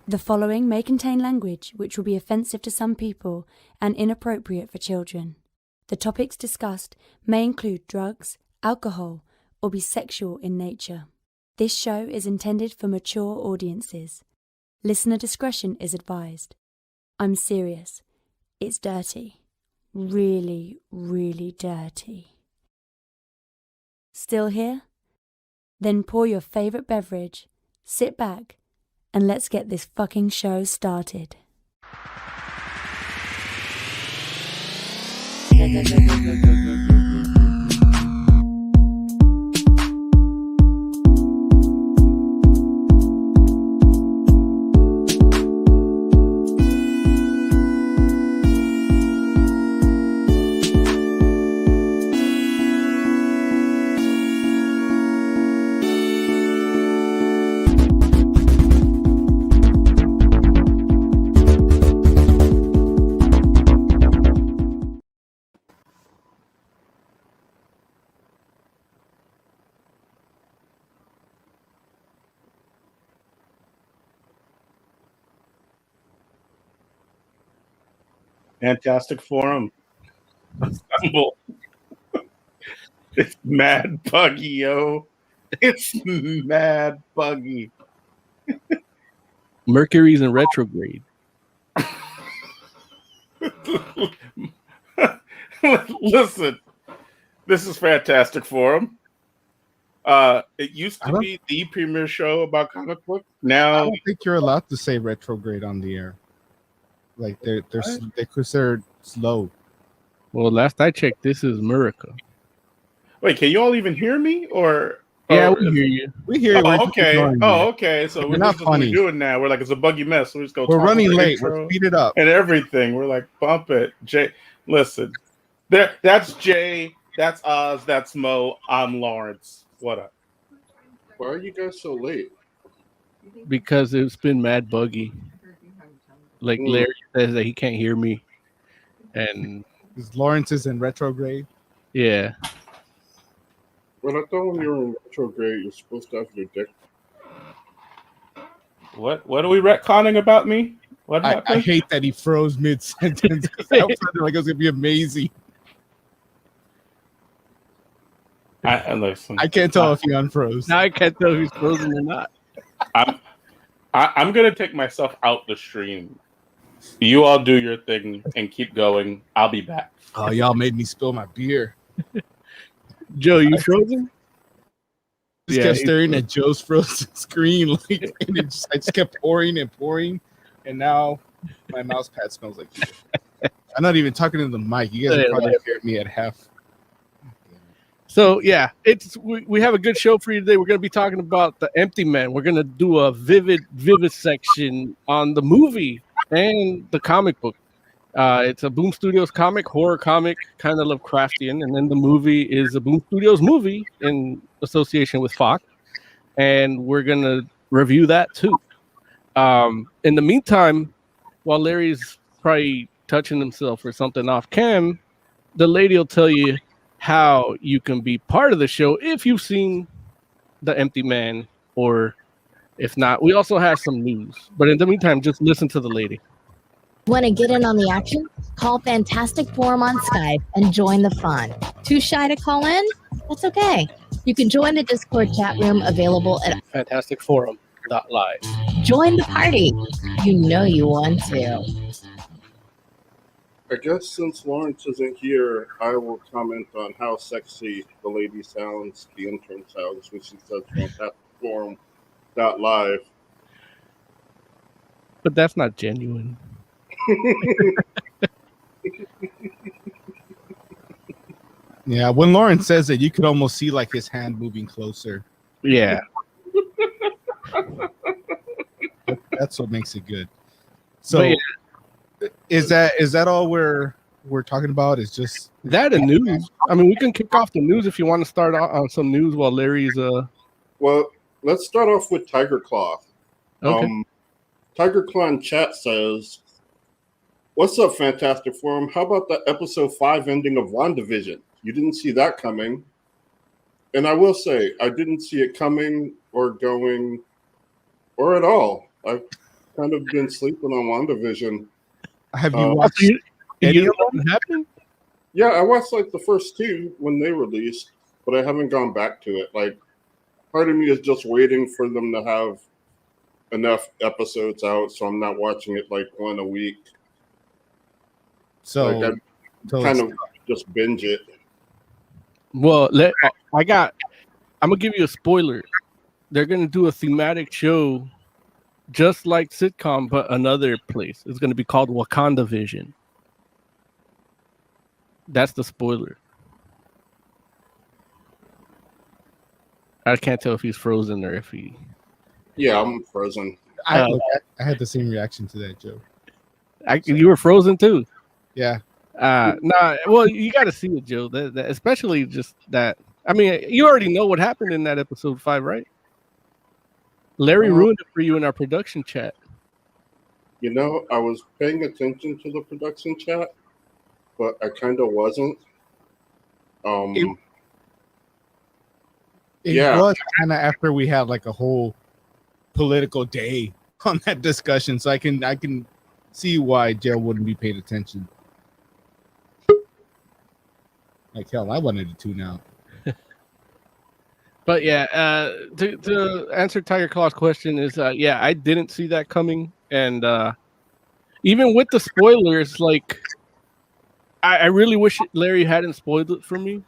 The following may contain language which will be offensive to some people and inappropriate for children. The topics discussed may include drugs, alcohol, or be sexual in nature. This show is intended for mature audiences. Listener discretion is advised. I'm serious. It's dirty. Really, really dirty. Still here? Then pour your favorite beverage, sit back, and let's get this fucking show started. Fantastic forum. Assemble. It's mad buggy, yo. It's mad buggy. Mercury's in retrograde. Listen, this is Fantastic Forum. It used to be the premier show about comic books. Now, I don't think you're allowed to say retrograde on the air. Like they're considered slow. Well, last I checked, this is America. Wait, can you all even hear me? Or yeah, we hear you. We hear you. Oh, okay. Oh, okay. So we're not funny. We're doing now. We're like, it's a buggy mess. We're just going. We're running late. We're speed it up and everything. We're like, bump it. Jay, listen. That's Jay. That's Oz. That's Mo. I'm Lawrence. What up? Why are you guys so late? Because it's been mad buggy. Like Larry says that he can't hear me, and Lawrence is in retrograde. Yeah. Well, I thought when you were in retrograde, you're supposed to have your dick. What are we retconning about me? What happened? I hate that he froze mid sentence. That was like it was gonna be amazing. Listen, I can't tell if he unfroze. Now I can't tell if he's frozen or not. I'm gonna take myself out the stream. You all do your thing and keep going. I'll be back. Oh, y'all made me spill my beer. Joe, you frozen? Just kept staring at Joe's frozen screen, like, and I just kept pouring and pouring, and now my mouse pad smells like shit. I'm not even talking to the mic. You guys probably hear me at half. So yeah, we have a good show for you today. We're going to be talking about The Empty Man. We're going to do a vivid section on the movie and the comic book. It's a Boom Studios comic, horror comic, kind of Lovecraftian, and then the movie is a Boom Studios movie in association with Fox, and we're going to review that too. In the meantime, while Larry's probably touching himself or something off cam, the lady will tell you how you can be part of the show if you've seen The Empty Man, or if not, we also have some news. But in the meantime, just listen to the lady. Want to get in on the action? Call Fantastic Forum on Skype and join the fun. Too shy to call in? That's okay. You can join the Discord chat room available at fantasticforum.live. Join the party. You know you want to. I guess since Lawrence isn't here, I will comment on how sexy the lady sounds, the intern sounds, when she says fantasticforum.live. But that's not genuine. Yeah, when Lawrence says it, you could almost see like his hand moving closer. Yeah. That's what makes it good. So yeah. Is that all we're talking about? Is just that and news? I mean, we can kick off the news if you want to start on some news while Larry's Well, let's start off with Tiger Claw. Okay. Tiger Claw in chat says, "What's up, Fantastic Forum? How about the episode 5 ending of WandaVision? You didn't see that coming." And I will say, I didn't see it coming or going or at all. kind of been sleeping on WandaVision. Have you Uh, watched You any know of them? what happened? Yeah, I watched like the first two when they released, but I haven't gone back to it. Like, part of me is just waiting for them to have enough episodes out, so I'm not watching it like one a week. So, Like, I kind of just binge it. Well, I'm gonna give you a spoiler. They're gonna do a thematic show, just like sitcom, but another place. It's gonna be called Wakanda Vision. That's the spoiler. I can't tell if he's frozen or if he. Yeah, I'm frozen. I had the same reaction to that joke. You were frozen too. Yeah. Nah. Well, you got to see it, Joe. That especially just that. I mean, you already know what happened in that episode 5, right? Larry ruined it for you in our production chat. You know, I was paying attention to the production chat, but I kind of wasn't. It Yeah. was kind of after we had like a whole political day on that discussion, so I can see why Jill wouldn't be paying attention. Like hell, I wanted to tune out. But yeah, to answer Tiger Claw's question is, yeah, I didn't see that coming, and even with the spoilers, like, I really wish Larry hadn't spoiled it for me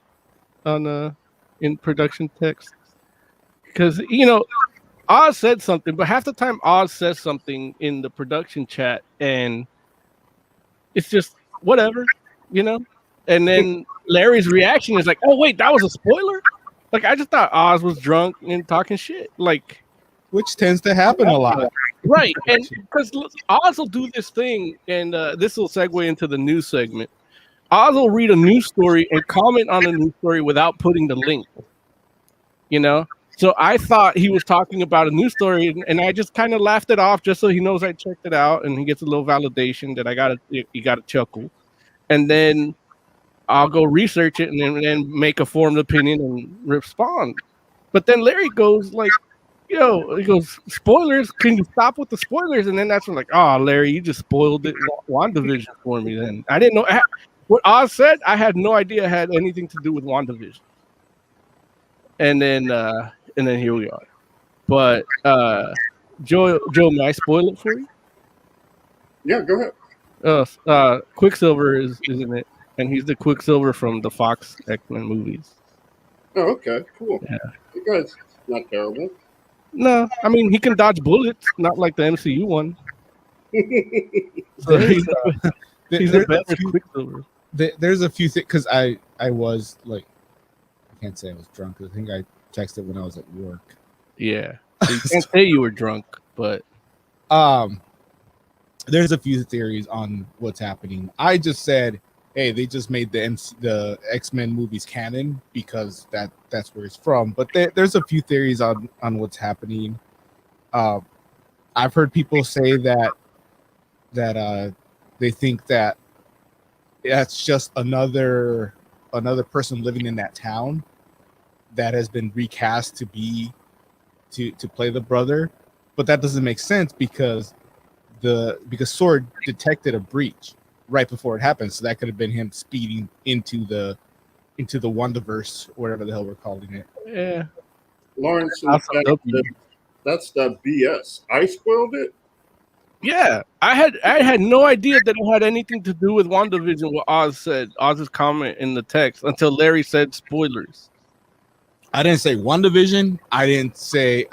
on in production text, because Oz said something, but half the time Oz says something in the production chat, and it's just whatever, and then Larry's reaction is like, "Oh wait, that was a spoiler." Like, I just thought Oz was drunk and talking shit. Like, which tends to happen a lot. Right. And because Oz will do this thing, and this will segue into the news segment. Oz will read a news story and comment on a news story without putting the link. So I thought he was talking about a news story, and I just kind of laughed it off just so he knows I checked it out, and he gets a little validation that you got to chuckle. And then I'll go research it and then make a formed opinion and respond. But then Larry goes like, he goes, spoilers, can you stop with the spoilers? And then that's when like, oh, Larry, you just spoiled it WandaVision for me then. I didn't know what Oz said. I had no idea it had anything to do with WandaVision. And then here we are. But Joe, may I spoil it for you? Yeah, go ahead. Quicksilver is in it. And he's the Quicksilver from the Fox X-Men movies. Oh, okay, cool. Yeah. You guys, not terrible. No, I mean, he can dodge bullets, not like the MCU one. So he's a better Quicksilver. There's a few things, because I was like, I can't say I was drunk. I think I texted when I was at work. Yeah. So you can't say you were drunk, but... there's a few theories on what's happening. I just said, hey, they just made the X-Men movies canon because that's where it's from. But there's a few theories on what's happening. I've heard people say that they think that that's just another person living in that town that has been recast to play the brother. But that doesn't make sense because Sword detected a breach right before it happened, so that could have been him speeding into the Wonderverse, whatever the hell we're calling it. Yeah, Lawrence, that's the BS. I spoiled it. Yeah, I had no idea that it had anything to do with WandaVision. What Oz said, Oz's comment in the text, until Larry said spoilers. I didn't say WandaVision. I didn't say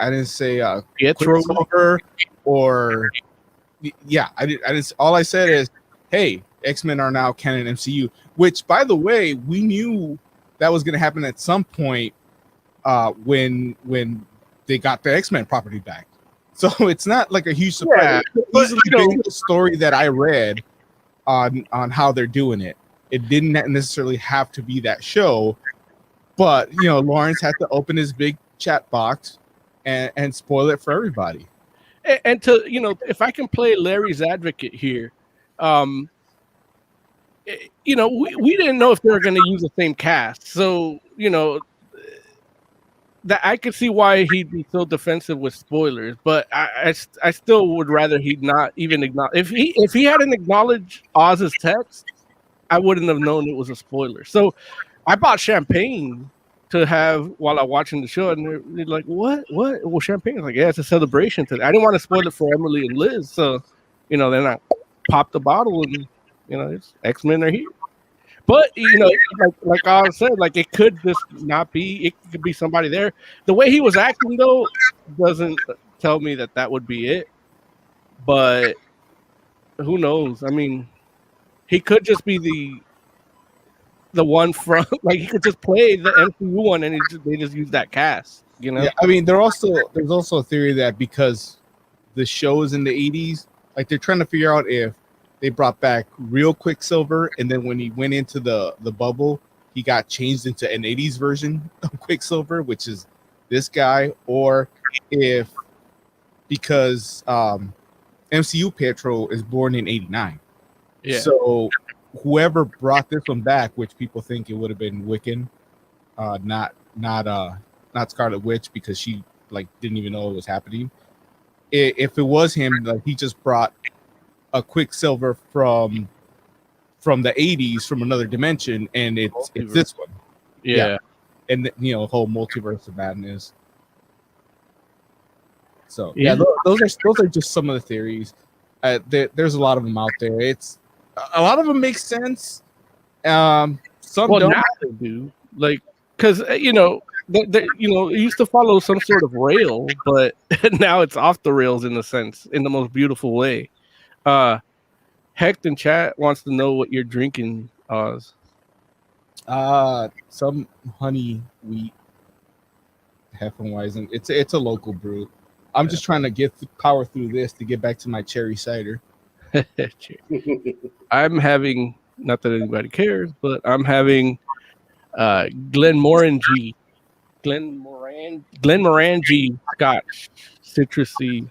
Quicksilver or yeah. I didn't. All I said is, hey, X-Men are now canon MCU, which, by the way, we knew that was going to happen at some point when they got the X-Men property back. So it's not like a huge surprise. Yeah, easily the story that I read on how they're doing it. It didn't necessarily have to be that show, but Lawrence had to open his big chat box and spoil it for everybody. And to if I can play Larry's advocate here. We didn't know if they were going to use the same cast. So, that I could see why he'd be so defensive with spoilers, but I still would rather he not even acknowledge. If he hadn't acknowledged Oz's text, I wouldn't have known it was a spoiler. So I bought champagne to have while I'm watching the show, and they're like, "What? What? Well, champagne." Like, yeah, it's a celebration today. I didn't want to spoil it for Emily and Liz, so then I popped the bottle, and it's X-Men are here. But like I said, like it could just not be. It could be somebody there. The way he was acting though doesn't tell me that would be it. But who knows? I mean, he could just be the one from like he could just play the MCU one, and they just use that cast. Yeah, I mean, there's also a theory that because the show is in the 80s, like they're trying to figure out if they brought back real Quicksilver, and then when he went into the bubble, he got changed into an 80s version of Quicksilver, which is this guy, or if because MCU Pietro is born in 89. Yeah. So whoever brought this one back, which people think it would have been Wiccan, not Scarlet Witch, because she like didn't even know it was happening. If it was him, like he just brought a Quicksilver from the 80s from another dimension, and it's this one. Yeah. And whole multiverse of madness. So those are just some of the theories. There's a lot of them out there. It's a lot of them make sense. Some don't. Now they do, like, because it used to follow some sort of rail, but now it's off the rails in the most beautiful way. Hecht in chat wants to know what you're drinking, Oz. Some honey wheat Hefeweizen. It's a local brew. I'm just trying to power through this to get back to my cherry cider. I'm having, not that anybody cares, but I'm having Glenmorangie Scotch, citrusy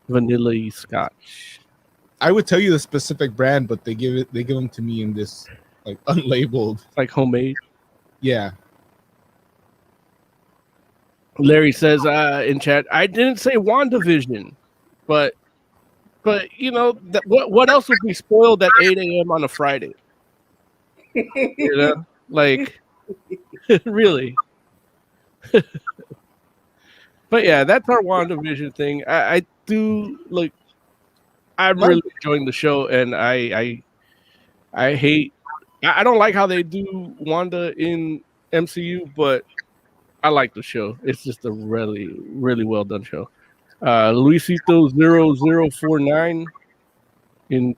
vanilla Scotch. I would tell you the specific brand, but they give them to me in this like unlabeled, like homemade. Yeah. Larry says in chat, I didn't say WandaVision, but what else would be spoiled at 8 a.m. on a Friday? Like really. But yeah, that's our WandaVision thing. I do like. I'm really enjoying the show, and I don't like how they do Wanda in MCU, but I like the show. It's just a really, really well done show. Luisito0049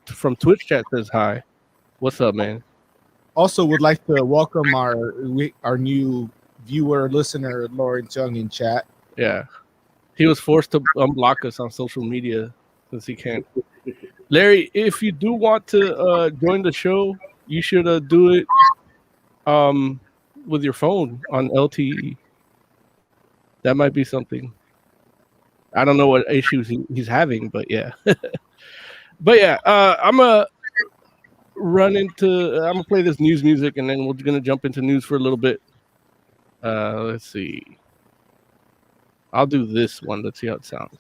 from Twitch chat says hi. What's up, man? Also, would like to welcome our new viewer listener Lawrence Young in chat. Yeah, he was forced to unblock us on social media since he can't. Larry, if you do want to join the show, you should do it with your phone on LTE. That might be something. I don't know what issues he's having, but yeah. But yeah, I'm gonna play this news music, and then we're gonna jump into news for a little bit. Let's see. I'll do this one. Let's see how it sounds.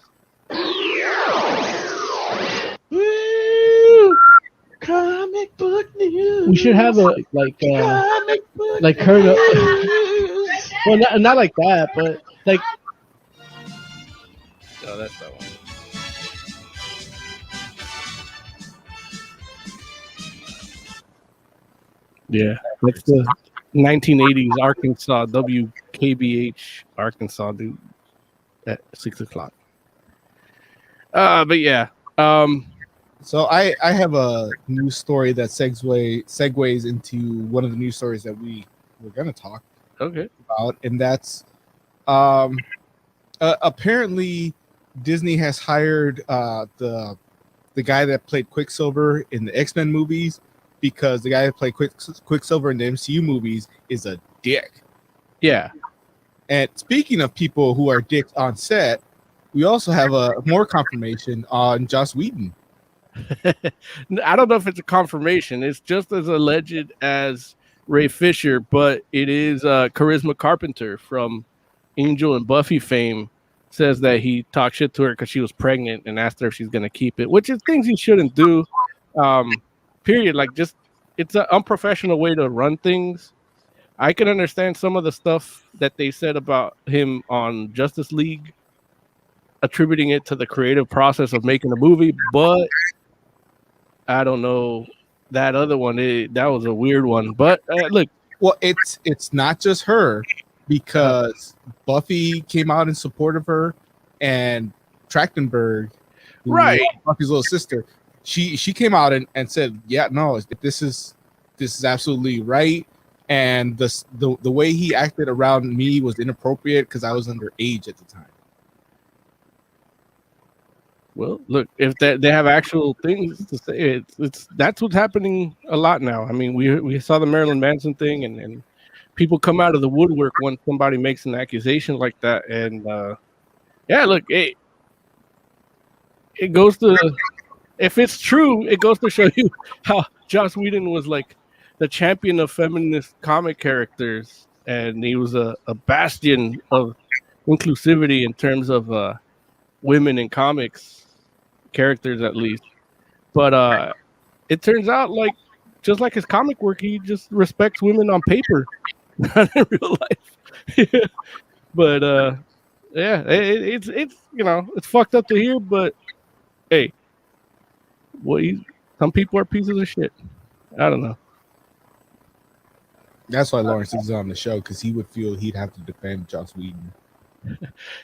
Woo! Comic book news. We should have a like Kurt. Well, not like that, but like. No, that's that one. Yeah, like the 1980s Arkansas WKBH Arkansas dude at 6 o'clock. But yeah. So I have a news story that segues into one of the news stories that we're going to talk about, and that's apparently Disney has hired the guy that played Quicksilver in the X-Men movies, because the guy that played Quicksilver in the MCU movies is a dick. Yeah. And speaking of people who are dicks on set, we also have more confirmation on Joss Whedon. I don't know if it's a confirmation. It's just as alleged as Ray Fisher, but it is Charisma Carpenter from Angel and Buffy fame, says that he talked shit to her because she was pregnant and asked her if she's gonna keep it, which is things you shouldn't do. Period. Like, just it's an unprofessional way to run things. I can understand some of the stuff that they said about him on Justice League, attributing it to the creative process of making a movie, but I don't know that other one. That was a weird one. But look, well, it's not just her, because Buffy came out in support of her, and Trachtenberg, right, Buffy's little sister, she came out and said, yeah, no, this is absolutely right. And the way he acted around me was inappropriate because I was underage at the time. Well, look, if they have actual things to say, it's that's what's happening a lot now. I mean, we saw the Marilyn Manson thing, and people come out of the woodwork when somebody makes an accusation like that. And yeah, look, it goes to, if it's true, it goes to show you how Joss Whedon was like the champion of feminist comic characters, and he was a bastion of inclusivity in terms of women in comics characters, at least. But it turns out, like, just like his comic work, he just respects women on paper, not in real life. But yeah, it's it's fucked up to hear, but hey, some people are pieces of shit. I don't know. That's why Lawrence is on the show, because he would feel he'd have to defend Joss Whedon.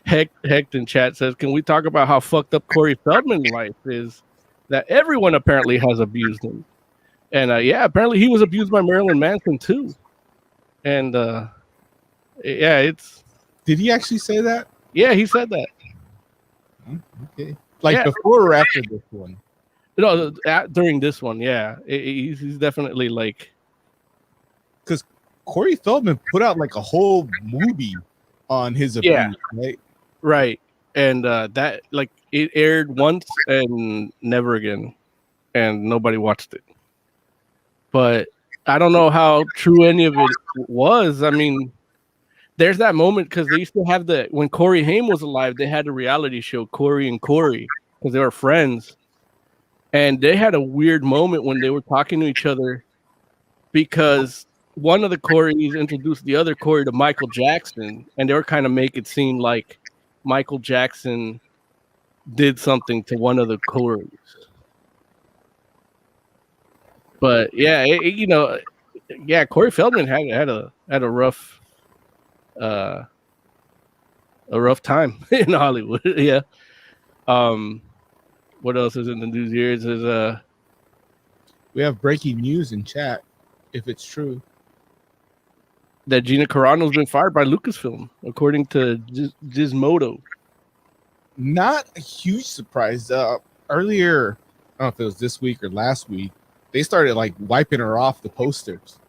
Hecht in chat says, can we talk about how fucked up Corey Feldman's life is, that everyone apparently has abused him? And yeah, apparently he was abused by Marilyn Manson too. And yeah, it's... Did he actually say that? Yeah, he said that. Okay. Like before or after this one? No, during this one, yeah. He's definitely like... Because Corey Feldman put out like a whole movie on his abuse, right? Right. And that, like, it aired once and never again, and nobody watched it. But I don't know how true any of it was. I mean, there's that moment, because they used to have when Corey Haim was alive, they had a reality show, Corey and Corey, because they were friends. And they had a weird moment when they were talking to each other, because one of the Corys introduced the other Corey to Michael Jackson, and they were kind of make it seem like Michael Jackson did something to one of the Corys. But yeah, Corey Feldman had a rough time in Hollywood. Yeah. What else is in the news here? It says we have breaking news in chat, if it's true, that Gina Carano's been fired by Lucasfilm, according to Gizmodo. Not a huge surprise. Earlier, I don't know if it was this week or last week, they started like wiping her off the posters.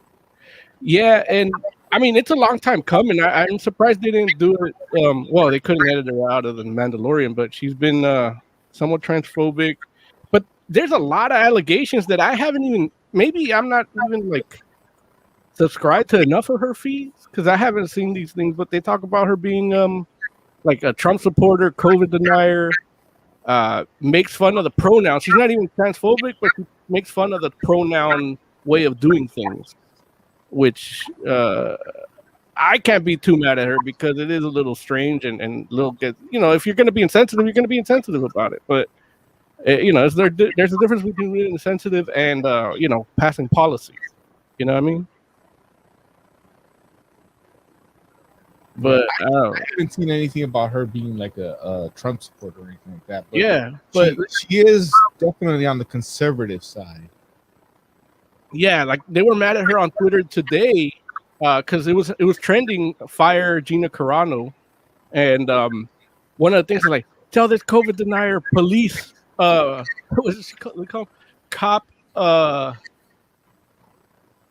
Yeah, and I mean, it's a long time coming. I'm surprised they didn't do it. Well, they couldn't edit her out of the Mandalorian, but she's been somewhat transphobic. But there's a lot of allegations that I haven't even, maybe I'm not even like subscribe to enough of her feeds, because I haven't seen these things, but they talk about her being like a Trump supporter, COVID denier, makes fun of the pronouns. She's not even transphobic, but she makes fun of the pronoun way of doing things, which I can't be too mad at her, because it is a little strange and a little get, if you're going to be insensitive, you're going to be insensitive about it. But there's a difference between being insensitive and passing policy. You know what I mean? But I haven't seen anything about her being like a Trump supporter or anything like that. But yeah, but she is definitely on the conservative side. Yeah, like they were mad at her on Twitter today because it was trending, fire Gina Carano, and one of the things is like, tell this COVID denier police what was she called? Cop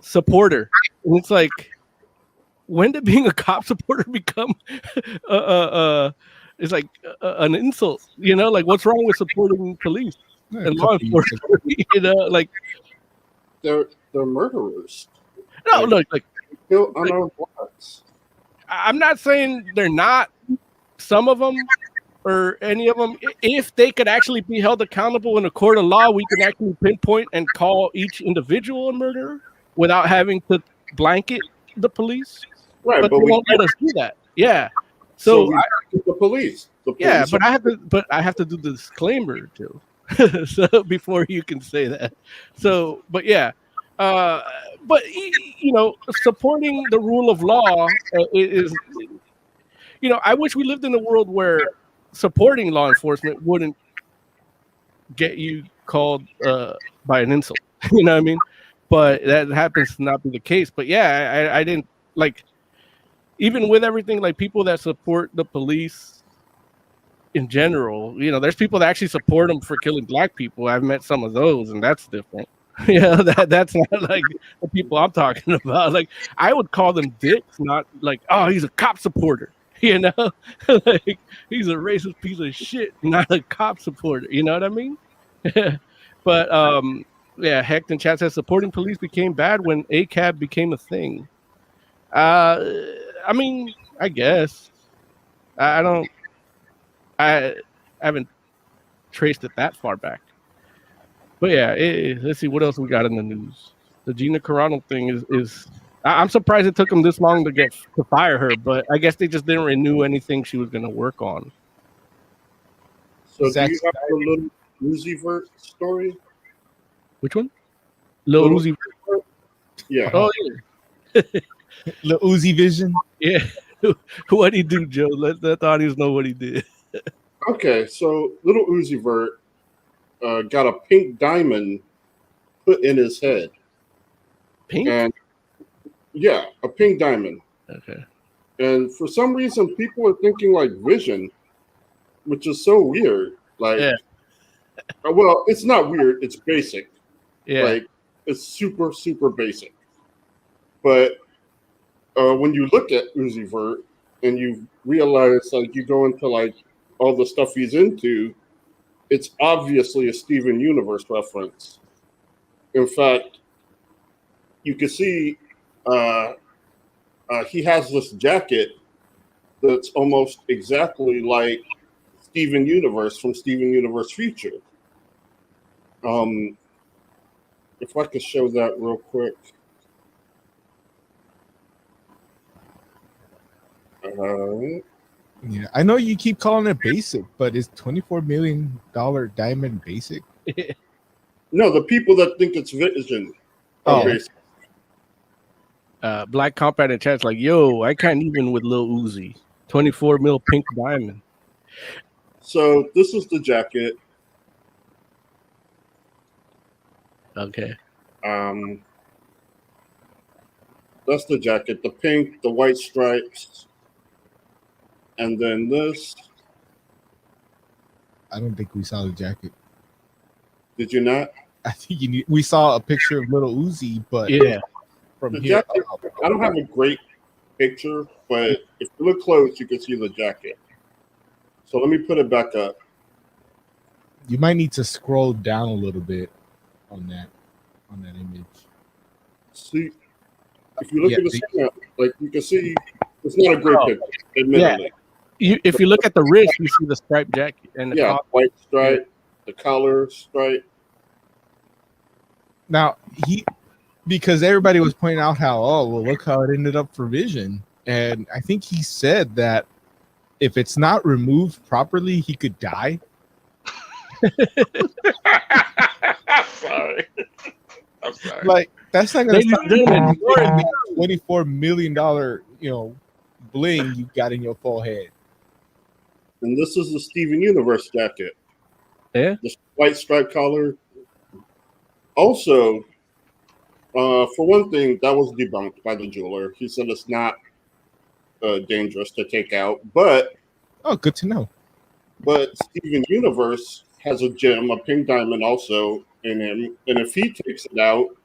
supporter, and it's like, when did being a cop supporter become it's like an insult? Like, what's wrong with supporting police and law enforcement? Like they're murderers. No, look, like kill unarmed blacks. I'm not saying they're not. Some of them or any of them, if they could actually be held accountable in a court of law, we can actually pinpoint and call each individual a murderer without having to blanket the police. Right, But they won't let us do that. Yeah. So we the police. Yeah, but I have to do the disclaimer too. So before you can say that. So, but yeah. But supporting the rule of law is, I wish we lived in a world where supporting law enforcement wouldn't get you called by an insult. You know what I mean? But that happens to not be the case. But yeah, I didn't like, even with everything, like people that support the police in general, there's people that actually support them for killing black people. I've met some of those, and that's different. That's not like the people I'm talking about. Like, I would call them dicks, not like, oh, he's a cop supporter. Like, he's a racist piece of shit, not a cop supporter. You know what I mean? But yeah, Hecht in chat says supporting police became bad when ACAB became a thing. I mean, I guess I haven't traced it that far back. But yeah, let's see what else we got in the news. The Gina Corrano thing is I'm surprised it took them this long to fire her, but I guess they just didn't renew anything she was going to work on. So do you have a little Uzi Vert story? Which one? Lil Uzi Vert? Yeah. Oh yeah. Lil Uzi Vision. Yeah. What'd he do, Joe? Let the audience know what he did. Okay, so little Uzi Vert got a pink diamond put in his head. Pink? And yeah, a pink diamond. Okay. And for some reason, people are thinking like Vision, which is so weird. Like, yeah. Well, it's not weird. It's basic. Yeah. Like, it's super, super basic. But when you look at Uzi Vert and you realize, like, you go into like all the stuff he's into, it's obviously a Steven Universe reference. In fact, you can see he has this jacket that's almost exactly like Steven Universe from Steven Universe Future. If I could show that real quick. Yeah, I know you keep calling it basic, but is $24 million diamond basic? No, the people that think it's Vision are basic. Black Combat in chat's like, yo, I can't even with Lil Uzi. 24 mil pink diamond. So this is the jacket. Okay. That's the jacket. The pink, the white stripes. And then this. I don't think we saw the jacket. Did you not? I think we saw a picture of Little Uzi, but yeah, from the here, jacket, I don't have a great picture, but if you look close, you can see the jacket. So let me put it back up. You might need to scroll down a little bit on that image. See, if you look at the screen, like you can see, it's not a great picture, admittedly. Yeah. If you look at the wrist, you see the striped jacket and the white stripe, the collar stripe. Now because everybody was pointing out how, look how it ended up for Vision, and I think he said that if it's not removed properly, he could die. I'm sorry. Like, that's not going to stop $24 million, bling you got in your forehead. And this is the Steven Universe jacket. Yeah. The white stripe collar. Also, for one thing, that was debunked by the jeweler. He said it's not dangerous to take out, but good to know. But Steven Universe has a gem, a pink diamond, also in him, and if he takes it out,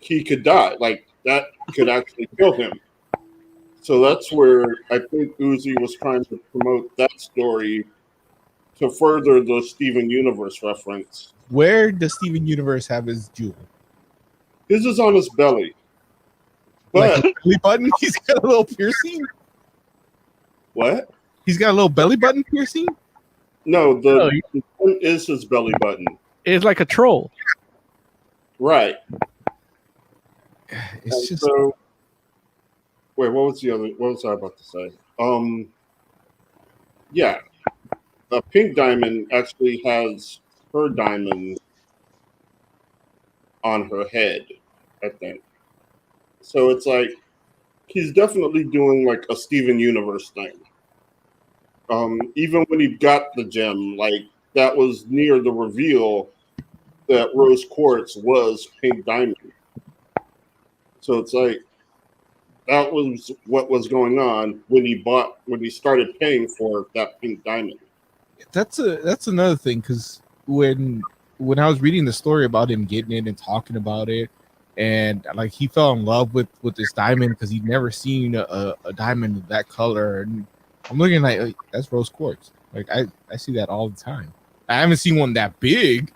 he could die. Like, that could actually kill him. So that's where I think Uzi was trying to promote that story to further the Steven Universe reference. Where does Steven Universe have his jewel? His is on his belly. But like a belly button? He's got a little piercing? What? He's got a little belly button piercing. No, the one is his belly button. It's like a troll. Right. It's And just so. Wait, what was the other? What was I about to say? Yeah, the pink diamond actually has her diamond on her head, I think. So it's like he's definitely doing like a Steven Universe thing. Even when he got the gem, like that was near the reveal that rose quartz was pink diamond. So it's like that was what was going on when he started paying for that pink diamond. that's another thing, because when I was reading the story about him getting it and talking about it, and like he fell in love with this diamond because he'd never seen a diamond of that color, and I'm looking like that's rose quartz. Like I see that all the time. I haven't seen one that big.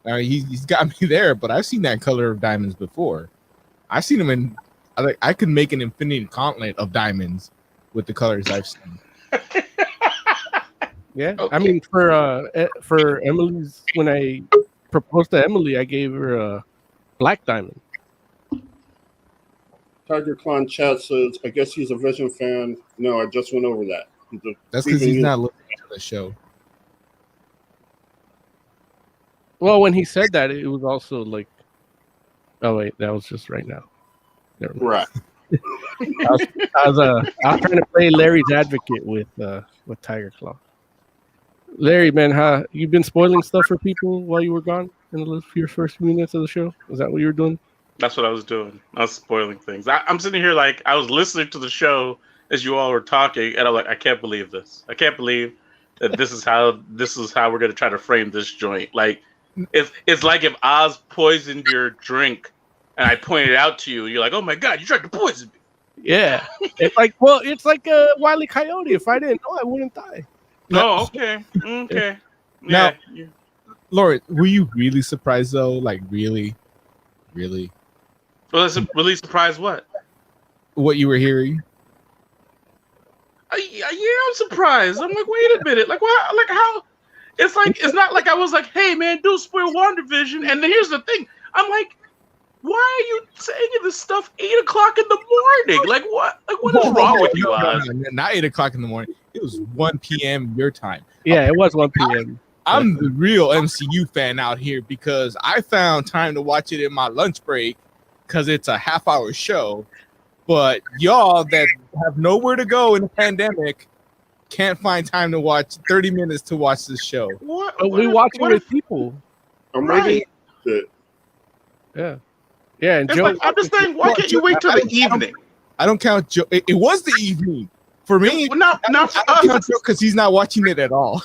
He's got me there, but I've seen that color of diamonds before. I've seen them in. I could make an infinity gauntlet of diamonds with the colors I've seen. Yeah, Okay. I mean for Emily's, when I proposed to Emily, I gave her a black diamond. Tiger Clan chat says, I guess he's a Vision fan. No, I just went over that. That's because he's not looking at the show. Well, when he said that, it was also like, oh wait, that was just right now. Never mind. Right. I was trying to play Larry's advocate with Tiger Claw. Larry, man, how you been spoiling stuff for people while you were gone in the first few minutes of the show? Is that what you were doing? That's what I was doing. I was spoiling things. I'm sitting here like I was listening to the show as you all were talking, and I'm like, I can't believe this. I can't believe that this is how we're gonna try to frame this joint. Like, it's like if Oz poisoned your drink, and I pointed it out to you, and you're like, oh my god, you tried to poison me. Yeah, it's like a Wile E. Coyote. If I didn't know, I wouldn't die. Oh, okay, okay. Now- Yeah. Laura, were you really surprised though? Like really? Well, that's really surprised. What? What you were hearing? Yeah, I'm surprised. I'm like, wait a minute. Like, what? Like, how? It's not like I was like, hey, man, don't spoil WandaVision. And then here's the thing. I'm like, why are you saying this stuff 8 o'clock in the morning? Like, what? Like, what is wrong with you, Oz? No, not 8 o'clock in the morning. It was 1 p.m. your time. Yeah, it was 1 p.m. I'm the real MCU fan out here because I found time to watch it in my lunch break because it's a half-hour show. But y'all that have nowhere to go in the pandemic can't find time to watch 30 minutes to watch this show. What? But we watch it with people. I'm Right. ready to Yeah. Yeah, and It's Joe. like, I'm just saying, why can't you wait till the evening? I don't count Joe. It was the evening for me. Well, not for I don't count us. Joe because he's not watching it at all.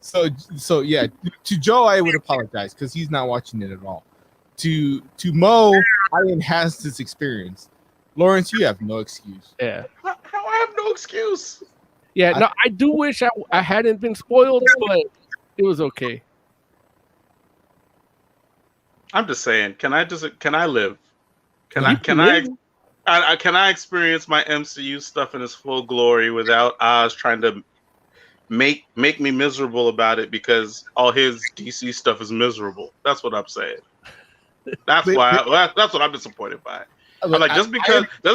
So yeah, to Joe I would apologize because he's not watching it at all. To Mo, I enhanced this experience. Lawrence, you have no excuse. Yeah. How I have no excuse. Yeah, no, I do wish I hadn't been spoiled, but it was okay. I'm just saying, can I live? Can You can live. I experience my MCU stuff in its full glory without Oz trying to make me miserable about it because all his DC stuff is miserable? That's what I'm saying. That's what I'm disappointed by. I'm like, just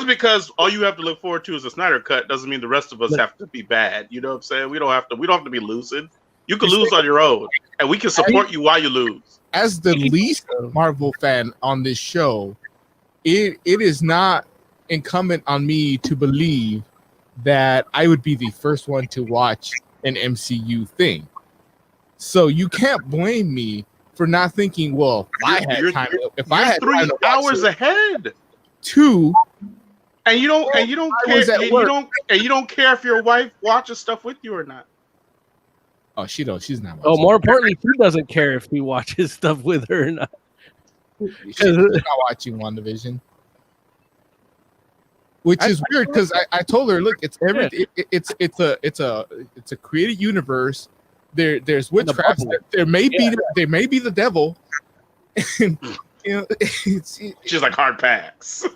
because all you have to look forward to is a Snyder cut doesn't mean the rest of us have to be bad. You know what I'm saying? We don't have to be losing. You can lose on your own, and we can support you while you lose. As the least Marvel fan on this show, it is not incumbent on me to believe that I would be the first one to watch an MCU thing. So you can't blame me for not thinking, well, if I had time to watch 3 hours it, ahead. 2, And you don't I was care. at You work. don't care if your wife watches stuff with you or not. oh, she's not watching. Oh, more importantly, he doesn't care if he watches stuff with her or not. She's not watching WandaVision. Which is weird because I told her, look, it's it's a created universe. There's witchcraft. bubble. There may be the devil. And, you know, She's like hard pass.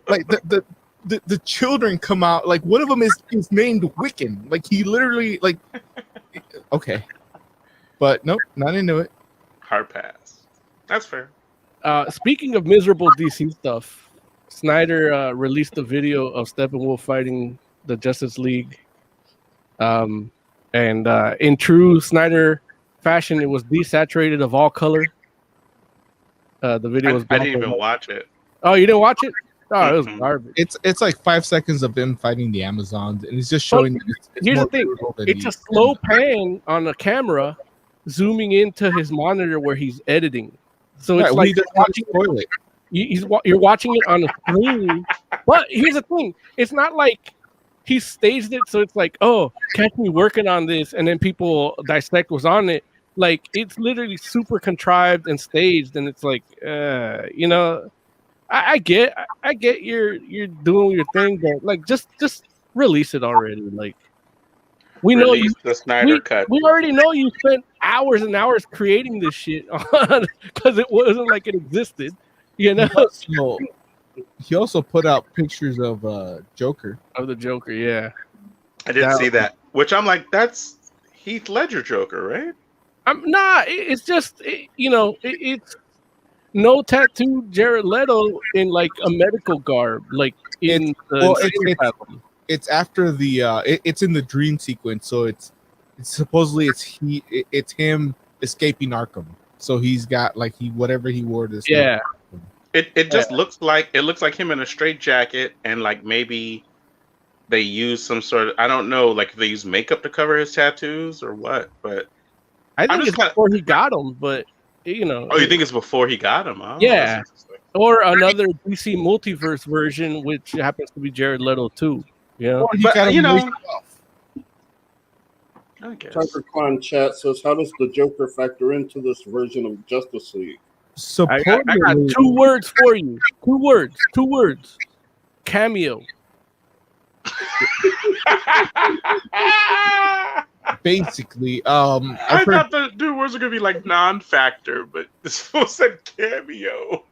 like the the children come out. Like one of them is named Wiccan. Like he literally like. Okay, but nope, not into it. Hard pass. That's fair. Speaking of miserable DC stuff, Snyder released a video of Steppenwolf fighting the Justice League. And in true Snyder fashion, it was desaturated of all color. The video was. I didn't even watch it. Oh, you didn't watch it? Oh, it was garbage. It's like 5 seconds of them fighting the Amazons, and it's just showing. That it's here's the more thing: brutal than it's a slow pan on the camera, zooming into his monitor where he's editing. So it's like you're watching it on the screen. But here's the thing: it's not like he staged it, so it's like, oh, catch me working on this, and then people dissect what's on it. Like it's literally super contrived and staged, and it's like, you know, I get you're doing your thing, but like just release it already. Like we know you the Snyder cut. We already know you spent hours and hours creating this shit because it wasn't like it existed, you know. He also put out pictures of Joker. Of the Joker, yeah. I didn't see that. Which I'm like, that's Heath Ledger Joker, right? It's just it's no tattoo Jared Leto in like a medical garb, like in it's after the it's in the dream sequence, so it's supposedly it's him escaping Arkham. So he's got like whatever he wore this. Yeah. It just looks like him in a straitjacket, and like maybe they use some sort of, I don't know, like they use makeup to cover his tattoos or what, but I think it's before he got them, but you know. Oh, you think it's before he got them? Oh, yeah. Or another DC multiverse version, which happens to be Jared Leto too. You know, but you know. Tucker Khan chat says, "How does the Joker factor into this version of Justice League?" I got 2 words for you. 2 words. Cameo. Basically, I thought the 2 words were gonna be like non-factor, but this one said cameo.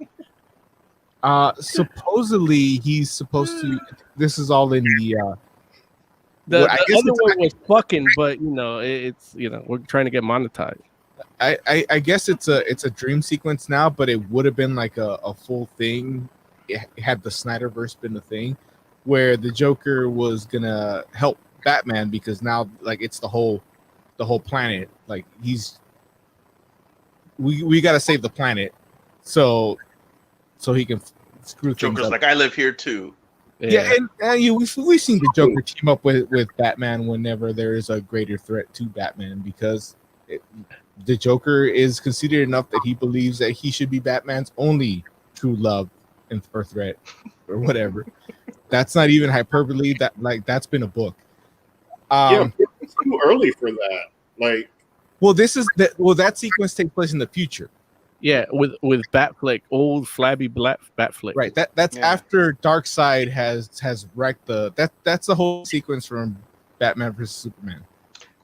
Supposedly he's supposed to. This is all in the. The other one was fucking, but you know, it's we're trying to get monetized. I guess it's a dream sequence now, but it would have been like a full thing had the Snyderverse been a thing, where the Joker was gonna help Batman because now like it's the whole planet. Like we got to save the planet, so he can screw things Joker's up. like, I live here too. Yeah, and we've seen the Joker team up with Batman whenever there is a greater threat to Batman because. The Joker is conceited enough that he believes that he should be Batman's only true love or threat or whatever. That's not even hyperbole. That's been a book. It's too early for that. Like, that sequence takes place in the future. Yeah, with Batfleck, old flabby black Batfleck. Right. That's after Darkseid has wrecked that's the whole sequence from Batman vs Superman.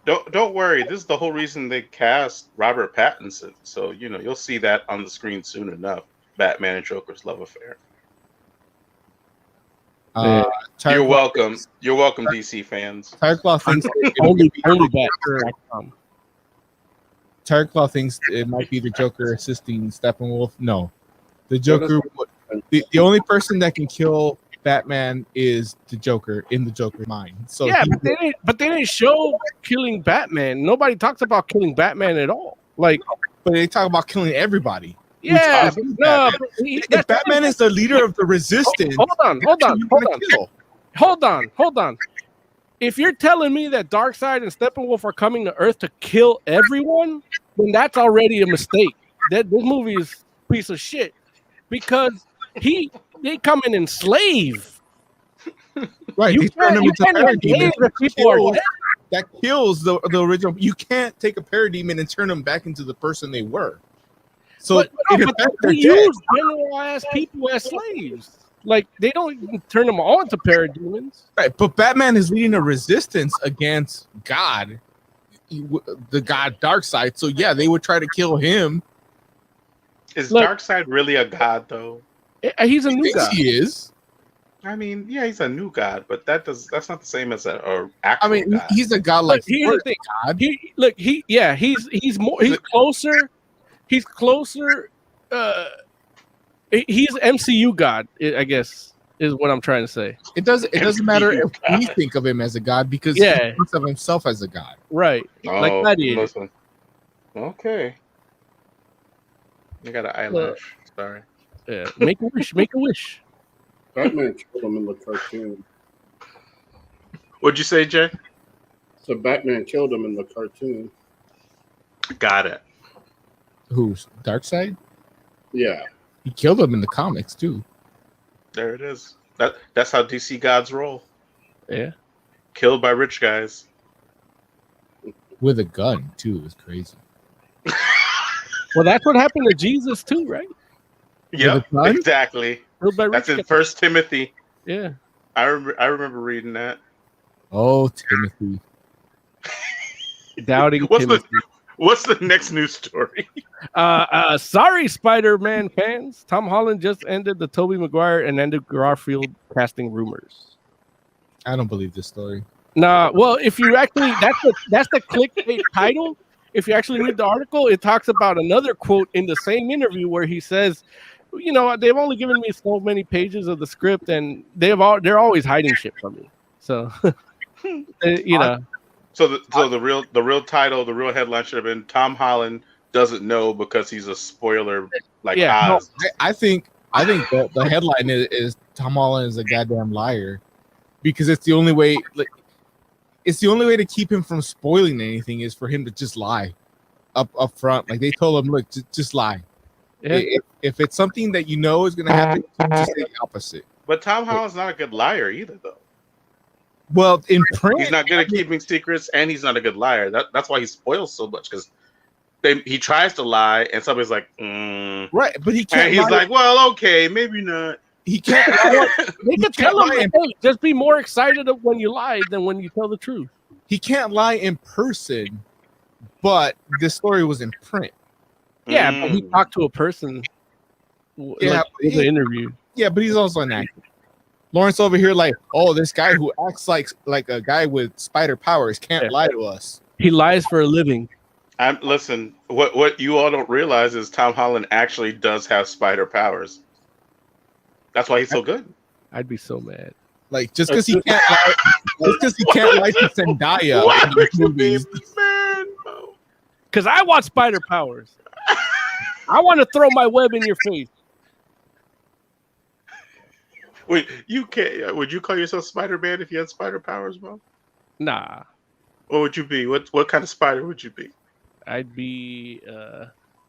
Don't worry. This is the whole reason they cast Robert Pattinson. So you'll see that on the screen soon enough. Batman and Joker's love affair. You're welcome. You're welcome, DC fans. Tireclaw thinks only Batman. Tireclaw thinks it might be the Joker assisting Steppenwolf. No, the Joker. The only person that can kill Batman is the Joker in the Joker's mind. So yeah, but they didn't show killing Batman. Nobody talks about killing Batman at all. Like, but they talk about killing everybody. Yeah, if Batman is the leader of the resistance, hold on. If you're telling me that Darkseid and Steppenwolf are coming to Earth to kill everyone, then that's already a mistake. This movie is a piece of shit because they come in and slave. Right. They turn them into parademons. That kills the original. You can't take a parademon and turn them back into the person they were. So they use general ass people as slaves. Like they don't turn them all into parademons. Right. But Batman is leading a resistance against God, the god Darkseid. So yeah, they would try to kill him. Is Darkseid really a god though? He's a new god. He is. I mean, yeah, he's a new god, but that's not the same as a actual I mean, god. he's a god But like here's the thing. God. He's more. He's closer. He's closer. He's MCU god, I guess, is what I'm trying to say. It doesn't matter if we think of him as a god because he thinks of himself as a god. Right. Like Gladiator. Listen. Okay. I got an eyelash. Sorry. Yeah. Make a wish. Make a wish. Batman killed him in the cartoon. What'd you say, Jay? So Batman killed him in the cartoon. Got it. Who's Darkseid? Yeah. He killed him in the comics too. There it is. That's how DC gods roll. Yeah. Killed by rich guys. With a gun too. It's crazy. Well, that's what happened to Jesus too, right? Yep, exactly. That's in 1 Timothy. Yeah. I remember reading that. Oh, Timothy. Doubting Timothy. What's the next news story? Sorry, Spider-Man fans. Tom Holland just ended the Tobey Maguire and Andrew Garfield casting rumors. I don't believe this story. Nah, well, if you actually, that's the clickbait title. If you actually read the article, it talks about another quote in the same interview where he says, "You know, they've only given me so many pages of the script, and they're always hiding shit from me." So, you know. So the real title, the real headline should have been Tom Holland doesn't know because he's a spoiler. Like Oz. No, I think the headline is Tom Holland is a goddamn liar, because it's the only way. It's the only way to keep him from spoiling anything is for him to just lie up front. Like they told him, look, just lie. Yeah. If it's something that you know is going to happen, just say the opposite. But Tom Holland's not a good liar either, though. Well, in print, he's not good at keeping secrets, and he's not a good liar. That's why he spoils so much, because he tries to lie, and somebody's like, right, but he can't. And he's like, well, okay, maybe not. He can't. They could tell him, hey, just be more excited when you lie than when you tell the truth. He can't lie in person, but this story was in print. Yeah, but he talked to a person. Yeah, in the interview. Yeah, but he's also an actor. Lawrence over here, like, oh, this guy who acts like a guy with spider powers can't lie to us. He lies for a living. Listen, what you all don't realize is Tom Holland actually does have spider powers. That's why he's so good. I'd be so mad. Like just because he can't lie, to Zendaya. Why makes you be mad? Because I want spider powers. I want to throw my web in your face. Wait, you can't. Would you call yourself Spider-Man if you had spider powers, bro? Nah. What would you be? What kind of spider would you be? I'd be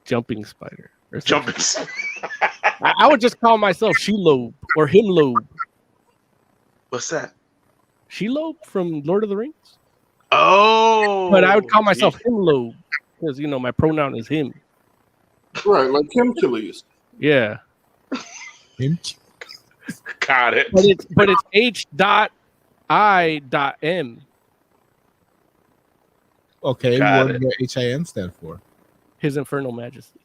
jumping spider. Or jumping. I would just call myself Shelob or Himlob. What's that? Shelob from Lord of the Rings. Oh. But I would call myself Himlob because my pronoun is him. Right, like Himchilies. Yeah. Got it. But it's H.I.M. Okay, what does HIM stand for? His Infernal Majesty.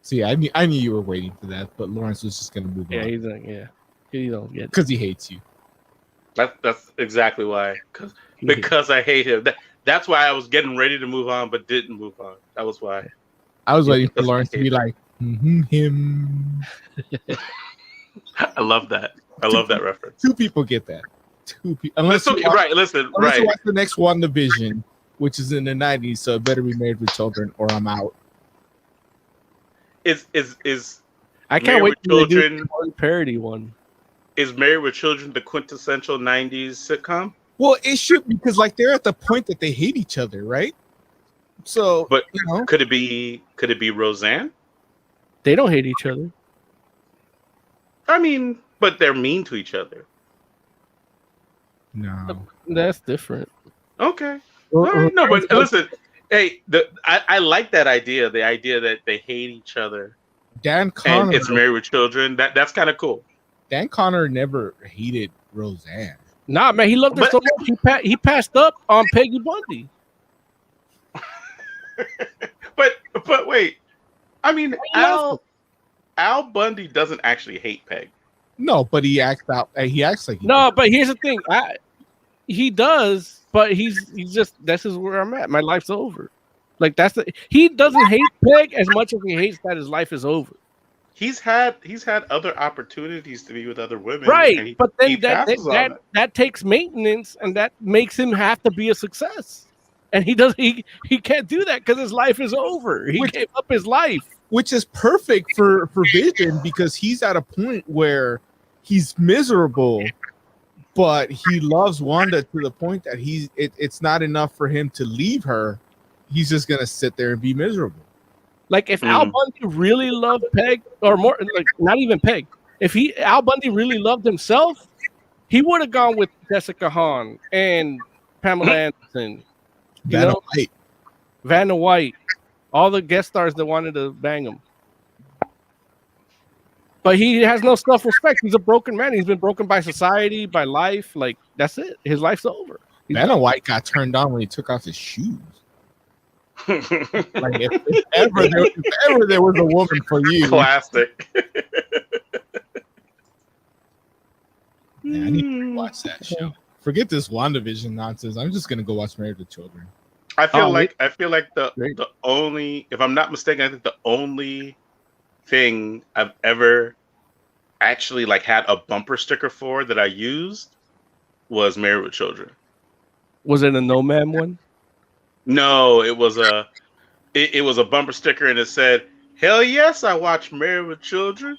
See, I knew you were waiting for that, but Lawrence was just gonna move on. Yeah, he's like, he don't get it. Because he hates you. That's exactly why. Because I hate him. That's why I was getting ready to move on, but didn't move on. That was why. I was waiting for Lawrence to be like, him. I love that. I love that reference. Two people get that. Unless you watch the next WandaVision, which is in the 90s, so it better be Married with Children or I'm out. Is I can't wait to do the parody one. Is Married with Children the quintessential 90s sitcom? Well, it should, because they're at the point that they hate each other, right? So, but could it be Roseanne? They don't hate each other. I mean, but they're mean to each other. No, that's different. Okay. All right. No, but listen, hey, I like that idea. The idea that they hate each other. Dan Connor. And it's Married with Children. That's kind of cool. Dan Connor never hated Roseanne. Nah, man, he loved her so much. He passed up on Peggy Bundy. but wait, I mean, Al Bundy doesn't actually hate Peg. No, but he acts out. He acts like he No, but here's the thing. He does, but he's just this is where I'm at. My life's over. Like he doesn't hate Peg as much as he hates that his life is over. He's had other opportunities to be with other women, Right? and But he then passes on it. that takes maintenance, and that makes him have to be a success. And he can't do that because his life is over. He gave up his life, which is perfect for Vision because he's at a point where he's miserable, but he loves Wanda to the point that it's not enough for him to leave her. He's just gonna sit there and be miserable. Like if Al Bundy really loved Peg, or more, like not even Peg. If Al Bundy really loved himself, he would have gone with Jessica Hahn and Pamela Anderson, Vanna White, all the guest stars that wanted to bang him. But he has no self-respect. He's a broken man. He's been broken by society, by life. Like that's it. His life's over. Vanna White got turned on when he took off his shoes. Like if ever there was a woman for you, classic. Man, I need to watch that show. Forget this WandaVision nonsense. I'm just gonna go watch Married with Children. I feel like the only, if I'm not mistaken, I think the only thing I've ever actually like had a bumper sticker for that I used was Married with Children. Was it a Nomad one? No, it was a bumper sticker and it said, "Hell yes, I watch Married with Children."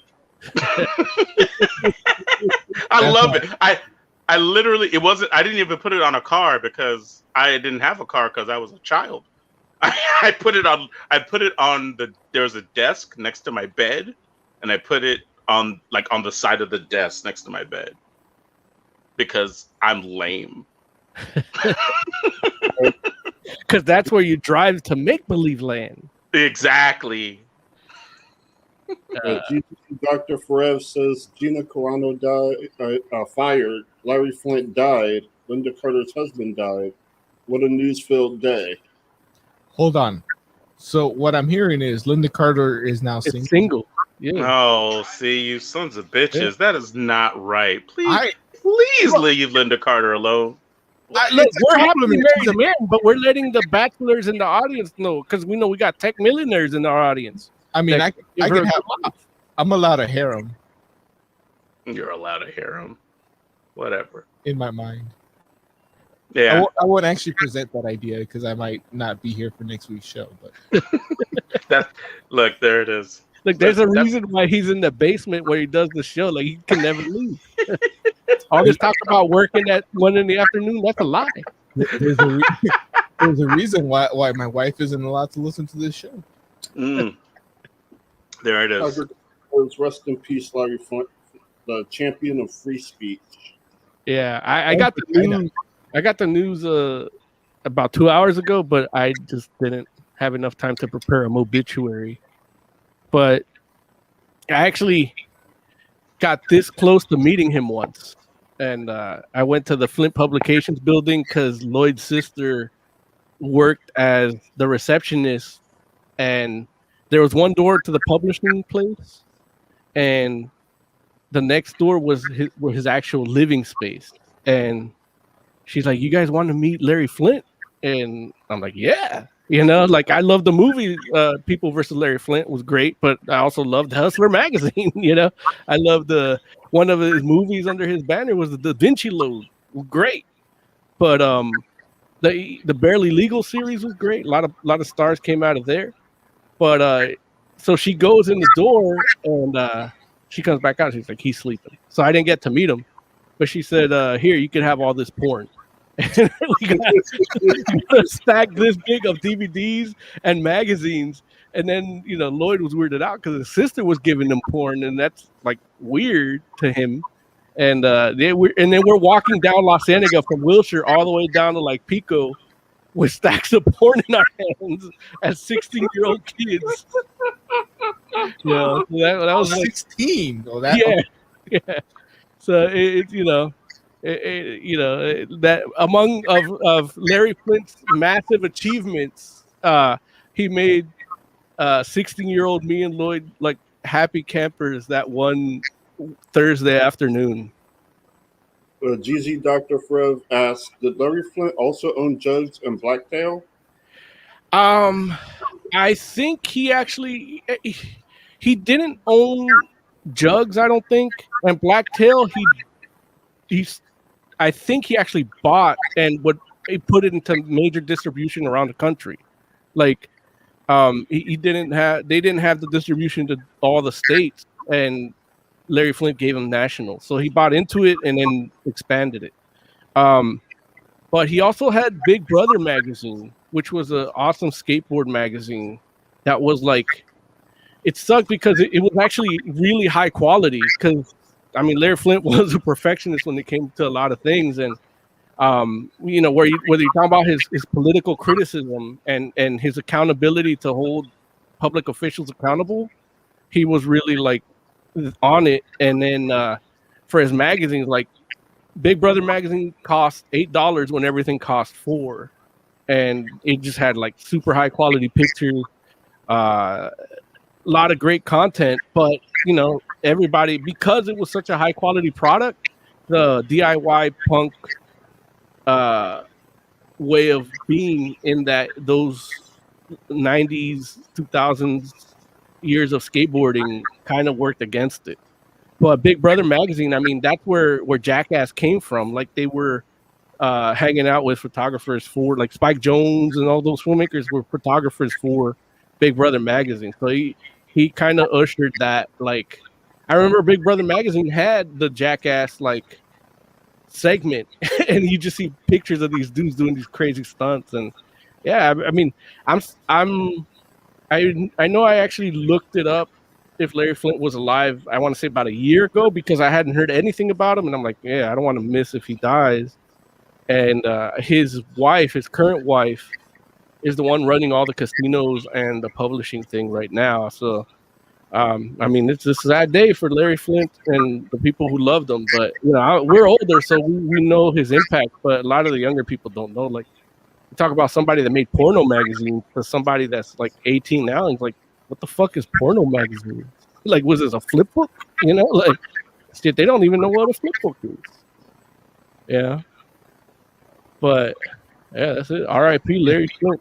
I love it. I literally, I didn't even put it on a car because I didn't have a car because I was a child. I put it on there was a desk next to my bed, and I put it on the side of the desk next to my bed because I'm lame. Because that's where you drive to make believe land. Exactly. Dr. Forev says Gina Corrano died, fired. Larry Flint died. Linda Carter's husband died. What a news-filled day. Hold on. So what I'm hearing is Linda Carter is now single. Yeah. Oh, see, you sons of bitches. Yeah. That is not right. Please leave Linda Carter alone. Look, we're happily married men, but we're letting the bachelors in the audience know because we know we got tech millionaires in our audience. I mean, I can have. I'm allowed a harem. You're allowed a harem. Whatever. In my mind. Yeah. I won't actually present that idea because I might not be here for next week's show. But look, there it is. Look, there's a reason why he's in the basement where he does the show. Like he can never leave. All this talk about working at 1 p.m, that's a lie. There's a reason why my wife isn't allowed to listen to this show. There it is. Rest in peace, Larry Flint, the champion of free speech. Yeah, I got the news. I got the news about 2 hours ago, but I just didn't have enough time to prepare an obituary. But I actually got this close to meeting him once. And I went to the Flint Publications building because Lloyd's sister worked as the receptionist. And there was one door to the publishing place. And the next door was his actual living space. And she's like, "You guys want to meet Larry Flint?" And I'm like, "Yeah." You know, like I love the movie People versus Larry Flint was great, but I also loved Hustler magazine. You know, I loved one of his movies under his banner was the Da Vinci Load, great. But the Barely Legal series was great. A lot of stars came out of there. But so she goes in the door and she comes back out. She's like, "He's sleeping." So I didn't get to meet him, but she said, "Here, you can have all this porn." We got stacked this big of DVDs and magazines, and then Lloyd was weirded out because his sister was giving him porn, and that's like weird to him. And then we're walking down La Cienega from Wilshire all the way down to like Pico with stacks of porn in our hands as 16-year-old kids. Yeah, that was 16. Yeah. So it's that among of Larry Flint's massive achievements, he made 16-year-old me and Lloyd like happy campers that one Thursday afternoon. GZ Dr. Frev asked, did Larry Flint also own Jugs and Blacktail? I think he didn't own Jugs, I don't think, and Blacktail I think he actually bought and he put it into major distribution around the country. Like they didn't have the distribution to all the states, and Larry Flint gave him national. So he bought into it and then expanded it. But he also had Big Brother magazine, which was an awesome skateboard magazine that was like, it sucked because it was actually really high quality. Because I mean, Larry Flint was a perfectionist when it came to a lot of things, and whether you're talking about his political criticism and his accountability to hold public officials accountable, he was really like on it. And then for his magazines, like Big Brother magazine cost $8 when everything cost $4, and it just had like super high quality pictures, a lot of great content. But everybody, because it was such a high quality product, the DIY punk way of being in those 90s 2000s years of skateboarding kind of worked against it. But Big Brother magazine, I mean, that's where Jackass came from. Like, they were hanging out with photographers for, like, Spike Jones, and all those filmmakers were photographers for Big Brother magazine. So he kind of ushered that. Like, I remember Big Brother magazine had the Jackass like segment, and you just see pictures of these dudes doing these crazy stunts. And yeah, I mean, I know I actually looked it up if Larry Flint was alive, I want to say about a year ago, because I hadn't heard anything about him, and I'm like, yeah, I don't want to miss if he dies. And his current wife, is the one running all the casinos and the publishing thing right now. So I mean, it's a sad day for Larry Flint and the people who loved him. But we're older, so we know his impact. But a lot of the younger people don't know. Like, you talk about somebody that made porno magazine to somebody that's like 18 now, and it's like, what the fuck is porno magazine? Like, was this a flip book? Like, shit, they don't even know what a flip book is. Yeah. But yeah, that's it. R.I.P. Larry Flint.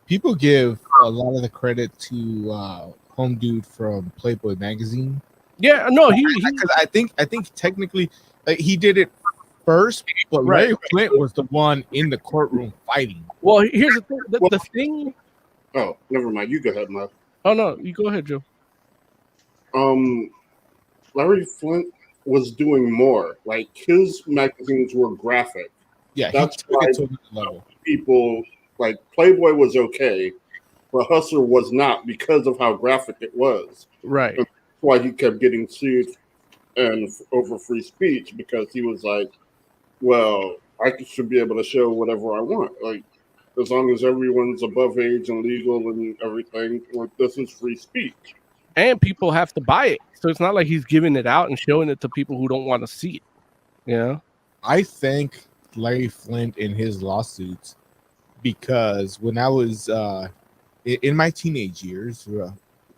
People give a lot of the credit to Home Dude from Playboy magazine. Yeah, no, because I think technically he did it first, but right. Larry Flint was the one in the courtroom fighting. Well, here's the thing. The thing. Oh, never mind. You go ahead, Matt. Oh no, you go ahead, Joe. Larry Flint was doing more. Like, his magazines were graphic. Yeah, that's why to another level. People like Playboy was okay, but Hustler was not, because of how graphic it was. Right. And that's why he kept getting sued and over free speech, because he was like, well, I should be able to show whatever I want. Like, as long as everyone's above age and legal and everything, like, this is free speech. And people have to buy it. So it's not like he's giving it out and showing it to people who don't want to see it. I thank Larry Flint in his lawsuits, because when I was in my teenage years,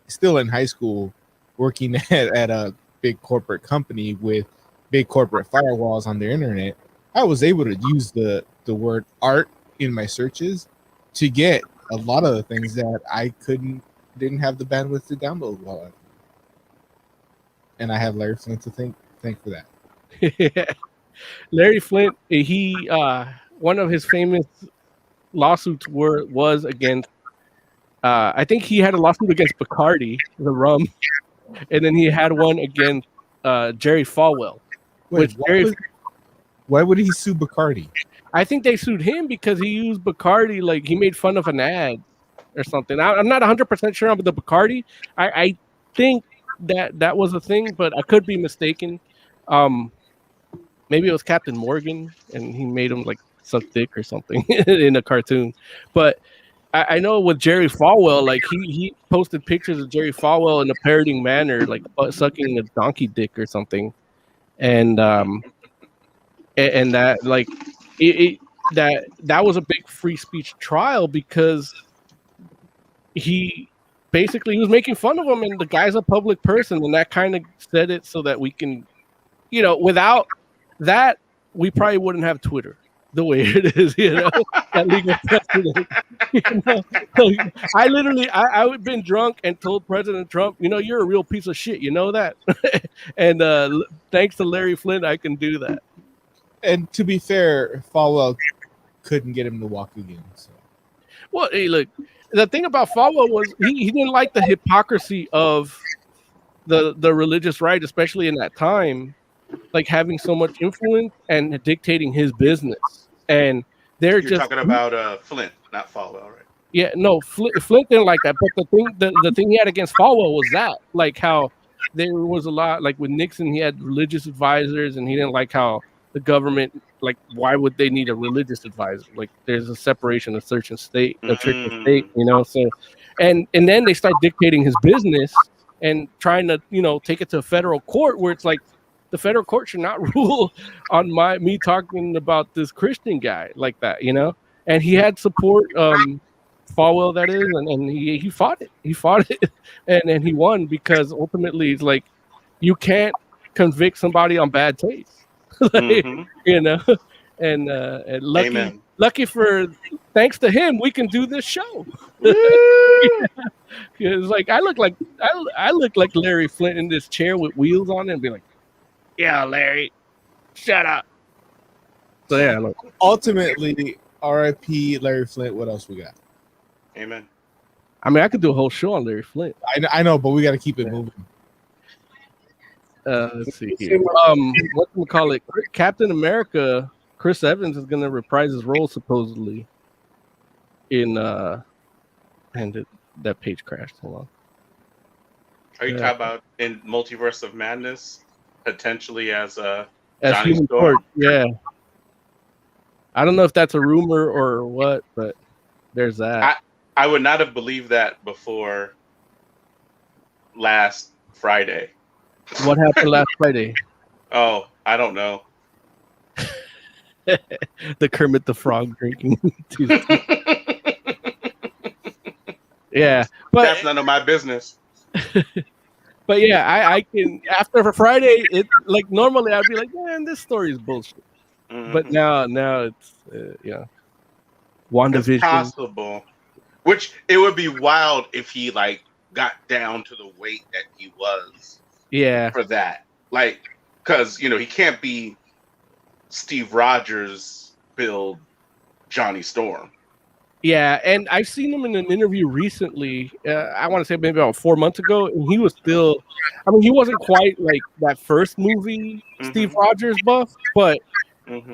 still in high school, working at a big corporate company with big corporate firewalls on their internet, I was able to use the word art in my searches to get a lot of the things that I didn't have the bandwidth to download well. And I have Larry Flint to thank for that. Larry Flint, he one of his famous lawsuits was against I think he had a lawsuit against Bacardi, the rum, and then he had one against Jerry Falwell. Wait, why would he sue Bacardi? I think they sued him because he used Bacardi, like he made fun of an ad or something. I'm not 100% sure on the Bacardi. I think that was a thing, but I could be mistaken. Maybe it was Captain Morgan, and he made him like suck dick or something in a cartoon. But I know with Jerry Falwell, like he posted pictures of Jerry Falwell in a parroting manner, like sucking a donkey dick or something, and that like that was a big free speech trial, because he basically he was making fun of him, and the guy's a public person, and that kind of said it so that we can, without that, we probably wouldn't have Twitter the way it is, that legal precedent. I've been drunk and told President Trump, you're a real piece of shit, that? And thanks to Larry Flint, I can do that. And to be fair, Falwell couldn't get him to walk again. So. Well, hey, look, the thing about Falwell was he didn't like the hypocrisy of the religious right, especially in that time, like having so much influence and dictating his business. And you're talking about Flint, not Falwell, right? Yeah, no, Flint didn't like that. But the thing he had against Falwell was that, like how there was a lot, like with Nixon, he had religious advisors, and he didn't like how the government, like, why would they need a religious advisor? Like, there's a separation of church and state, So, and then they start dictating his business and trying to, take it to a federal court where it's like, the federal court should not rule on me talking about this Christian guy like that, And he had support, Falwell, that is, and he fought it. He fought it, and he won because ultimately it's like you can't convict somebody on bad taste, And lucky for, thanks to him, we can do this show. It's like I look like Larry Flint in this chair with wheels on it and be like, yeah, Larry, shut up. So yeah, look. Ultimately, R.I.P. Larry Flint. What else we got? Amen. I mean, I could do a whole show on Larry Flint. I know, but we got to keep it moving. Let's see here. What do we call it? Captain America. Chris Evans is going to reprise his role supposedly in and that page crashed. Hold on. Are you talking about in Multiverse of Madness? Potentially as Johnny Human Storm. Torch, yeah. I don't know if that's a rumor or what, but there's that. I would not have believed that before last Friday. What happened last Friday? Oh, I don't know. The Kermit the Frog drinking. Yeah, but that's none of my business. But yeah, I can, after Friday, it, like, normally I'd be like, man, this story is bullshit. Mm-hmm. But now it's WandaVision. It's possible. Which it would be wild if he like got down to the weight that he was. Yeah. For that, like, because he can't be Steve Rogers build Johnny Storm. Yeah, and I've seen him in an interview recently. I want to say maybe about 4 months ago, and he was still. I mean, he wasn't quite like that first movie Steve Rogers buff, but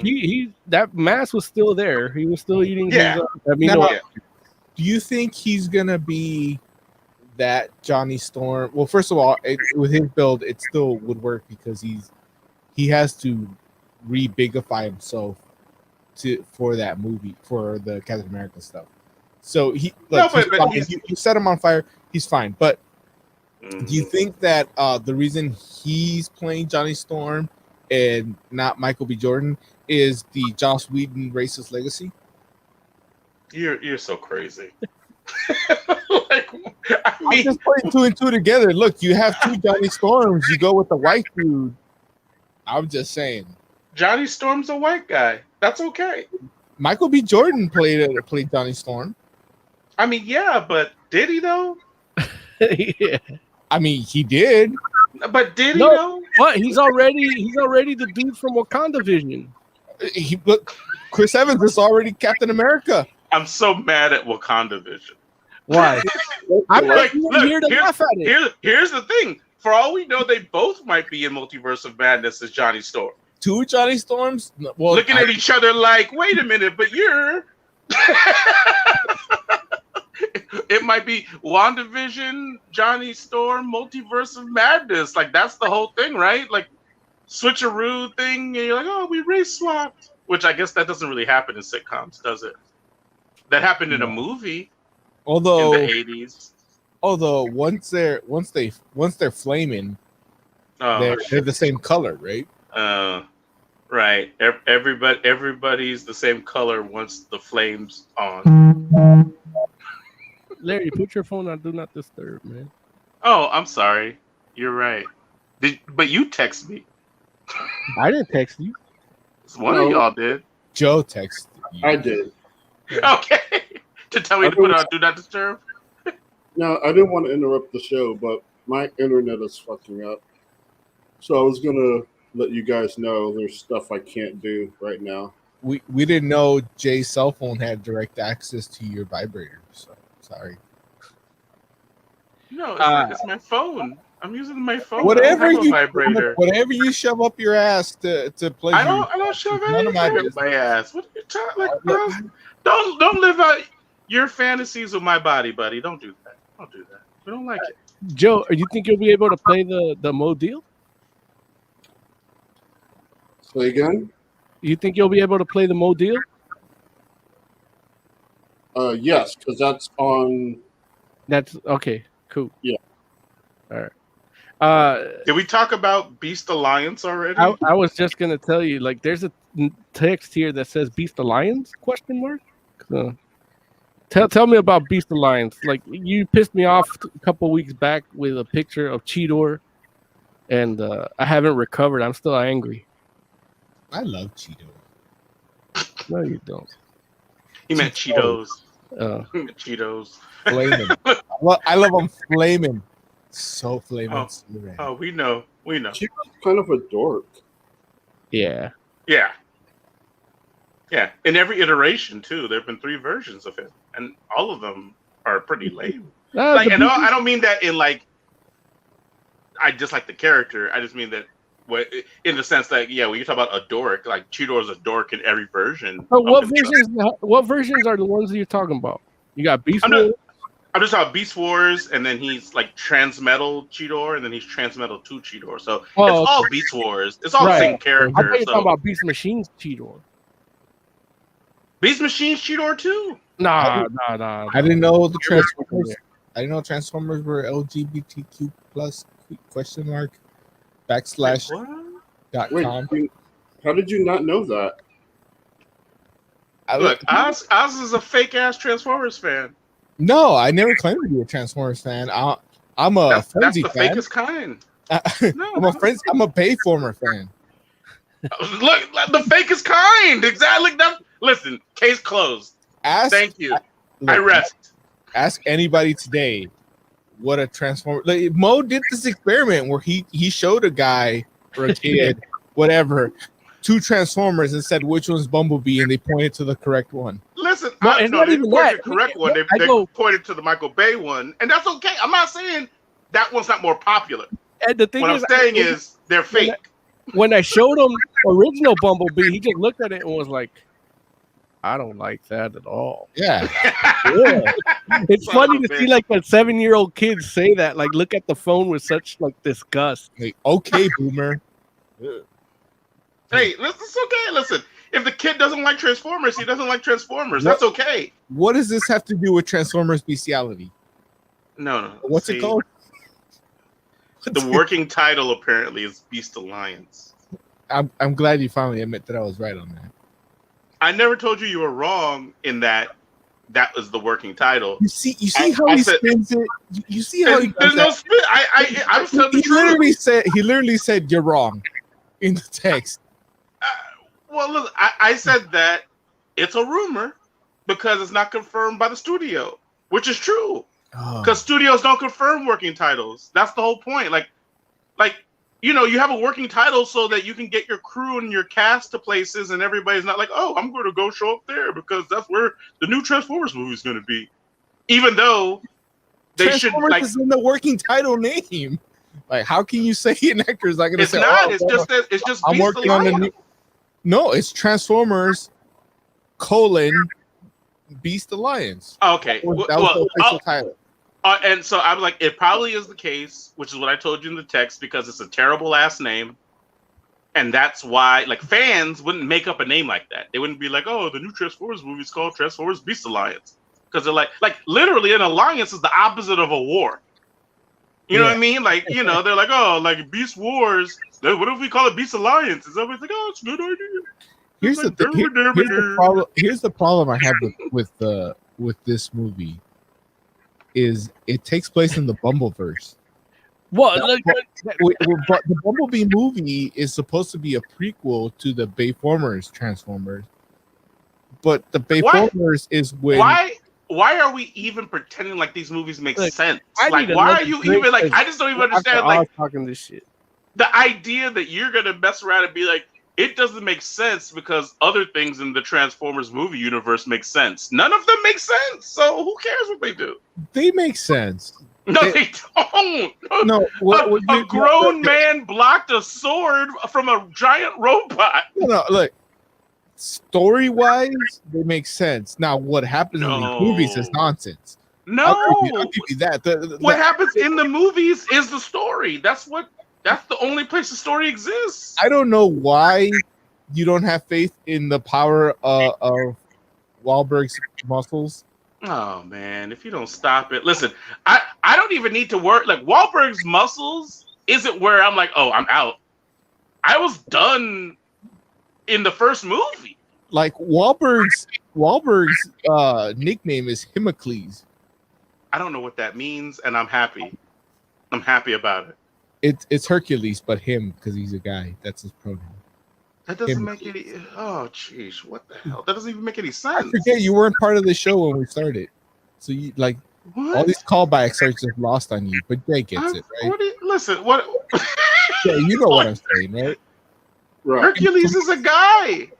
he that mass was still there. He was still eating. Yeah. His, do you think he's gonna be that Johnny Storm? Well, first of all, with his build, it still would work because he has to re-bigify himself for that movie, for the Captain America stuff. So you set him on fire, he's fine. But do you think that the reason he's playing Johnny Storm and not Michael B. Jordan is the Joss Whedon racist legacy? You're so crazy. I'm just putting two and two together. Look, you have two Johnny Storms. You go with the white dude. I'm just saying. Johnny Storm's a white guy. That's okay. Michael B. Jordan played Johnny Storm. I mean, yeah, but did he though? Yeah. I mean, he did. But did he though? What? He's already the dude from Wakanda Vision. Chris Evans is already Captain America. I'm so mad at Wakanda Vision. Why? I'm not here to laugh at it. Here's the thing. For all we know, they both might be in Multiverse of Madness as Johnny Storm. Two Johnny Storms? Well, looking at each other like, wait a minute, but you're... It might be WandaVision, Johnny Storm, Multiverse of Madness. Like, that's the whole thing, right? Like, switcheroo thing, and you're like, oh, we race swapped. Which I guess that doesn't really happen in sitcoms, does it? That happened in a movie in the 80s. Although once they're flaming, they're the same color, right? Right. Everybody's the same color once the flame's on. Larry, put your phone on Do Not Disturb, man. Oh, I'm sorry. You're right. But you text me. I didn't text you. One of y'all did. Joe texted you. I did. Okay. To tell me to put on Do Not Disturb? No, I didn't want to interrupt the show, but my internet is fucking up. So I was gonna let you guys know there's stuff I can't do right now. We didn't know Jay's cell phone had direct access to your vibrator. So sorry. No, it's my phone. I'm using my phone. Whatever I don't have a vibrator. Whatever you shove up your ass to play. I don't shove anything up my ass. What are you talking like? Don't live out your fantasies with my body, buddy. Don't do that. Don't do that. We don't like it. Joe, you think you'll be able to play the Mo deal? Say again? You think you'll be able to play the Mo deal? Yes, because that's on. That's okay. Cool. Yeah. All right. Did we talk about Beast Alliance already? I was just gonna tell you, like, there's a text here that says Beast Alliance ? Tell me about Beast Alliance. Like, you pissed me off a couple weeks back with a picture of Cheetor, and I haven't recovered. I'm still angry. I love Cheeto. No, you don't. He meant Cheetos. He meant Cheetos. Flaming. I love them flaming. So flaming. Oh, we know. Cheeto's kind of a dork. Yeah. Yeah. Yeah. In every iteration, too. There have been 3 versions of him, and all of them are pretty lame. I don't mean that in like I dislike the character. I just mean that in the sense that when you talk about a dork, like Cheetor is a dork in every version. But what versions are the ones that you're talking about? You got Beast Wars? I'm just talking about Beast Wars, and then he's like Transmetal Cheetor, and then he's Transmetal 2 Cheetor. So it's all Beast Wars. It's all the same character. I thought you were talking about Beast Machines Cheetor. Beast Machines Cheetor too? Nah. I didn't know the Transformers. I didn't know Transformers were LGBTQ plus /.com. Wait, how did you not know that? Look, Oz is a fake ass Transformers fan. No, I never claimed to be a Transformers fan. I'm a Frenzy that's the fan. fakest kind. I'm a Bayformer fan. Look, the fakest kind. Exactly. Listen, case closed. Thank you. I rest. Ask anybody today what a Transformer. Like, Mo did this experiment where he showed a guy or a kid, whatever, 2 Transformers and said which one's Bumblebee, and they pointed to the correct one. Listen, they didn't point to the correct one. They pointed to the Michael Bay one, and that's okay. I'm not saying that one's not more popular. And the thing what I'm saying is they're fake. When I showed him original Bumblebee, he just looked at it and was like, I don't like that at all. Yeah. It's funny to see like a 7-year-old kid say that. Like, look at the phone with such like disgust. Like, okay, boomer. Hey, it's okay. Listen, if the kid doesn't like Transformers, he doesn't like Transformers. That's okay. What does this have to do with Transformers bestiality? No. What's it called? The working title apparently is Beast Alliance. I'm glad you finally admit that I was right on that. I never told you were wrong in that was the working title. You see how he spins it. You see how he there's no spin. I was telling the truth. He literally said you're wrong in the text. Well, look, I said that it's a rumor because it's not confirmed by the studio, which is true. Because studios don't confirm working titles. That's the whole point. Like you have a working title so that you can get your crew and your cast to places, and everybody's not like, oh, I'm going to go show up there because that's where the new Transformers movie is going to be. Even though they should like is in the working title name. Like, how can you say an actor is not going to say? It's not. It's just. I'm working on the new. No, it's Transformers : Beast Alliance. Okay, that was the official title. And so I'm like, it probably is the case, which is what I told you in the text, because it's a terrible last name, and that's why like fans wouldn't make up a name like that. They wouldn't be like, oh, the new Transformers movie is called Transformers Beast Alliance, because they're like literally an alliance is the opposite of a war. You know what I mean? Like, they're like, oh, like Beast Wars. What if we call it Beast Alliance? And somebody's like, oh, it's a good idea. Here's the problem I have with this movie. is it takes place in the Bumbleverse. Well, But the Bumblebee movie is supposed to be a prequel to the Bayformers Transformers. But the Bayformers is when why are we even pretending like these movies make sense? I Like, need why another are you drink even like? because I just don't even understand. after Like, Oz talking this shit. the idea that you're gonna mess around and be like, it doesn't make sense because other things in the Transformers movie universe make sense. None of them make sense. So who cares what they do? they make sense. No, they don't. No, A grown man blocked a sword from a giant robot. No, look. Story-wise, they make sense. Now, what happens in these movies is nonsense. No, I'll give you that. What happens in the movies is the story. That's the only place the story exists. I don't know why you don't have faith in the power of Wahlberg's muscles. Oh man, if you don't stop it. Listen, I don't even need to work. Like, Wahlberg's muscles isn't where I'm like, oh, I'm out. I was done in the first movie. Like Wahlberg's nickname is Himicles. I don't know what that means, and I'm happy. I'm happy about it. It's Hercules, but him because he's a guy. That's his pronoun. That doesn't make any. Oh, jeez, what the hell? That doesn't even make any sense. I forget you weren't part of the show when we started, so you like what? all these callbacks are just lost on you. But Jay gets it, right? Listen, what? Yeah, you know what I'm saying, right? Right. Hercules is a guy.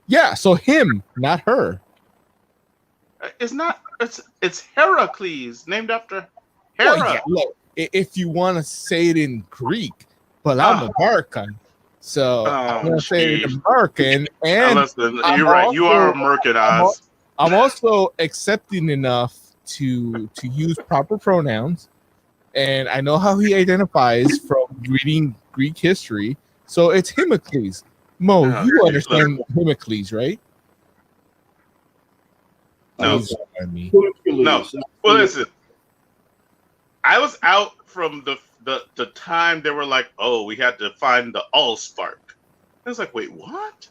Yeah, so him, not her. It's not. It's Heracles, named after Hera. Well, yeah, look, if you want to say it in Greek, but I'm American, so I'm gonna say it in American. And listen, you're right. You are American, Oz. I'm also accepting enough to use proper pronouns, and I know how he identifies from reading Greek history. So it's Himicles. Mo, you understand Himicles, right? No. No. Well, listen. I was out from the time they were like, oh, we had to find the Allspark. I was like, wait, what?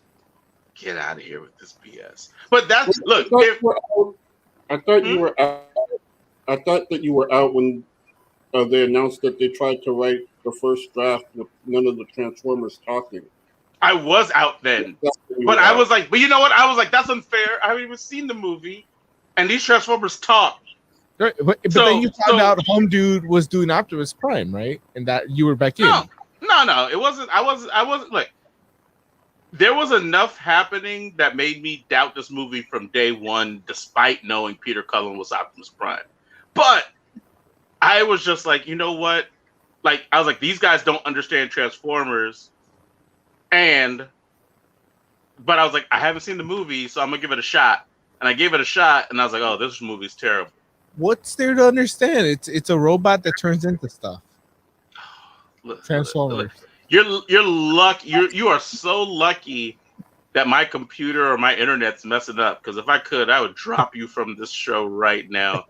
Get out of here with this BS. But that's look. I thought you were out. I thought that you were out when they announced that they tried to write the first draft with none of the Transformers talking. I was out then, but I was like, but you know what? I was like, that's unfair. I haven't even seen the movie, and these Transformers talk. Right, but then you found out Home Dude was doing Optimus Prime, right? And that you were back in. No, it wasn't. I wasn't like. There was enough happening that made me doubt this movie from day one, despite knowing Peter Cullen was Optimus Prime. But I was just like, you know what? Like, I was like, these guys don't understand Transformers. But I was like, I haven't seen the movie, so I'm gonna give it a shot. And I gave it a shot, and I was like, oh, this movie's terrible. What's there to understand? It's a robot that turns into stuff. Transformers. You're lucky. You are so lucky that my computer or my internet's messing up. Because if I could, I would drop you from this show right now.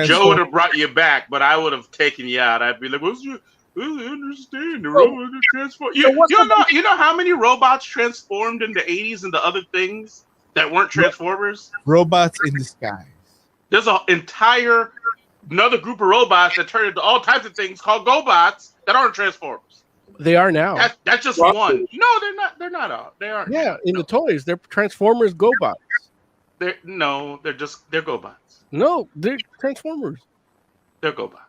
Joe would have brought you back, but I would have taken you out. I'd be like, "What's your? I understand the robot transform." You know how many robots transformed in the 80s into other things that weren't Transformers? Robots in disguise. There's another group of robots that turn into all types of things called GoBots that aren't Transformers. They are now. That's just one. No, they're not. They're not all. They aren't. Yeah, in the toys, they're Transformers GoBots. They're GoBots. No, they're Transformers. They're GoBots.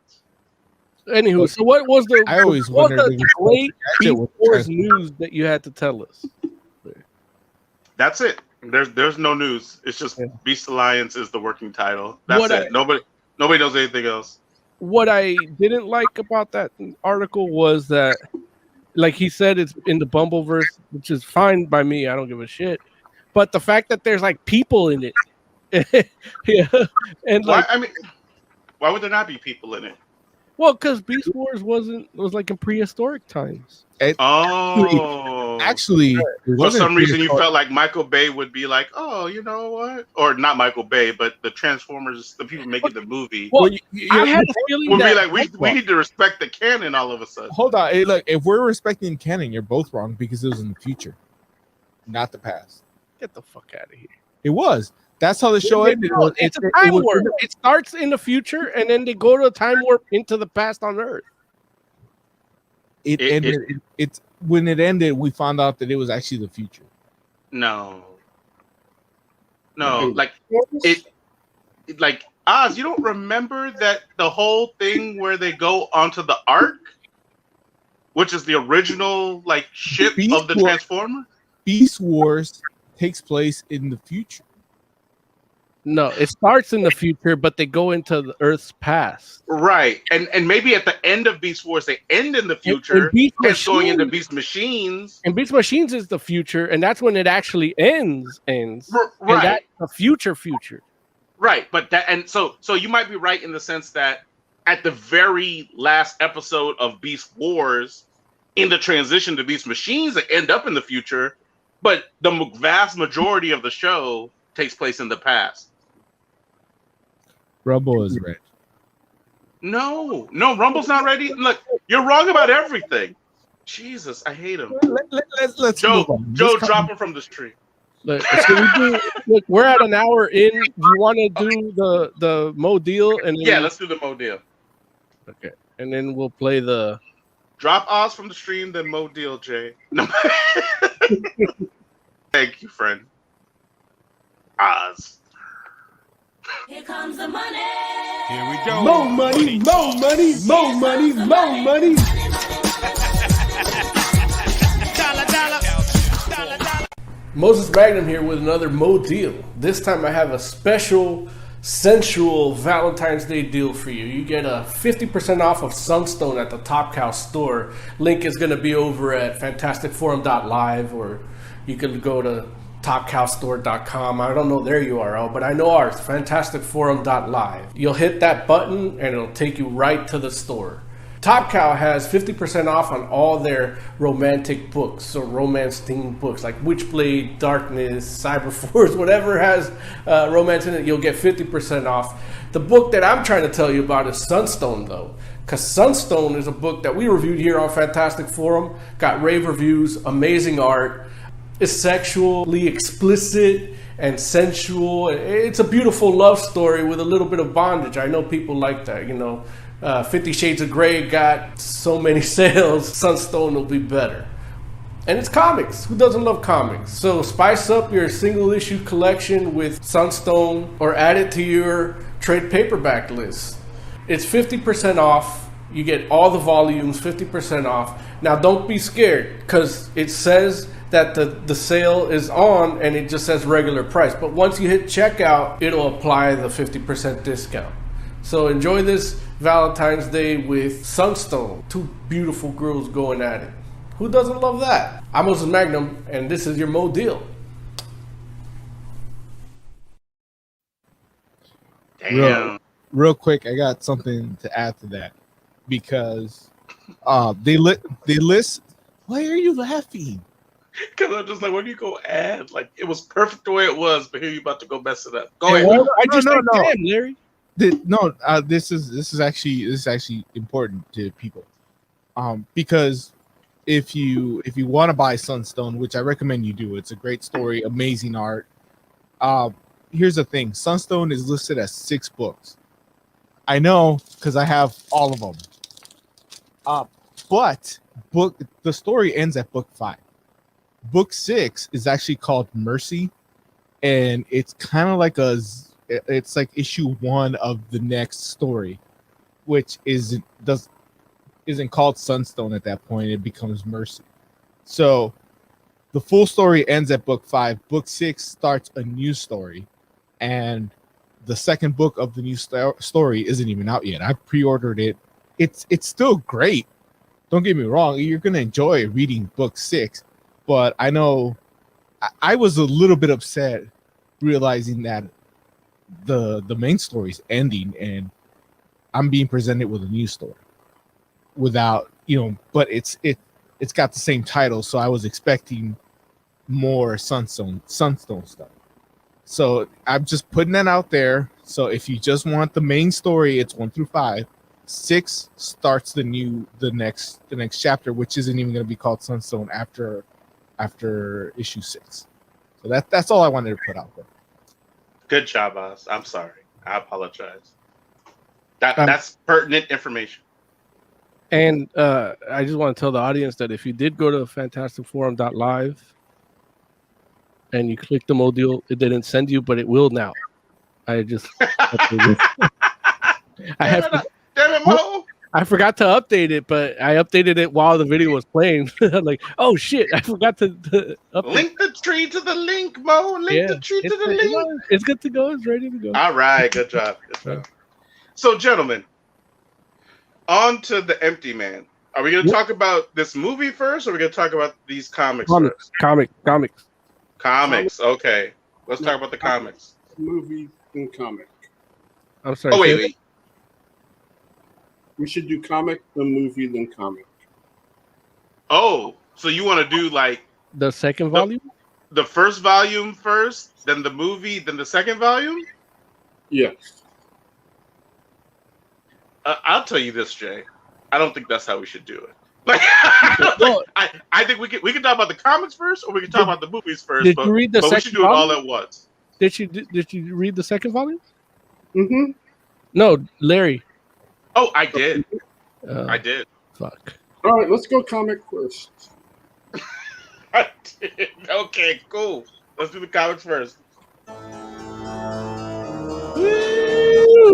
Anywho, so what was the? I always what was wondered the great Beast Wars news that you had to tell us? That's it. There's no news. It's just Beast Alliance is the working title. That's it. Nobody knows anything else. What I didn't like about that article was that, like he said, it's in the Bumbleverse, which is fine by me. I don't give a shit. But the fact that there's like people in it, yeah, and like, why would there not be people in it? Well, because Beast Wars was like in prehistoric times. Actually, for some reason you felt like Michael Bay would be like, oh, you know what? Or not Michael Bay, but the Transformers, the people making the movie. Well, I had a feeling would be like, we need to respect the canon all of a sudden. Hold on. Hey, look, if we're respecting canon, you're both wrong because it was in the future, not the past. Get the fuck out of here. It was. That's how the show ended. No, it's a time warp. It starts in the future, and then they go to a time warp into the past on Earth. It ended. It's when it ended, we found out that it was actually the future. No, like Oz, you don't remember that the whole thing where they go onto the Ark, which is the original like ship of the Transformer? Beast Wars takes place in the future. No, it starts in the future, but they go into the Earth's past. Right, and maybe at the end of Beast Wars, they end in the future, and going into Beast Machines. And Beast Machines is the future, and that's when it actually ends. Right, and that's the future. Right, but so you might be right in the sense that at the very last episode of Beast Wars, in the transition to Beast Machines, they end up in the future, but the vast majority of the show takes place in the past. Rumble is ready. No, Rumble's not ready. Look, you're wrong about everything. Jesus, I hate him. Let's Joe, drop him from this tree. Look, we're at an hour in. Do you want to do the Mo deal? And let's do the Mo deal. Okay, and then we'll play the drop Oz from the stream, then Mo deal, Jay. No. Thank you, friend. Oz. Here comes the money. Here we go. More money, more money, more money, more money. Moses Magnum here with another Mo deal. This time I have a special sensual Valentine's Day deal for you. You get a 50% off of Sunstone at the Top Cow store. Link is going to be over at fantasticforum.live, or you can go to topcowstore.com. I don't know their URL, but I know ours, fantasticforum.live. You'll hit that button and it'll take you right to the store. Top Cow has 50% off on all their romantic books, or romance-themed books like Witchblade, Darkness, Cyberforce, whatever has romance in it, you'll get 50% off. The book that I'm trying to tell you about is Sunstone, though, because Sunstone is a book that we reviewed here on Fantastic Forum, got rave reviews, amazing art. It's sexually explicit and sensual. It's a beautiful love story with a little bit of bondage. I know people like that, 50 Shades of Grey got so many sales. Sunstone will be better. And it's comics. Who doesn't love comics? So spice up your single issue collection with Sunstone, or add it to your trade paperback list. It's 50% off. You get all the volumes, 50% off. Now don't be scared, because it says that the sale is on and it just says regular price. But once you hit checkout, it'll apply the 50% discount. So enjoy this Valentine's Day with Sunstone. Two beautiful girls going at it. Who doesn't love that? I'm Moses Magnum, and this is your Mo Deal. Damn. Real quick, I got something to add to that, because they list. Why are you laughing? Because I'm just like, where do you go add? Like, it was perfect the way it was, but here you about to go mess it up. Go ahead. No, Larry. This is actually important to people, because if you want to buy Sunstone, which I recommend you do, it's a great story, amazing art. Here's the thing: Sunstone is listed as 6 books. I know, because I have all of them. But the story ends at book 5. Book 6 is actually called Mercy, and it's kind of like it's like issue 1 of the next story, which isn't called Sunstone at that point. It becomes Mercy. So the full story ends at book 5. Book 6 starts a new story, and the second book of the new story isn't even out yet. I pre-ordered it. It's still great. Don't get me wrong. You're gonna enjoy reading book 6. But I know I was a little bit upset realizing that the main story is ending and I'm being presented with a new story without, but it's got the same title, so I was expecting more Sunstone stuff. So I'm just putting that out there. So if you just want the main story, it's 1 through 5. 6 starts the next chapter, which isn't even going to be called Sunstone after issue 6. So that's all I wanted to put out there. Good job, Oz. I'm sorry. I apologize. That's pertinent information. And I just want to tell the audience that if you did go to fantasticforum.live and you click the module, it didn't send you, but it will now. I just Damn it, Mo. I forgot to update it, but I updated it while the video was playing. I'm like, oh shit, I forgot to update. Link the tree to the link, Mo. Link the tree to the link. It's good to go. It's ready to go. All right, good job. So, gentlemen, on to the Empty Man. Are we going to talk about this movie first, or are we going to talk about these comics first? Comics. Okay, let's talk about the comics. Movie and comic. I'm sorry. Oh wait. We should do comic, then movie, then comic. Oh, so you want to do like the second volume? The first volume first, then the movie, then the second volume? Yes. I'll tell you this, Jay. I don't think that's how we should do it. Like, I think we can talk about the comics first, or we can talk about the movies first. Did you read the second we should do it all at once. Did you read the second volume? Mm-hmm. No, Larry. Oh, I did. I did. Fuck. All right, let's go comic first. I did. Okay, cool. Let's do the comics first.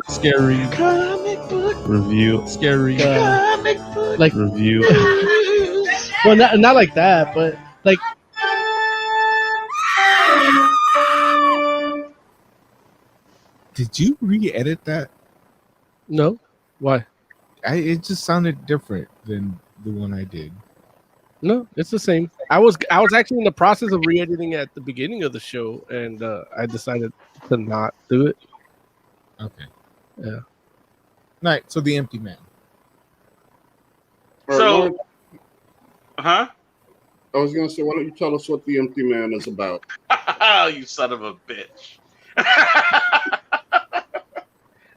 Scary comic book review. Scary comic book like review. Well, not like that, but like. Did you re-edit that? No. Why? It just sounded different than the one I did. No, it's the same. I was actually in the process of re-editing at the beginning of the show, and I decided to not do it. Okay. Yeah. Right. So the Empty Man. So, I was gonna say, why don't you tell us what the Empty Man is about? You son of a bitch.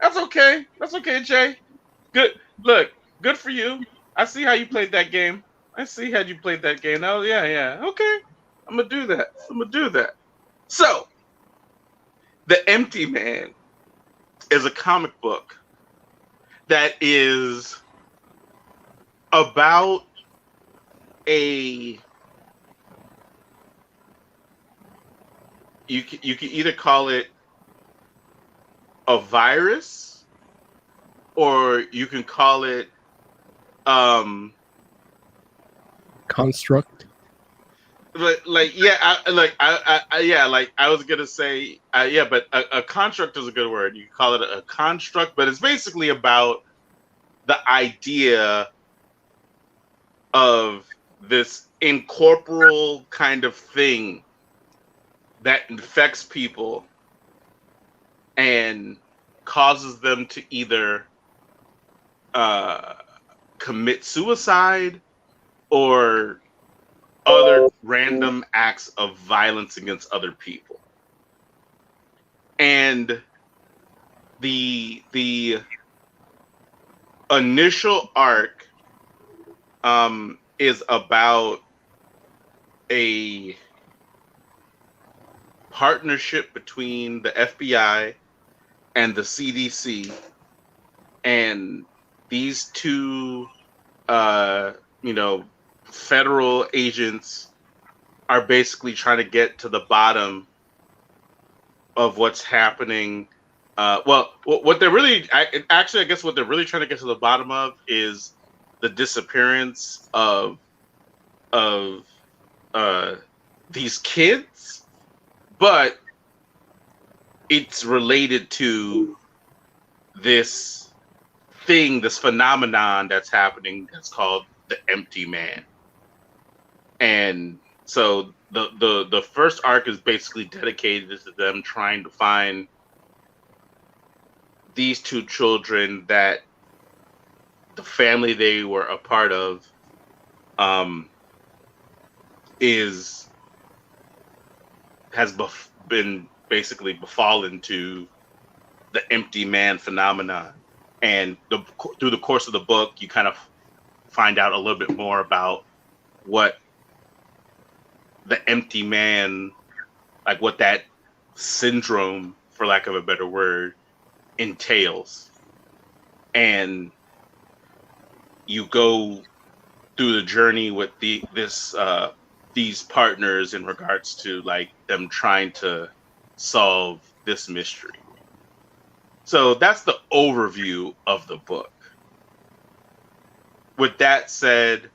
That's okay. That's okay, Jay. Good. Look, good for you. I see how you played that game. Oh, yeah. Okay. I'm going to do that. So, The Empty Man is a comic book that is about you can either call it a virus, or you can call it construct. I was gonna say but a construct is a good word. You can call it a construct, but it's basically about the idea of this incorporeal kind of thing that infects people and causes them to either commit suicide or other random acts of violence against other people. And the initial arc is about a partnership between the FBI and the CDC, and these two federal agents are basically trying to get to the bottom of what's happening. What they're really, I guess what they're really trying to get to the bottom of is the disappearance of these kids, but it's related to this thing, this phenomenon that's happening that's called the Empty Man. And so the first arc is basically dedicated to them trying to find these two children that the family they were a part of has been basically befallen to the Empty Man phenomenon. And through the course of the book, you kind of find out a little bit more about what the Empty Man, like what that syndrome for lack of a better word, entails. And you go through the journey with these partners in regards to like them trying to solve this mystery. So that's the overview of the book. With that said,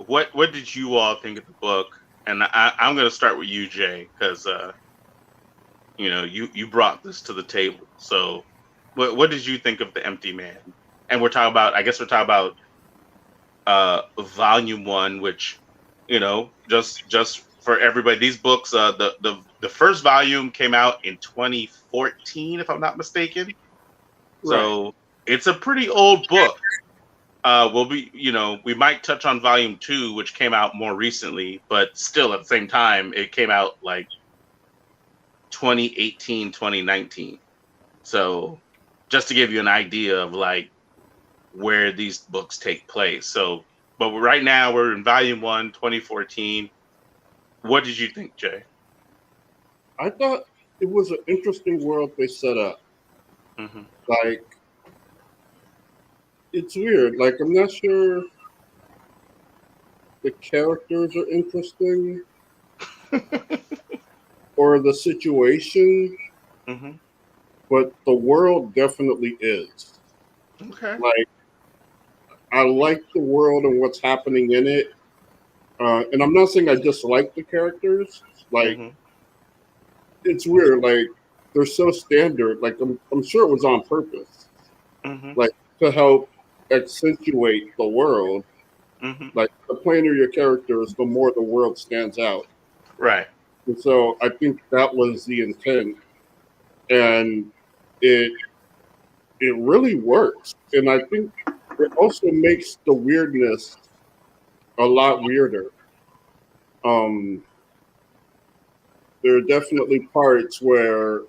what did you all think of the book? And I'm going to start with you, Jay, because you brought this to the table. So what did you think of The Empty Man? And we're talking about volume 1, which just for everybody, these books, the first volume came out in 2014, if I'm not mistaken. So it's a pretty old book. We might touch on volume 2, which came out more recently, but still at the same time, it came out like 2018, 2019. So just to give you an idea of like where these books take place. So, but right now we're in volume 1, 2014. What did you think, Jay? I thought it was an interesting world they set up. Mm-hmm. Like, it's weird. Like, I'm not sure the characters are interesting or the situation, Mm-hmm. but the world definitely is. Okay. Like, I like the world and what's happening in it. And I'm not saying I just like the characters. Like, Mm-hmm. it's weird. Like, they're so standard. Like, I'm sure it was on purpose. Mm-hmm. Like, to help accentuate the world. Mm-hmm. Like, the plainer your characters, the more the world stands out. Right. And so I think that was the intent. And it really works. And I think it also makes the weirdness a lot weirder. There are definitely parts where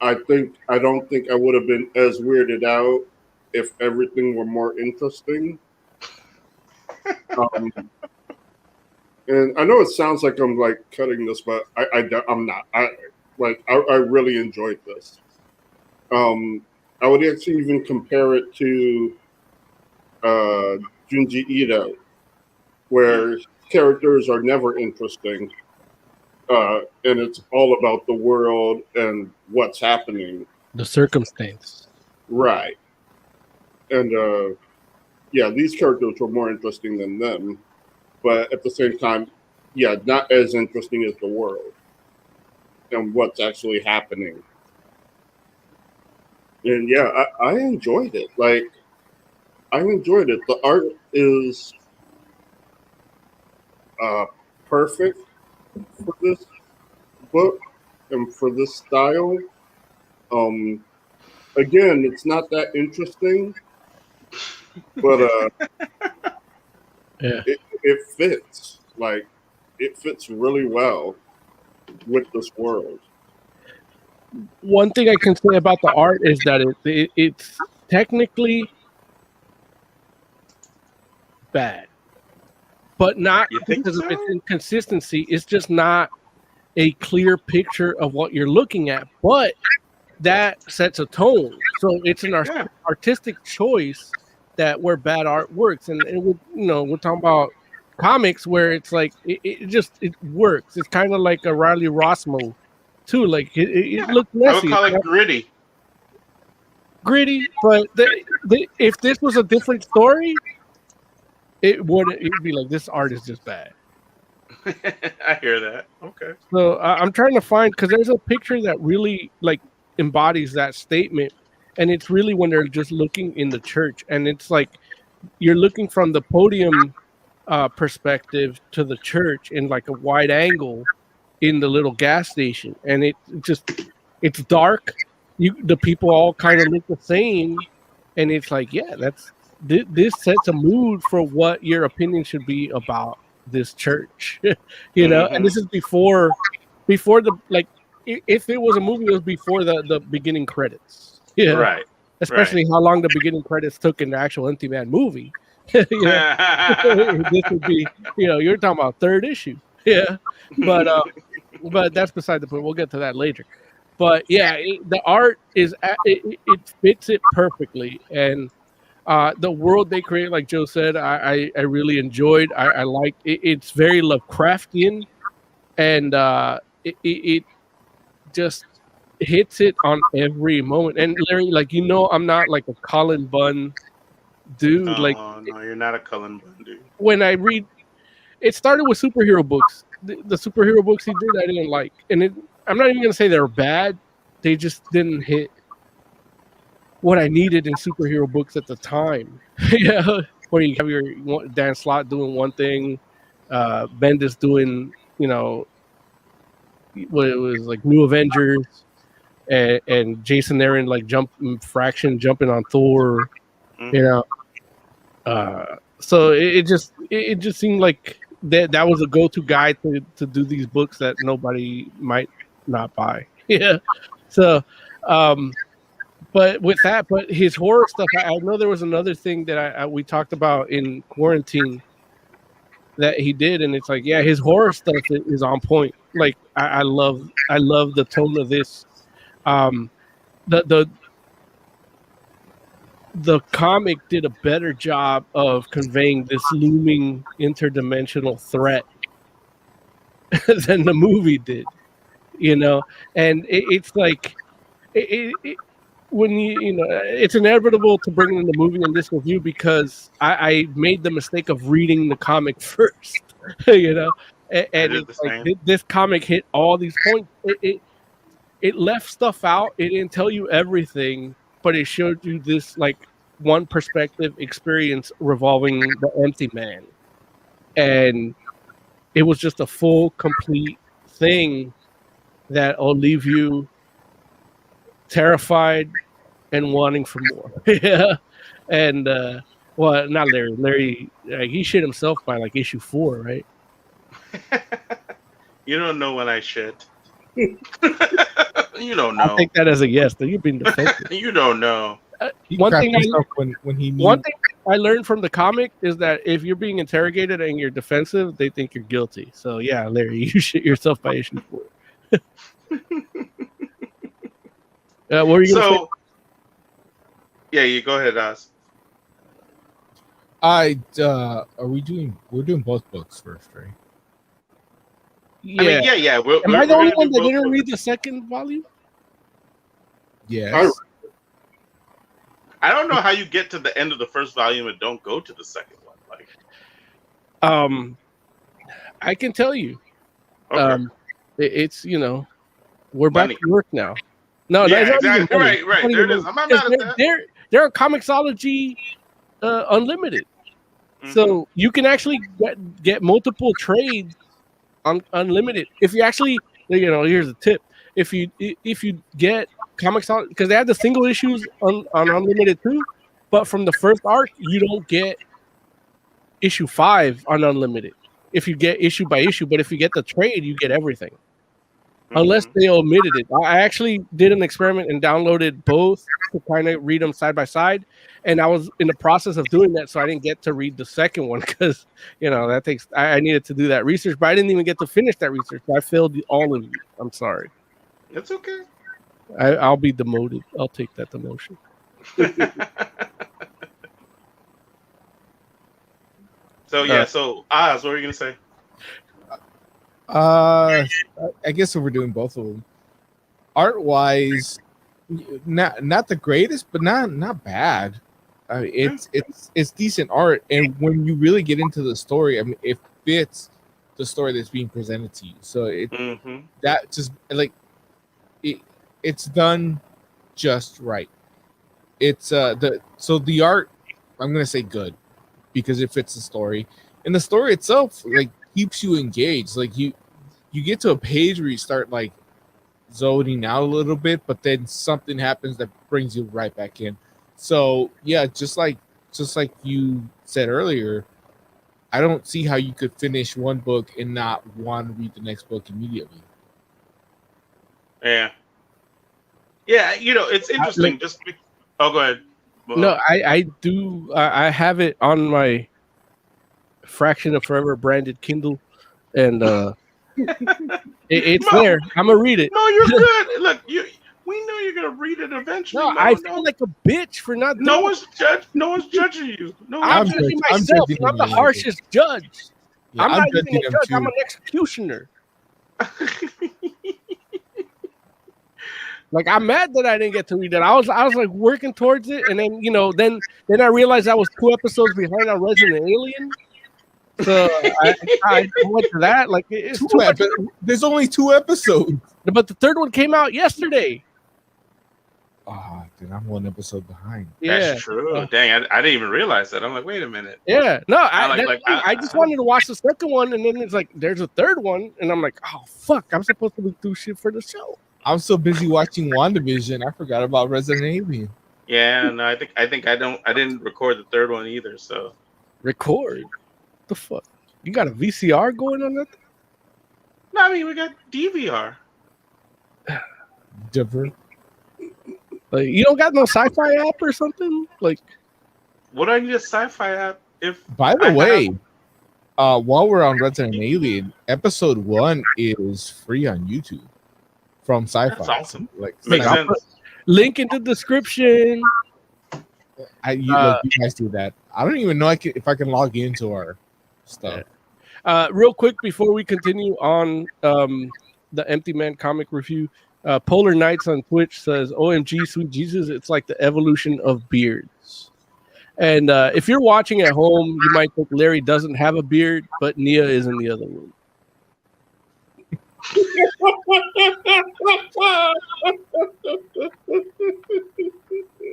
I don't think I would have been as weirded out if everything were more interesting. And I know it sounds like I'm like cutting this, but I'm not. I really enjoyed this. I would actually even compare it to Junji Ito, where characters are never interesting, and it's all about the world and what's happening. The circumstance. Right. And these characters were more interesting than them, but at the same time, not as interesting as the world and what's actually happening. And I enjoyed it. Like, I enjoyed it. The art is perfect for this book and for this style. Again, it's not that interesting, but it fits. Like, it fits really well with this world. One thing I can say about the art is that it's technically bad, but not because of its inconsistency. It's just not a clear picture of what you're looking at, but that sets a tone. So it's an artistic choice that where bad art works. And we're talking about comics where it's like it works. It's kind of like a Riley Rossmo too. Like it looks messy. I would call it gritty. Gritty, but if this was a different story, it'd be like, this art is just bad. I hear that. Okay. So I'm trying to find, because there's a picture that really like embodies that statement, and it's really when they're just looking in the church, and it's like you're looking from the podium perspective to the church in like a wide angle in the little gas station, and it's dark. The people all kind of look the same, and it's like, this sets a mood for what your opinion should be about this church, Mm-hmm. And this is before the, like, if it was a movie, it was before the beginning credits, Right. Especially how long the beginning credits took in the actual Empty Man movie. This would be, you're talking about third issue, but but that's beside the point. We'll get to that later. But yeah, the art is it fits it perfectly, and the world they create, like Joe said, I really enjoyed. I like it. It's very Lovecraftian, and it just hits it on every moment. And Larry, like I'm not like a Colin Bunn dude. Like, No, you're not a Cullen Bunn dude. when I read, it started with superhero books. The superhero books he did, I didn't like, and I'm not even gonna say they're bad. They just didn't hit what I needed in superhero books at the time. Yeah, where you have your Dan Slott doing one thing, Bendis doing, what it was like New Avengers, and Jason Aaron like jumping on Thor, so it just seemed like that was a go-to guy to do these books that nobody might not buy. Yeah. So but his horror stuff, I know there was another thing that we talked about in quarantine that he did, and it's like, yeah, his horror stuff is on point. Like, I love the tone of this. The comic did a better job of conveying this looming interdimensional threat than the movie did, and it's like when it's inevitable to bring in the movie in this review because I made the mistake of reading the comic first, and it's like this comic hit all these points. It left stuff out. It didn't tell you everything, but it showed you this like one perspective experience revolving the Empty Man, and it was just a full, complete thing that'll leave you terrified and wanting for more. Yeah, and well, not Larry. Larry, he shit himself by like issue 4, right? You don't know when I shit. You don't know. I'll take that as a yes. Though you've been defensive. You don't know. One thing One thing I learned from the comic is that if you're being interrogated and you're defensive, they think you're guilty. So yeah, Larry, you shit yourself by issue 4. What were you gonna say? Yeah, you go ahead, Oz. We're doing both books first, right? Yeah. I mean, yeah. Am I the only one that didn't read the second volume? Yes. I don't know how you get to the end of the first volume and don't go to the second one. Like, I can tell you. okay. It's we're back to work now. No, yeah, that's exactly. Right. There it is. I'm not mad at that. They're Comixology Unlimited, so you can actually get multiple trades on Unlimited. If you actually, here's a tip: if you get Comixology, because they have the single issues on Unlimited too, but from the first arc you don't get issue 5 on Unlimited. If you get issue by issue, but if you get the trade, you get everything. Unless they omitted it. I actually did an experiment and downloaded both to kind of read them side by side, and I was in the process of doing that, so I didn't get to read the second one because that takes. I needed to do that research, but I didn't even get to finish that research. I failed all of you. I'm sorry. It's okay. I'll be demoted. I'll take that demotion. So Oz, what were you gonna say? I guess if we're doing both of them, art wise, not the greatest, but not bad. It's decent art, and when you really get into the story, I mean, it fits the story that's being presented to you. So that just like it's done just right. It's the art, I'm gonna say good because it fits the story, and the story itself like keeps you engaged. Like you get to a page where you start like zoning out a little bit, but then something happens that brings you right back in. So yeah, just like you said earlier, I don't see how you could finish one book and not want to read the next book immediately. Yeah, it's interesting. Go ahead. No, I do. I have it on my Fraction of Forever branded Kindle, and It's No. there. I'm gonna read it. No, you're good. Look, we know you're gonna read it eventually. No, I feel like a bitch for not doing no it. one's judging you. No I'm one's judging I'm myself. judging I'm the him, harshest judge. Yeah, I'm not even judging a him judge. too. I'm an executioner. Like, I'm mad that I didn't get to read it. I was like working towards it, and then then I realized I was 2 episodes behind on Resident Alien. So I went to that. Like, it's too much. There's only 2 episodes. But the 3rd one came out yesterday. Ah, dude, I'm 1 episode behind. Yeah, That's true. Dang, I didn't even realize that. I'm like, wait a minute. yeah. No, I I just wanted to watch the 2nd one, and then it's like there's a 3rd one, and I'm like, oh fuck, I'm supposed to do shit for the show. I'm so busy watching WandaVision, I forgot about Resident Alien. Yeah, no, I didn't record the 3rd one either. So Record. The fuck? You got a VCR going on that? no, I mean we got DVR. Different. Like, you don't got no sci-fi app or something? Like, What do I need a sci-fi app? If By the I way, while we're on Resident Alien, episode 1 is free on YouTube from Sci-Fi. That's awesome. Like, Makes I'll sense. put link in the description. you guys do that. I don't even know if I can log into our stuff. Real quick before we continue on the Empty Man comic review, Polar Knights on Twitch says, "OMG, sweet Jesus, it's like the evolution of beards." And if you're watching at home, you might think Larry doesn't have a beard, but Nia is in the other room.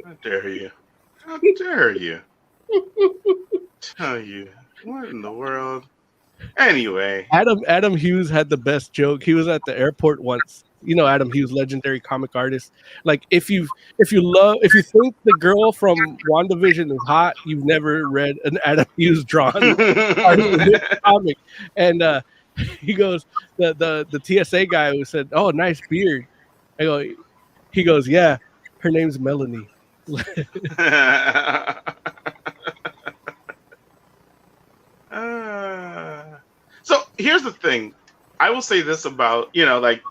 How dare you? How dare you? Tell you what in the world? Anyway, Adam Hughes had the best joke. He was at the airport once. You know Adam Hughes, legendary comic artist. Like, if you think the girl from WandaVision is hot, you've never read an Adam Hughes drawn comic. And he goes, the TSA guy who said, "Oh, nice beard." He goes, "Yeah, her name's Melanie." So here's the thing. I will say this about, like,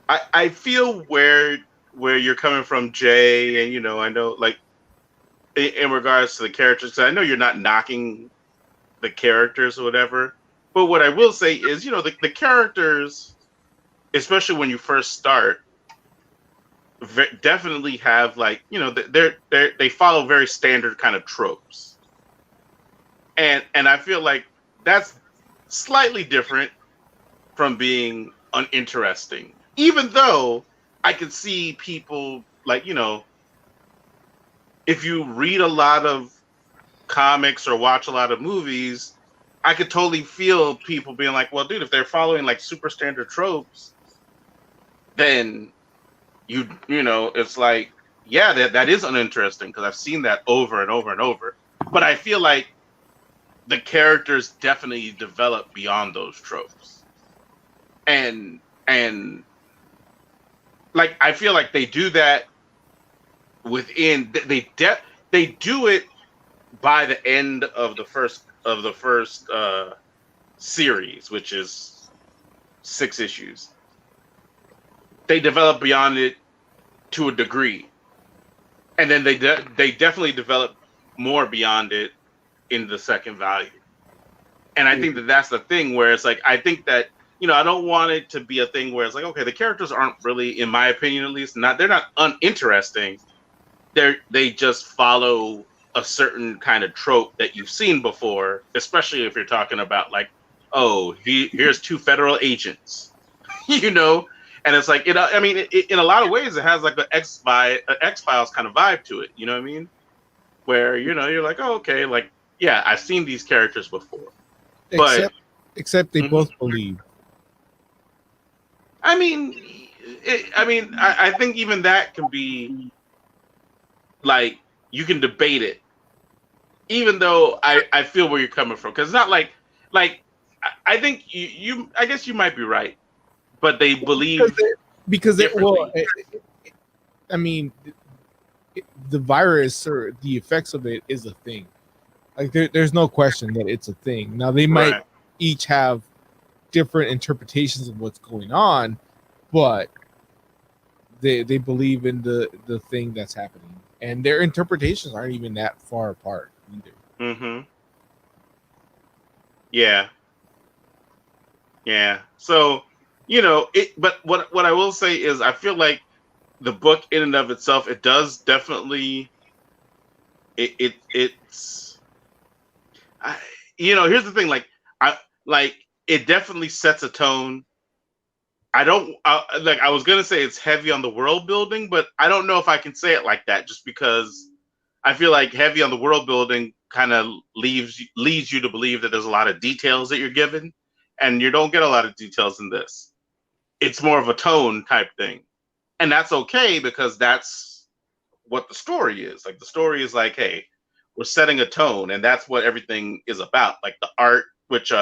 I feel where you're coming from, Jay, and I know, like, in regards to the characters, 'cause I know you're not knocking the characters or whatever, but what I will say is, the characters, especially when you first start, definitely have, like, they follow very standard kind of tropes, and I feel like that's slightly different from being uninteresting. Even though I can see people, like, if you read a lot of comics or watch a lot of movies, I could totally feel people being like, well, dude, if they're following like super standard tropes, then it's like, yeah, that is uninteresting because I've seen that over and over and over. But I feel like the characters definitely develop beyond those tropes. And like, I feel like they do that within they do it by the end of the first series, which is 6 issues. They develop beyond it to a degree, and then they definitely develop more beyond it in the second volume. And I think that's the thing where it's like, I think that, I don't want it to be a thing where it's like, okay, the characters aren't really, in my opinion at least, they're not uninteresting. They just follow a certain kind of trope that you've seen before, especially if you're talking about, like, oh, here's 2 federal agents, and it's like, I mean, in a lot of ways, it has like an X-Files kind of vibe to it. You know what I mean? Where, you're like, oh, okay, like, yeah, I've seen these characters before. Except they both believe. I mean, I think even that can be, like, you can debate it, even though I feel where you're coming from, because it's not like I think I guess you might be right, but they believe because I mean, the virus or the effects of it is a thing. Like, there's no question that it's a thing. Now they might each have different interpretations of what's going on, but they believe in the thing that's happening, and their interpretations aren't even that far apart either. Mm-hmm. Yeah. Yeah. So, but what I will say is I feel like the book in and of itself, it does definitely it's here's the thing, it definitely sets a tone. I was going to say it's heavy on the world building, but I don't know if I can say it like that, just because I feel like heavy on the world building kind of leads you to believe that there's a lot of details that you're given, and you don't get a lot of details in this. It's more of a tone type thing. And that's okay, because that's what the story is. Like, the story is like, hey, we're setting a tone, and that's what everything is about. Like the art, which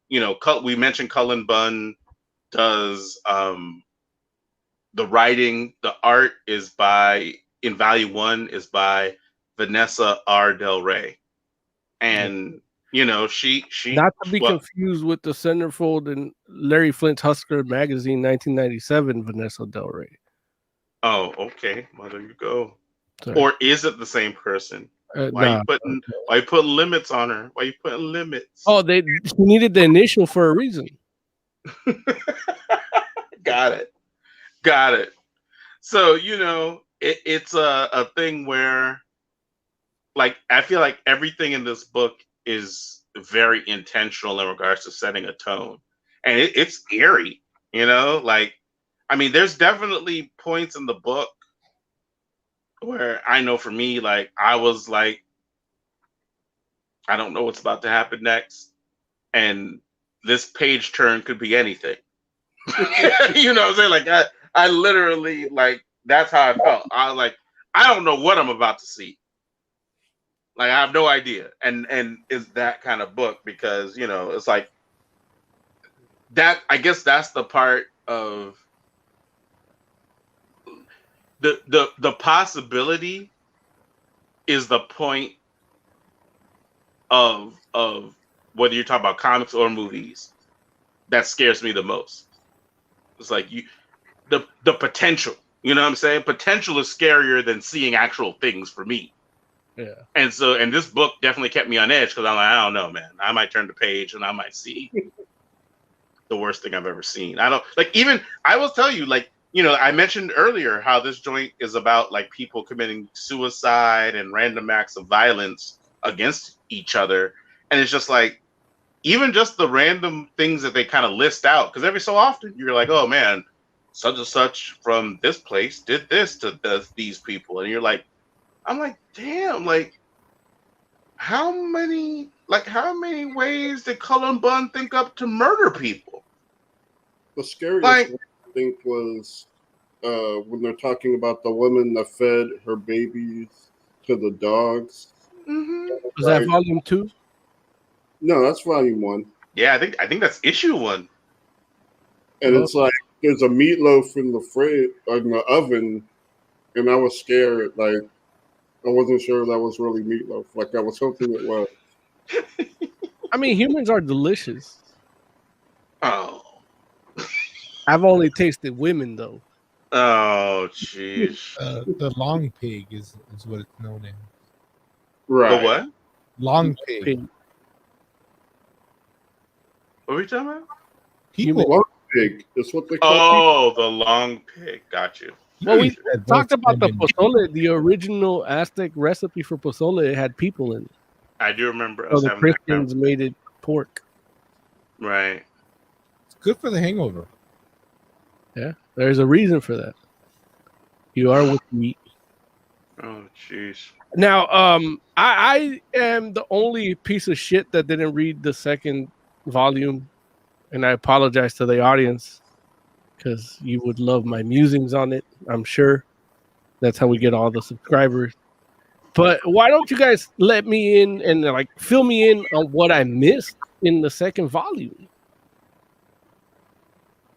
we mentioned Cullen Bunn does the writing. The art is in Volume 1 is by Vanessa R. Del Rey. And she not to be confused with the centerfold in Larry Flint's Husker magazine 1997 Vanessa Del Rey. Oh, okay. Well, there you go. Sorry. Or is it the same person? Why you putting limits on her? Why you putting limits? Oh, she needed the initial for a reason. Got it. So, it's a thing where, like, I feel like everything in this book is very intentional in regards to setting a tone. And it's eerie, like, I mean, there's definitely points in the book where I know for me, like, I was like, I don't know what's about to happen next. And this page turn could be anything. You know what I'm saying? Like, I literally, like, that's how I felt. I was like, I don't know what I'm about to see. Like, I have no idea. And it's that kind of book, because, it's like that. I guess that's the part of the possibility is the point of whether you're talking about comics or movies that scares me the most. It's like the potential, you know what I'm saying? Potential is scarier than seeing actual things for me. Yeah. And this book definitely kept me on edge, because I'm like, I don't know, man. I might turn the page and I might see the worst thing I've ever seen. I will tell you, like, I mentioned earlier how this joint is about, like, people committing suicide and random acts of violence against each other. And it's just like, even just the random things that they kind of list out, because every so often you're like, oh man, such and such from this place did this to these people. And I'm like, damn, like, how many ways did Cullen Bunn think up to murder people? The scariest one, I think, was when they're talking about the woman that fed her babies to the dogs. Mm-hmm. Was that Volume 2? No, that's Volume 1. Yeah, I think that's Issue 1. And it's like, there's a meatloaf in the oven, and I was scared. Like, I wasn't sure that was really meatloaf. Like, I was hoping it was. I mean, humans are delicious. Oh. I've only tasted women, though. Oh, jeez. The long pig is what it's known as. Right. The what? Long pig. What are we talking about? Long pig is what they call the long pig. Got you. Well, we talked about the pozole, the original Aztec recipe for pozole. It had people in it. I do remember. So the Christians made it pork. Right. It's good for the hangover. Yeah, there's a reason for that. You are with meat. Oh, jeez. Now, I am the only piece of shit that didn't read the second volume, and I apologize to the audience, because you would love my musings on it, I'm sure. That's how we get all the subscribers. But why don't you guys let me in and, like, fill me in on what I missed in the second volume?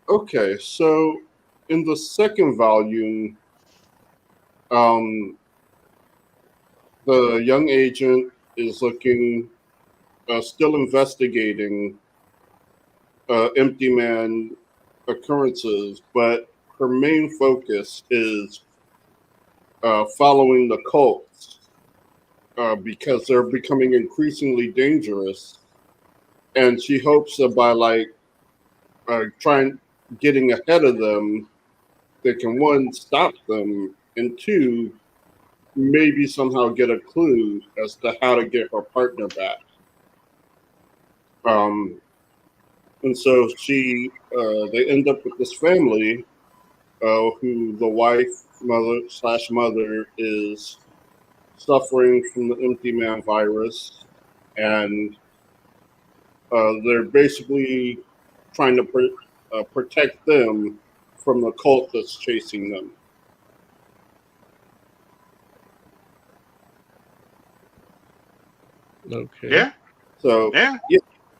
Okay, so in the second volume, the young agent is still investigating Empty Man occurrences, but her main focus is following the cults because they're becoming increasingly dangerous, and she hopes that by getting ahead of them, they can, one, stop them, and two, maybe somehow get a clue as to how to get her partner back. And so they end up with this family who the wife, mother is suffering from the Empty Man virus, and they're basically trying to protect them from the cult that's chasing them. Okay. Yeah. So Yeah.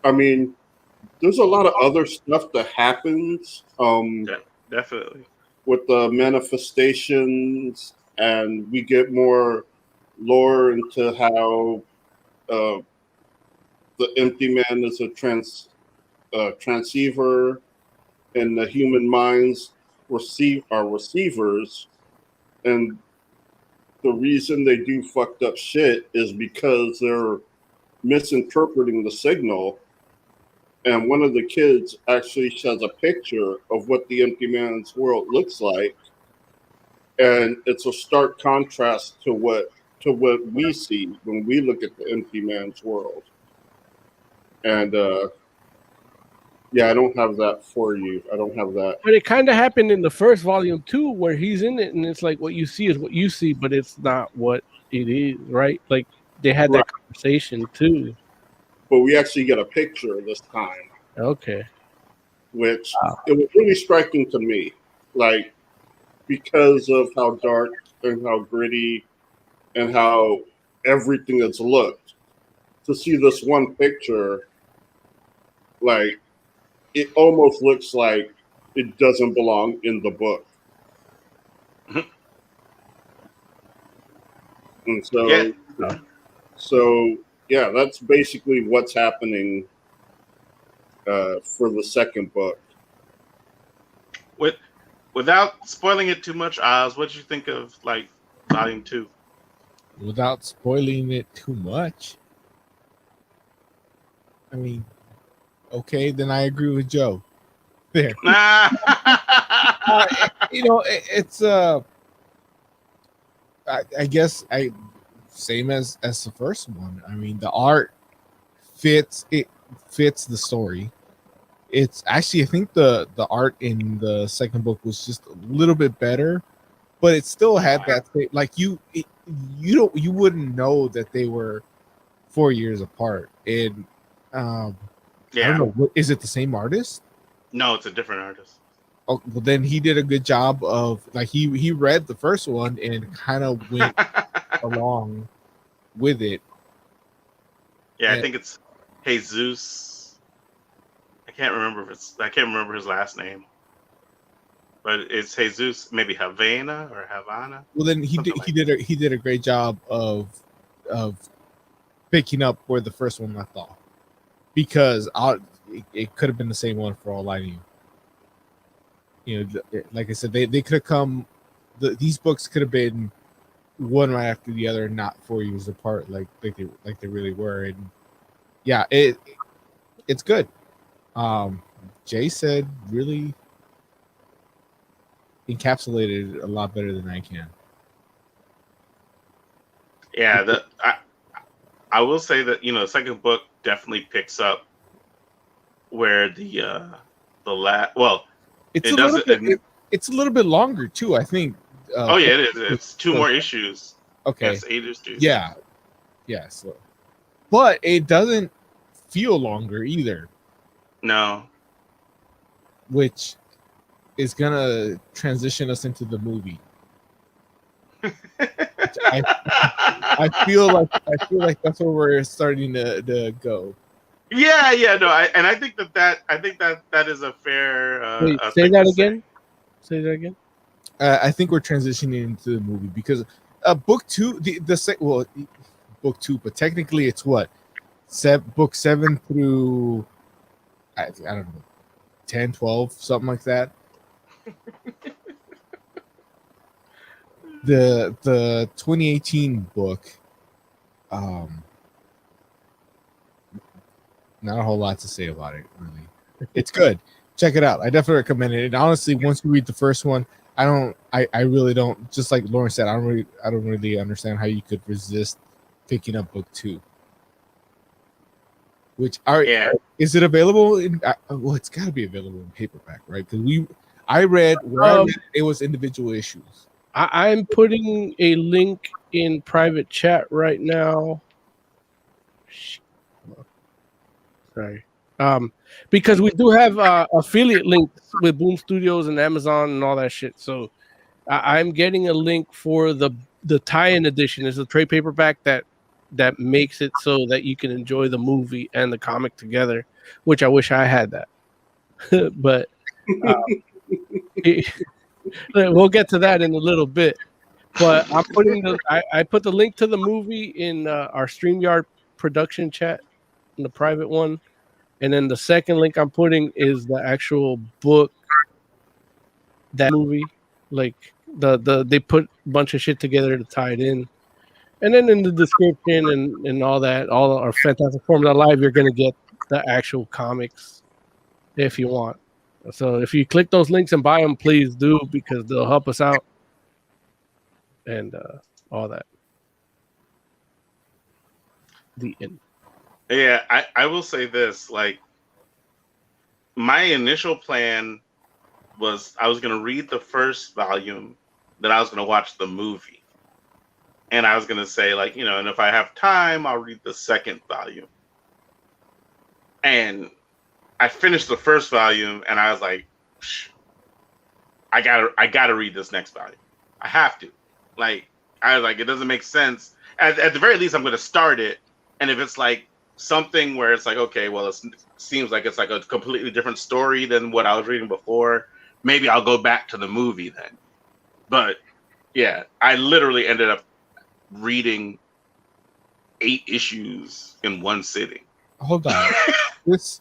I mean, there's a lot of other stuff that happens. Definitely. With the manifestations, and we get more lore into how the Empty Man is a transceiver, and the human minds are receivers, and the reason they do fucked up shit is because they're misinterpreting the signal. And one of the kids actually shows a picture of what the Empty Man's world looks like, and it's a stark contrast to what we see when we look at the Empty Man's world. And I don't have that for you. I don't have that. But it kind of happened in the first volume too, where he's in it, and it's like what you see is what you see, but it's not what it is, right? Like they had that conversation too. But we actually get a picture this time. Okay. Which it was really striking to me, like, because of how dark and how gritty and how everything is looked. To see this one picture, like, it almost looks like it doesn't belong in the book. And so that's basically what's happening for the second book. Without spoiling it too much, Oz, what did you think of like volume 2? Without spoiling it too much, I mean, okay, then I agree with Joe. There, it's I guess same as the first one. I mean, the art fits the story. It's actually, I think the art in the second book was just a little bit better, but it still had that like you wouldn't know that they were 4 years apart. And I don't know, is it the same artist? No, it's a different artist. Oh, well, then he did a good job of, like, he read the first one and kind of went along with it. Yeah, I think it's Jesus. I can't remember his last name, but it's Jesus, maybe Havana. Well, then he did a great job of picking up where the first one left off, because it could have been the same one for all I knew. You know, like I said, they could have come. These books could have been one right after the other, not 4 years apart, like they really were. And yeah, it's good. Jay said really encapsulated a lot better than I can. Yeah, I will say that, the second book definitely picks up where it's a little bit longer too, I think. It is. It's 2 more issues. Okay. Yes, 8 issues. Yeah. So, but it doesn't feel longer either. No. Which is gonna transition us into the movie. I feel like that's where we're starting to go. Yeah, no, I think that is a fair. Wait, say that again. Say that again. I think we're transitioning into the movie because book 2, book 2, but technically it's what, book 7 through I don't know, 10, 12, something like that. The 2018 book, not a whole lot to say about it, really. It's good. Check it out. I definitely recommend it. And honestly, once you read the first one, I really don't, just like Lauren said, I don't really understand how you could resist picking up book 2. Is it available in well, it's got to be available in paperback, right? Because I read it was individual issues. I'm putting a link in private chat right now. Sorry. Because we do have affiliate links with Boom Studios and Amazon and all that shit. So I'm getting a link for the tie-in edition. It's a trade paperback that makes it so that you can enjoy the movie and the comic together, which I wish I had that. But we'll get to that in a little bit. But I'm putting I put the link to the movie in our StreamYard production chat, in the private one. And then the second link I'm putting is the actual book, that movie. Like they put a bunch of shit together to tie it in. And then in the description and all that, all our Fantastic Forms Live, you're gonna get the actual comics if you want. So if you click those links and buy them, please do, because they'll help us out and all that. The end. Yeah, I will say this. Like, my initial plan was I was going to read the first volume, then I was going to watch the movie. And I was going to say, like, you know, and if I have time, I'll read the second volume. And I finished the first volume, and I was like, I gotta read this next volume. I have to. Like, I was like, it doesn't make sense. At the very least, I'm going to start it. And if it's like something where it's like, okay, well, it seems like it's like a completely different story than what I was reading before, maybe I'll go back to the movie then. But yeah, I literally ended up reading 8 issues in one sitting. Hold on. This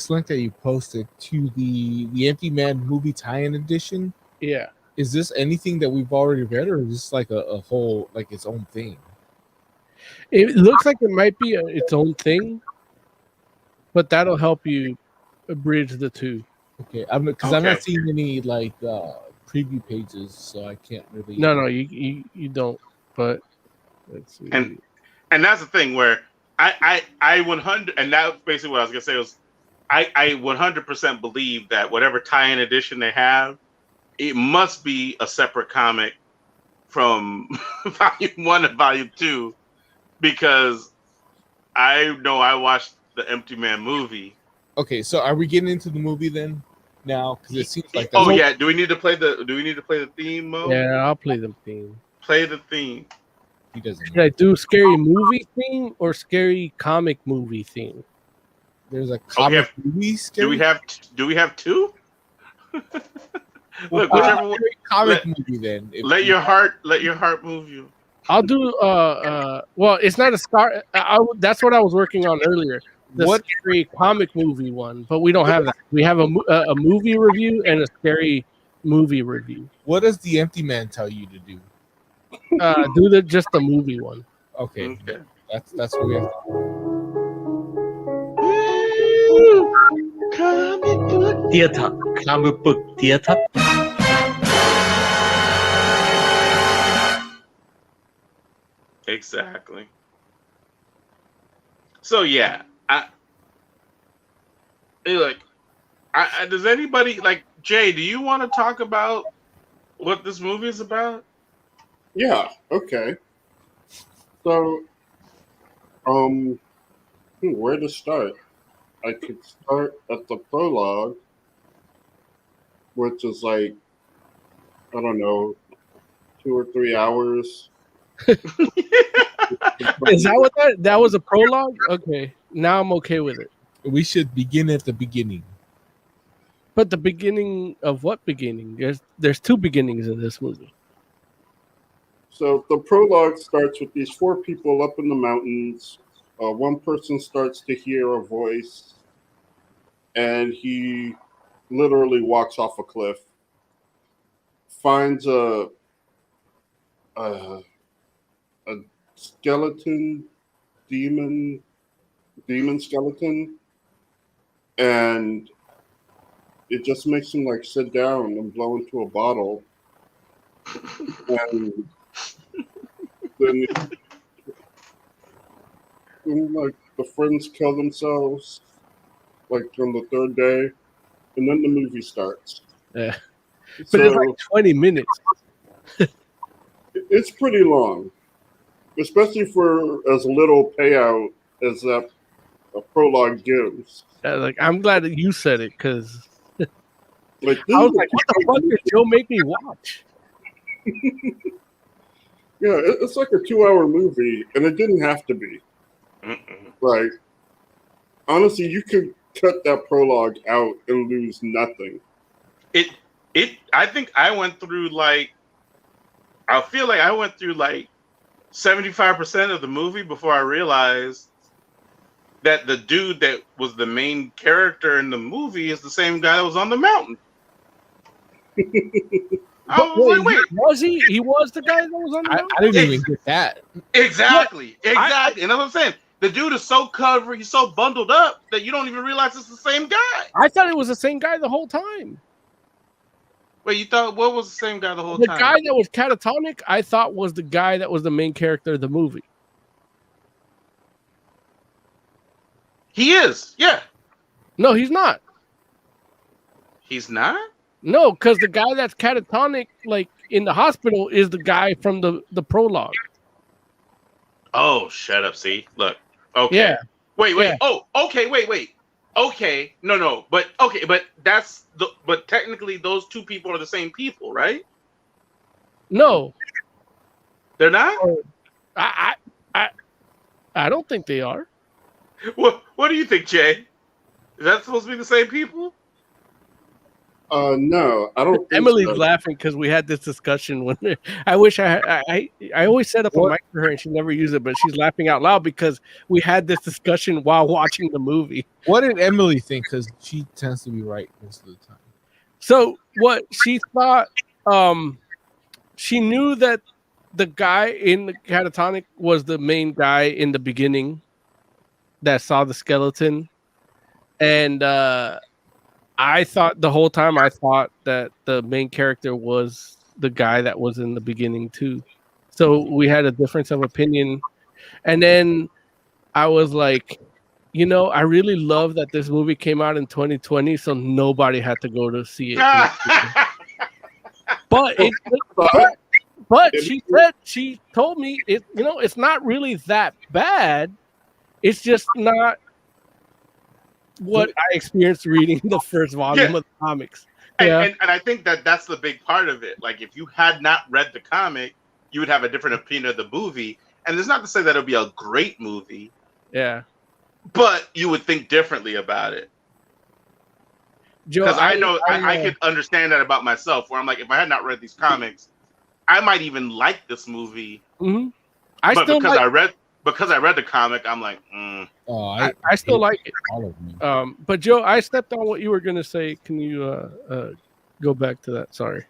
link that you posted to the Empty Man movie tie-in edition. Yeah. Is this anything that we've already read, or is this like a whole, like, its own thing? It looks like it might be its own thing, but that'll help you bridge the two. Okay, because I'm not seeing any like preview pages, so I can't really. No, you don't. But let's see. And that's the thing where I 100, and that's basically what I was gonna say was I 100% believe that whatever tie-in edition they have, it must be a separate comic from volume 1 and volume 2, because I know I watched the Empty Man movie. Okay, so are we getting into the movie then now? Because it seems like. Oh yeah, do we need to play the theme mode? Yeah, I'll play the theme. Play the theme. He doesn't. Should I do scary movie theme or scary comic movie theme? There's a comic movie. Scary? Do we have 2? Look, whichever one. Comic movie then. Let your heart move you. I'll do well, it's not a scar. That's what I was working on earlier. The scary comic movie one, but we don't have that. We have a movie review and a scary movie review. What does the Empty Man tell you to do? Do just the movie one. Okay. That's what we have. Comic book theater. Comic book theater. Exactly. So yeah, does anybody, like, Jay? Do you want to talk about what this movie is about? Yeah. Okay. So, where to start? I could start at the prologue, which is like, I don't know, 2 or 3 hours. Is that what that was a prologue? Okay, now I'm okay with it. We should begin at the beginning. But the beginning of what beginning? There's 2 beginnings in this movie. So the prologue starts with these 4 people up in the mountains. One person starts to hear a voice, and he literally walks off a cliff, finds a skeleton, demon skeleton, and it just makes him like sit down and blow into a bottle, and then like the friends kill themselves like on the third day, and then the movie starts. Yeah. But So it's like 20 minutes. it's pretty long, especially for as little payout as that a prologue gives. Like, I'm glad that you said it, because Like I was like, what the fuck did Joe make me watch? yeah, it's like a 2-hour movie, and it didn't have to be. Like, honestly, you could cut that prologue out and lose nothing. I think I went through like, I feel like I went through like 75% of the movie before I realized that the dude that was the main character in the movie is the same guy that was on the mountain. I was like, wait, was he? He was the guy that was on the mountain? I didn't even get that. Exactly. And that's what I'm saying. The dude is so covered, he's so bundled up that you don't even realize it's the same guy. I thought it was the same guy the whole time. Wait, you thought what was the same guy the whole The time? guy that was catatonic, I thought was the guy that was the main character of the movie. He is, yeah. No, he's not. He's not? No, because the guy that's catatonic, like in the hospital, is the guy from the prologue. Oh, shut up. See, look. Okay. Yeah. Wait. Yeah. Oh, okay. Wait. Okay. No. But okay. But but technically, those two people are the same people, right? No, They're not. I don't think they are. What do you think, Jay? Is that supposed to be the same people? No, I don't think Emily's so. laughing because we had this discussion when I wish I always set up a mic for her and she never used it, but she's laughing out loud because we had this discussion while watching the movie. What did Emily think? Because she tends to be right most of the time. So what she thought, she knew that the guy in the catatonic was the main guy in the beginning that saw the skeleton, and I thought the whole time that the main character was the guy that was in the beginning too. So we had a difference of opinion. And then I was like, I really love that this movie came out in 2020, so nobody had to go to see it. But she told me it's not really that bad. It's just not what I experienced reading the first volume of the comics. And I think that's the big part of it. Like, if you had not read the comic, you would have a different opinion of the movie. And it's not to say that it'll be a great movie. Yeah. But you would think differently about it. Because I could understand that about myself, where I'm like, if I had not read these comics, I might even like this movie. Mm-hmm. Because I read the comic, I'm like, I still like it. All of them. But Joe, I stepped on what you were going to say. Can you go back to that? Sorry.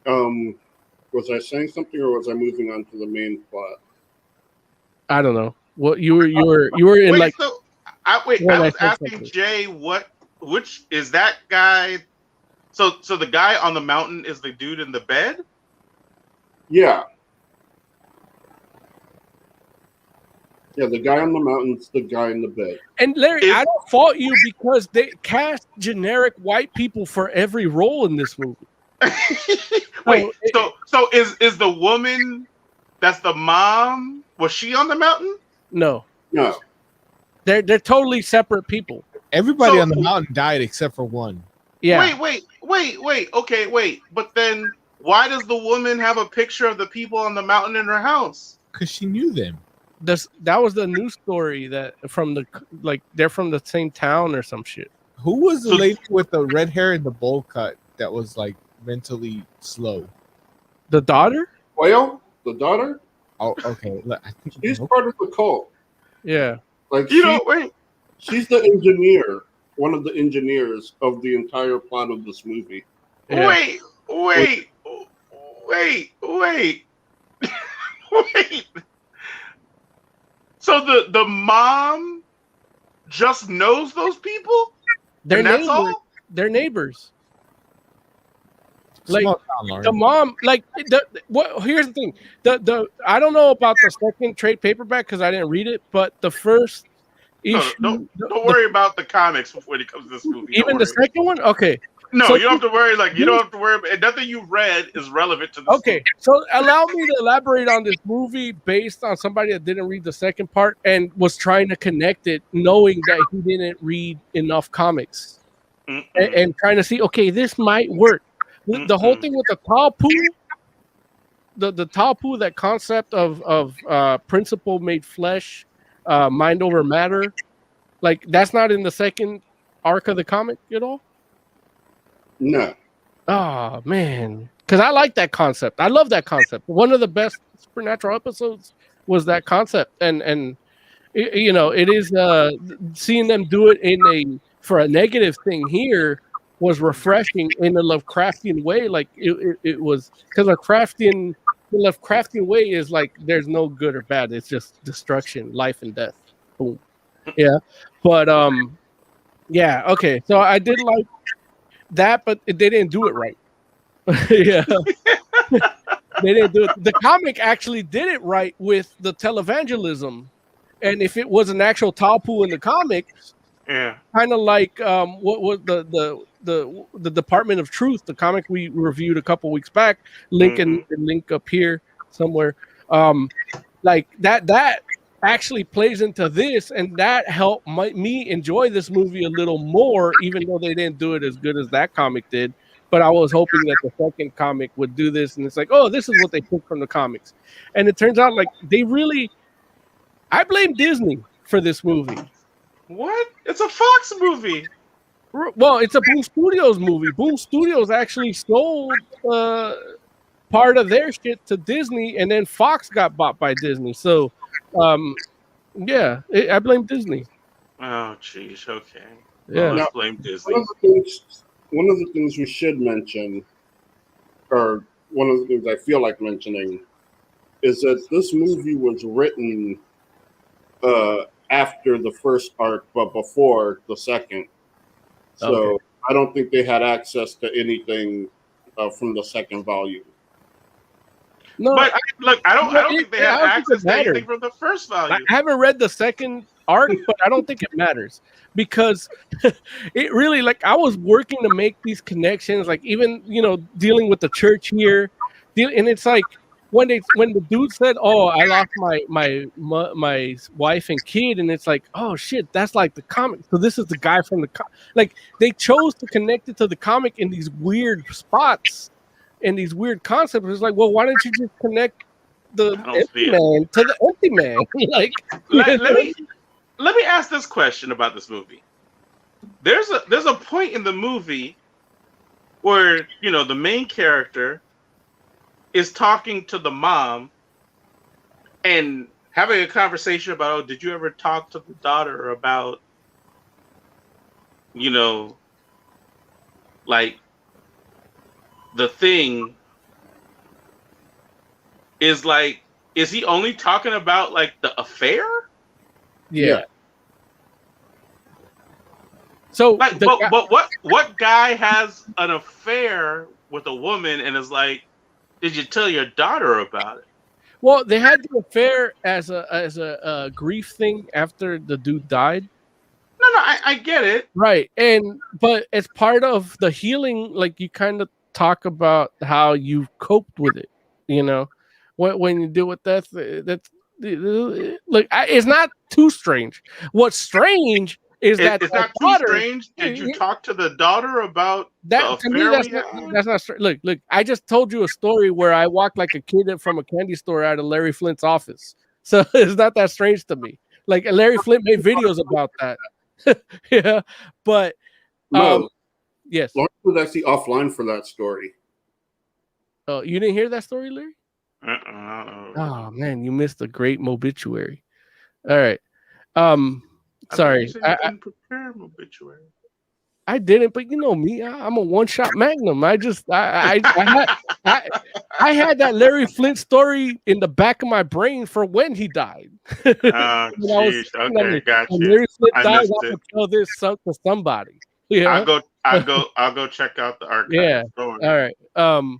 Was I saying something, or was I moving on to the main plot? I don't know. What you were in wait, like. So, I was asking something. Jay, which is that guy? So the guy on the mountain is the dude in the bed? Yeah. Yeah, the guy on the mountain's the guy in the bed. And Larry, I don't fault you because they cast generic white people for every role in this movie. Wait, so is the woman that's the mom, was she on the mountain? No. No. They're totally separate people. Everybody on the mountain died except for one. Yeah. Wait. Okay, wait. But then why does the woman have a picture of the people on the mountain in her house? Because she knew them. That was the news story that they're from the same town or some shit. Who was the lady with the red hair and the bowl cut that was like mentally slow? The daughter? Well, the daughter? Oh, okay. She's part of the cult. Yeah. Like wait. She's the engineer. one of the engineers of the entire plot of this movie. Yeah. Wait. Wait. So the mom just knows those people? They're And that's neighbors. all? They're neighbors. Like Small town, Lauren. the mom, like what? Here's the thing. The I don't know about the second trade paperback because I didn't read it, but the first No, issue, don't worry about the comics when it comes to this movie. even the second one. Okay, No, so you don't have to worry. Like you don't have to worry. Nothing you read is relevant to this. okay. So allow me to elaborate on this movie based on somebody that didn't read the second part and was trying to connect it, knowing that he didn't read enough comics, and trying to see, okay, this might work. The whole thing with the Taupu, the Taupu, that concept of principle made flesh, mind over matter, like that's not in the second arc of the comic at all. No. Oh man, because I like that concept. I love that concept. One of the best Supernatural episodes was that concept, and you know, it is seeing them do it for a negative thing here was refreshing in a Lovecraftian way. Like it was, because the Lovecraftian way is like there's no good or bad. It's just destruction, life and death. Boom. Yeah, but yeah. Okay, so I did like that, but they didn't do it right. Yeah. They didn't do it. The comic actually did it right with the televangelism, and if it was an actual Taupu in the comics, Yeah. kind of like what was the Department of Truth, the comic we reviewed a couple weeks back. Link up here somewhere. Like that actually plays into this, and that helped me enjoy this movie a little more, even though they didn't do it as good as that comic did. But I was hoping that the second comic would do this, and it's like, oh, this is what they took from the comics, and it turns out like they really. I blame Disney for this movie. What? It's a Fox movie. Well, it's a Boom Studios movie. Boom Studios actually sold part of their shit to Disney, and then Fox got bought by Disney. So, yeah, I blame Disney. Oh, jeez. Okay. Yeah. Let's blame Disney. One of the things we should mention, or one of the things I feel like mentioning, is that this movie was written after the first arc, but before the second. So Okay. I don't think they had access to anything from the second volume. No, But look, I don't think they had I don't think access it to anything matters. from the first I volume. haven't read the second arc, but I don't think it matters because it really, like, I was working to make these connections, like even, you know, dealing with the church here, and it's like when the dude said, "Oh, I lost my wife and kid," and it's like, "Oh shit, that's like the comic." So this is the guy from the like they chose to connect it to the comic in these weird spots and these weird concepts. It's like, well, why don't you just connect the empty man to the empty man? Like, let me ask this question about this movie. There's a point in the movie where, you know, the main character is talking to the mom and having a conversation about, oh, did you ever talk to the daughter about, you know, like the thing is like, is he only talking about like the affair? Yeah. So, like, but what guy has an affair with a woman and is like, did you tell your daughter about it? Well, they had the affair as a grief thing after the dude died. No, I get it. Right, but as part of the healing, like you kind of talk about how you coped with it. You know, when you deal with that's like it's not too strange. What's strange is that it's not too strange. Did you talk to the daughter about that? To me, that's not strange. Look, I just told you a story where I walked like a kid from a candy store out of Larry Flint's office. So it's not that strange to me. Like Larry Flint made videos about that. Yeah, but No, yes. Lawrence was actually offline for that story. Oh, you didn't hear that story, Larry? Oh man, you missed a great obituary. All right. Sorry. I didn't prepare an obituary. I didn't, but you know me, I'm a one-shot magnum. I had that Larry Flint story in the back of my brain for when he died. Oh, When I was jeez. Okay, gotcha. when Larry Flint I died, I missed have it. to tell this to somebody. Yeah, I'll go check out the archive. yeah. Don't All worry. right.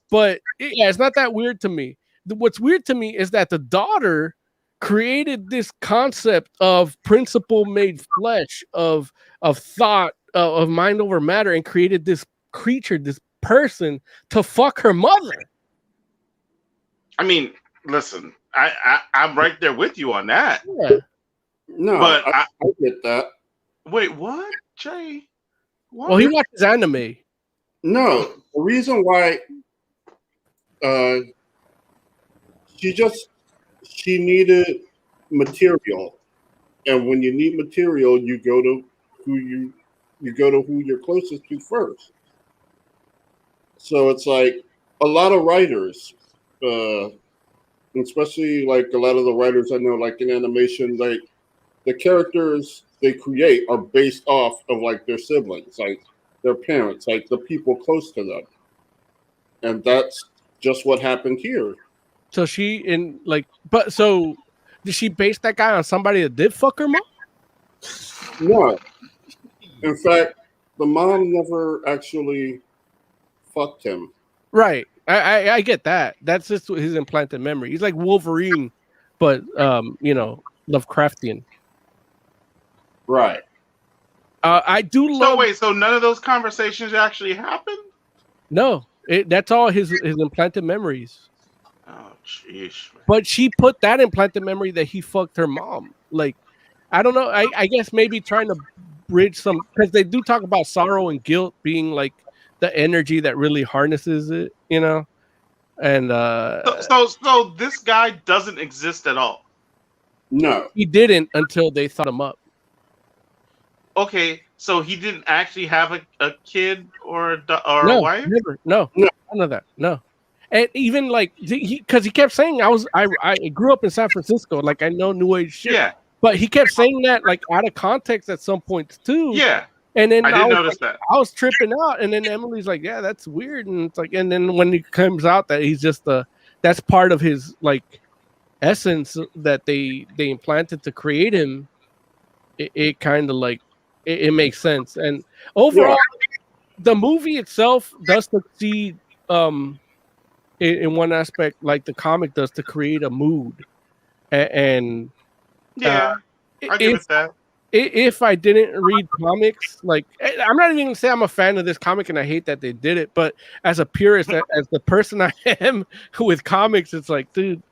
But yeah, it's not that weird to me. What's weird to me is that the daughter created this concept of principle made flesh, of thought, of mind over matter, and created this creature, this person to fuck her mother. I mean, listen, I'm right there with you on that. Yeah. No, But I get that. Wait, what, Jay? What? Well, he watches anime. No, the reason why she needed material, and when you need material, you go to who you're closest to first. So it's like a lot of writers, especially like a lot of the writers I know, like in animation, like the characters they create are based off of like their siblings, like their parents, like the people close to them, and that's just what happened here. So so did she base that guy on somebody that did fuck her mom? No, in fact, the mom never actually fucked him. Right. I get that. That's just his implanted memory. He's like Wolverine, but Lovecraftian. Right. I do love. So wait, so none of those conversations actually happened? No, that's all his implanted memories. Oh, jeez. But she put that implanted memory that he fucked her mom. Like, I don't know. I guess maybe trying to bridge some, because they do talk about sorrow and guilt being like the energy that really harnesses it, And so this guy doesn't exist at all. No, he didn't until they thought him up. Okay, so he didn't actually have a kid or a wife? Never. No, none of that. No. And even like because he kept saying I grew up in San Francisco, like I know New Age shit. Yeah. But he kept saying that like out of context at some points too. Yeah. And then I didn't notice that. I was tripping out, and then Emily's like, "Yeah, that's weird." And it's like, and then when it comes out that he's just that's part of his like essence that they implanted to create him, it kind of like it makes sense. And overall, the movie itself does succeed in one aspect, like the comic does, to create a mood. And yeah, I give it that. If I didn't read comics, like I'm not even gonna say I'm a fan of this comic and I hate that they did it, but as a purist, as the person I am with comics, it's like, dude,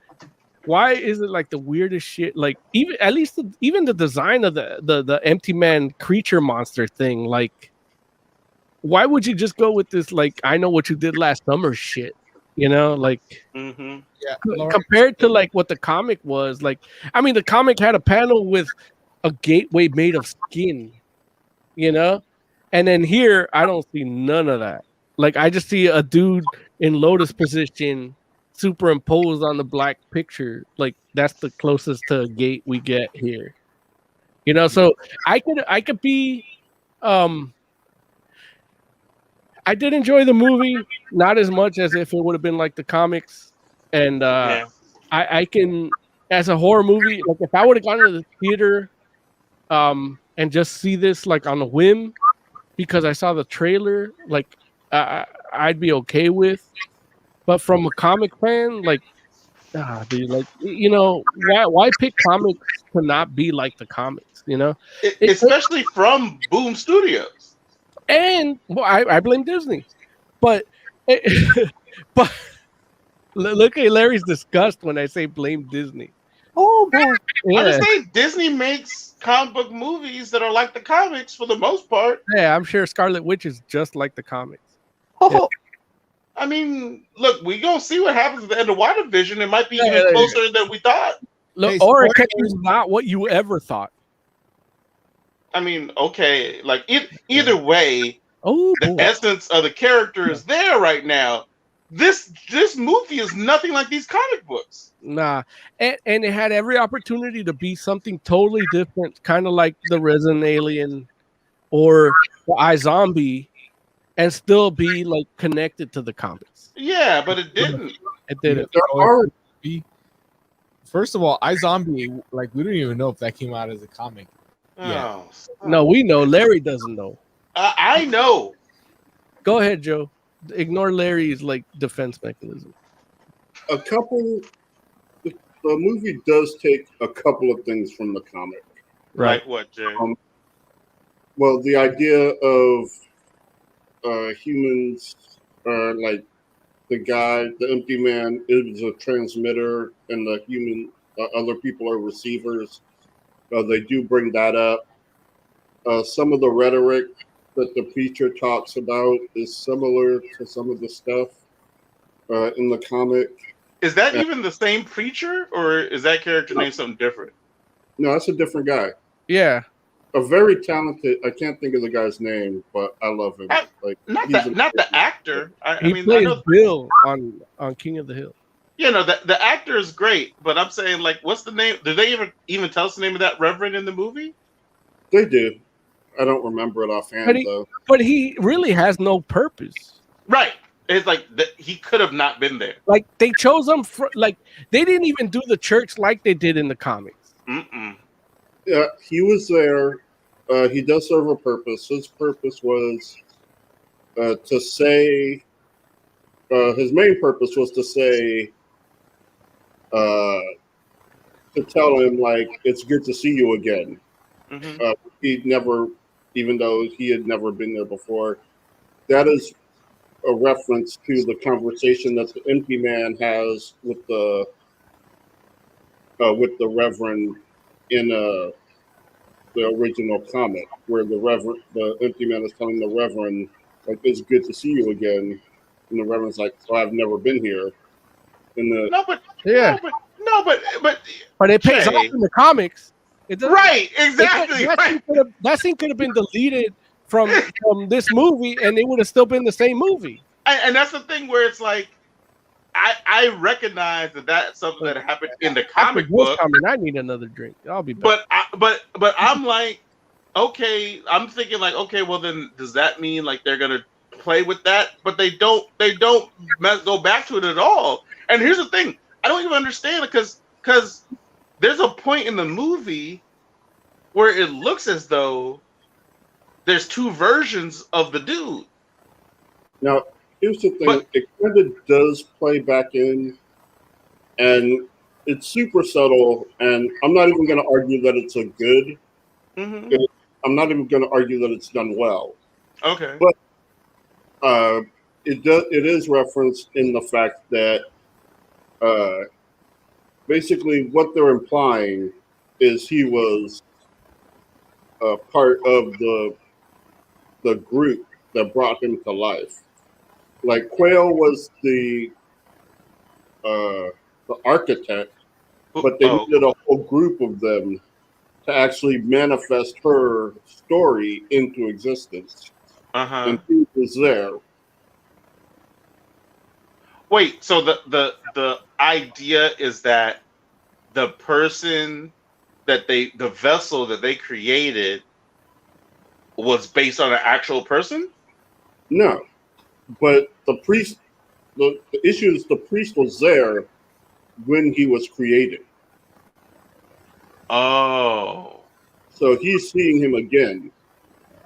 why is it like the weirdest shit? Like even the design of the empty man creature monster thing, like why would you just go with this like I know what you did last summer shit? Like compared to like what the comic was, like I mean the comic had a panel with a gateway made of skin, and then here I don't see none of that. Like I just see a dude in lotus position superimposed on the black picture. Like that's the closest to a gate we get here, so I could be I did enjoy the movie, not as much as if it would have been like the comics, and I can, as a horror movie, like if I would have gone to the theater and just see this like on a whim because I saw the trailer, like I'd be okay with. But from a comic fan, like, dude, like why pick comics to not be like the comics, Especially from Boom Studios. And well, I blame Disney, but but look at Larry's disgust when I say blame Disney. Oh boy! Yeah. I just say Disney makes comic book movies that are like the comics for the most part. Yeah, I'm sure Scarlet Witch is just like the comics. Oh, yeah. I mean, look, we gonna see what happens at the end of WandaVision. It might be even closer than we thought. Look, or it could be not what you ever thought. I mean, okay, like either way, the essence of the character is there right now. This movie is nothing like these comic books. Nah, and it had every opportunity to be something totally different, kind of like the Resident Alien or the iZombie and still be like connected to the comics. Yeah, but it didn't. It didn't. There are First of all, iZombie, like we don't even know if that came out as a comic. Yeah. Oh, No, we know. Larry doesn't know. I know. Go ahead, Joe. Ignore Larry's like defense mechanism. a couple. The movie does take a couple of things from the comic. Like what, Jay? Well, the idea of humans are like the empty man is a transmitter, and the human other people are receivers. They do bring that up. Some of the rhetoric that the preacher talks about is similar to some of the stuff in the comic. Is that even the same preacher, or is that character named something different? No, that's a different guy. Yeah. A very talented. I can't think of the guy's name, but I love him. Not the actor. I He mean, plays I know, Bill on King of the Hill. you know, the actor is great, but I'm saying, like, what's the name? Did they even tell us the name of that reverend in the movie? They do. I don't remember it offhand though. But he really has no purpose. Right. It's like he could have not been there. Like they chose him for like they didn't even do the church like they did in the comics. Mm-mm. Yeah, he was there. He does serve a purpose. His purpose was to say. His main purpose was to say. To tell him like it's good to see you again. Mm-hmm. He'd never, even though he had never been there before. That is a reference to the conversation that the empty man has with the Reverend in the original comic, where the empty man is telling the Reverend like it's good to see you again, and the Reverend's like, "So I've never been here." And but it pays Jay, off in the comics. Right, exactly. That scene could have been deleted from this movie, and it would have still been the same movie. And that's the thing where it's like, I recognize that that's something that happened in the comic book. I need another drink. I'll be back. But I'm like, okay, I'm thinking like, okay, well then does that mean like they're gonna play with that? But they don't go back to it at all. And here's the thing, I don't even understand it because there's a point in the movie where it looks as though there's two versions of the dude. Now, here's the thing. It kind of does play back in, and it's super subtle, and I'm not even going to argue that it's a good. Mm-hmm. I'm not even going to argue that it's done well. Okay. But it is referenced in the fact that basically what they're implying is he was part of the group that brought him to life. Like Quail was the architect, but they needed a whole group of them to actually manifest her story into existence. Uh-huh. And he was there. Wait, so the idea is that the person that the vessel that they created was based on an actual person? No, but the issue is the priest was there when he was created. Oh. So he's seeing him again,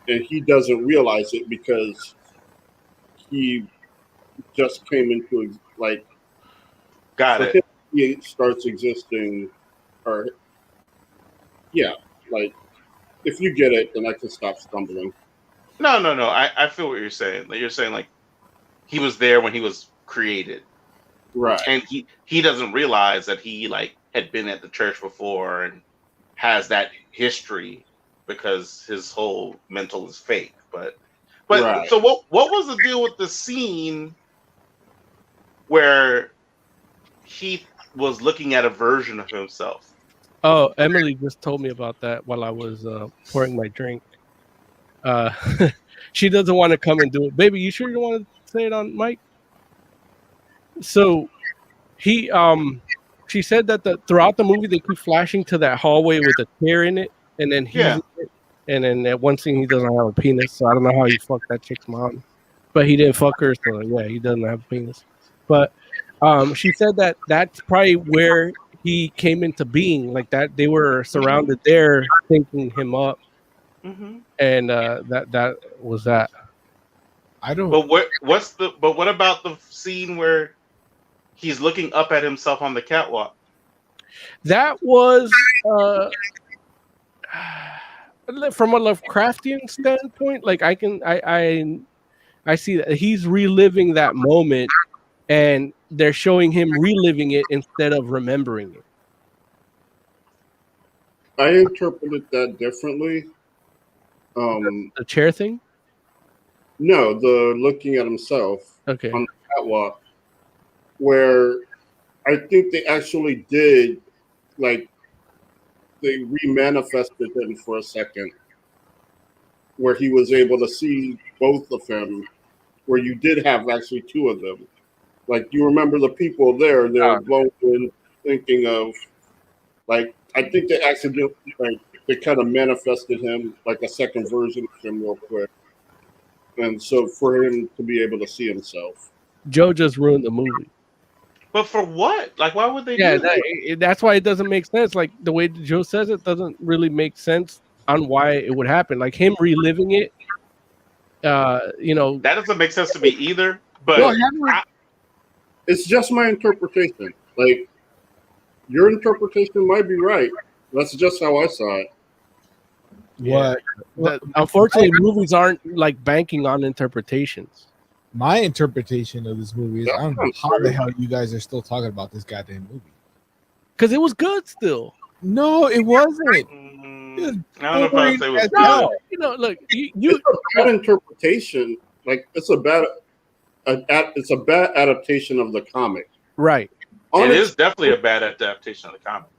and he doesn't realize it because he just came into like. Got it. He starts existing, or like if you get it, then I can stop stumbling. No. I feel what you're saying. Like, you're saying like he was there when he was created, right? And he doesn't realize that he like had been at the church before and has that history because his whole mental is fake. But right. So what was the deal with the scene where he was looking at a version of himself? Oh, Emily just told me about that while I was pouring my drink. She doesn't want to come and do it. Baby, you sure you don't want to say it on mic? So she said that throughout the movie they keep flashing to that hallway with a chair in it, and then And then at one scene, he doesn't have a penis, so I don't know how he fucked that chick's mom. But he didn't fuck her, so yeah, he doesn't have a penis. But she said that that's probably where he came into being, like that they were surrounded there, thinking him up, and that was that. I don't. But what about the scene where he's looking up at himself on the catwalk? That was from a Lovecraftian standpoint. Like I see that he's reliving that moment, and they're showing him reliving it instead of remembering it. I interpreted that differently. The chair thing? No, the looking at himself Okay. on the catwalk, where I think they actually did, like, they remanifested him for a second, where he was able to see both of them, where you did have actually two of them. Like, you remember the people there, they're blown in thinking of, like, I think they actually, like, they kind of manifested him, like a second version of him real quick. And so for him to be able to see himself. Joe just ruined the movie. But for what? Like, why would they do that? That's why it doesn't make sense. Like, the way Joe says it doesn't really make sense on why it would happen. Like, him reliving it, That doesn't make sense to me either. But well, it's just my interpretation. Like, your interpretation might be right. That's just how I saw it. Yeah. Unfortunately, movies aren't like banking on interpretations. My interpretation of this movie is I don't know how the hell you guys are still talking about this goddamn movie. Because it was good still. No, it wasn't. I don't know if I'd say it was good. No, look, it's a bad interpretation. Like, it's a bad adaptation of the comic. Right. It is definitely a bad adaptation of the comic.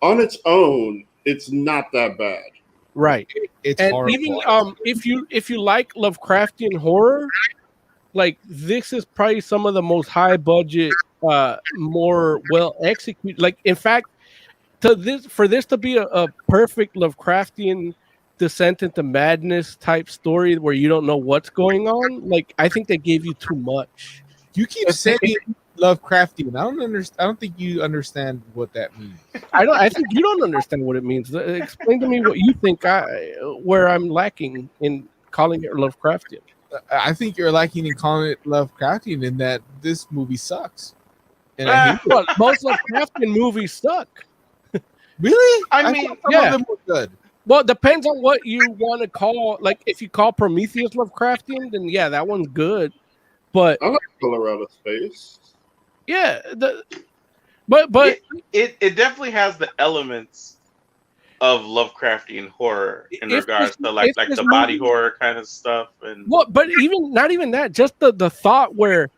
On its own, it's not that bad. Right. It's and horrible. even if you like Lovecraftian horror, like this is probably some of the most high budget, more well executed. Like, in fact, for this to be a perfect Lovecraftian descent into madness type story where you don't know what's going on, like I think they gave you too much. You keep saying Lovecraftian. I don't think you understand what that means. I think you don't understand what it means. Explain to me what you think where I'm lacking in calling it Lovecraftian. I think you're lacking in calling it Lovecraftian in that this movie sucks. And well, most Lovecraftian movies suck. Really? I mean, thought some of them were good. Well, it depends on what you want to call. Like, if you call Prometheus Lovecraftian, then yeah, that one's good. But I like Colorado Space. Yeah, but it definitely has the elements of Lovecraftian horror in regards to like the body horror kind of stuff. And but not even that, just the thought where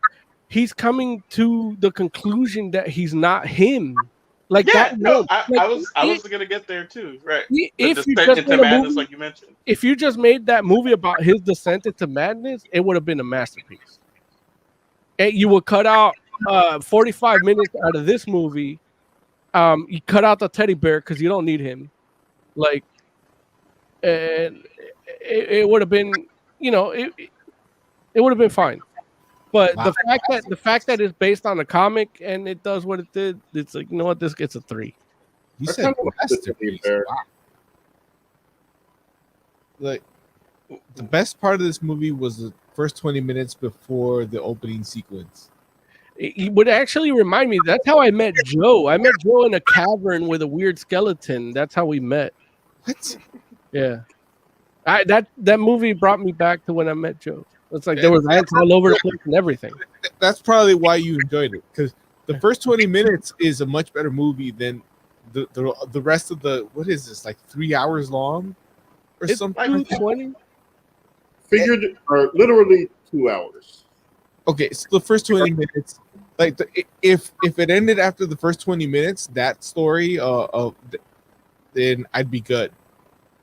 he's coming to the conclusion that he's not him. Like that. No, I was gonna get there too, right? If you descent just into madness, like you mentioned. If you just made that movie about his descent into madness, it would have been a masterpiece. And you would cut out 45 minutes out of this movie. You cut out the teddy bear because you don't need him. Like, and it would have been, it would have been fine. But Wow. the fact that it's based on a comic and it does what it did, it's like, you know what, this gets a 3. You said masterpiece. Wow. Like, the best part of this movie was the first 20 minutes before the opening sequence. It would actually remind me. That's how I met Joe. I met Joe in a cavern with a weird skeleton. That's how we met. What? Yeah. That movie brought me back to when I met Joe. It's like there was ants all over the place and everything. That's probably why you enjoyed it, because the first 20 minutes is a much better movie than the rest of the, what is this, like 3 hours long or It's something? 220. Figured, or literally 2 hours. Okay, so the first 20 minutes, like if it ended after the first 20 minutes, that story then I'd be good.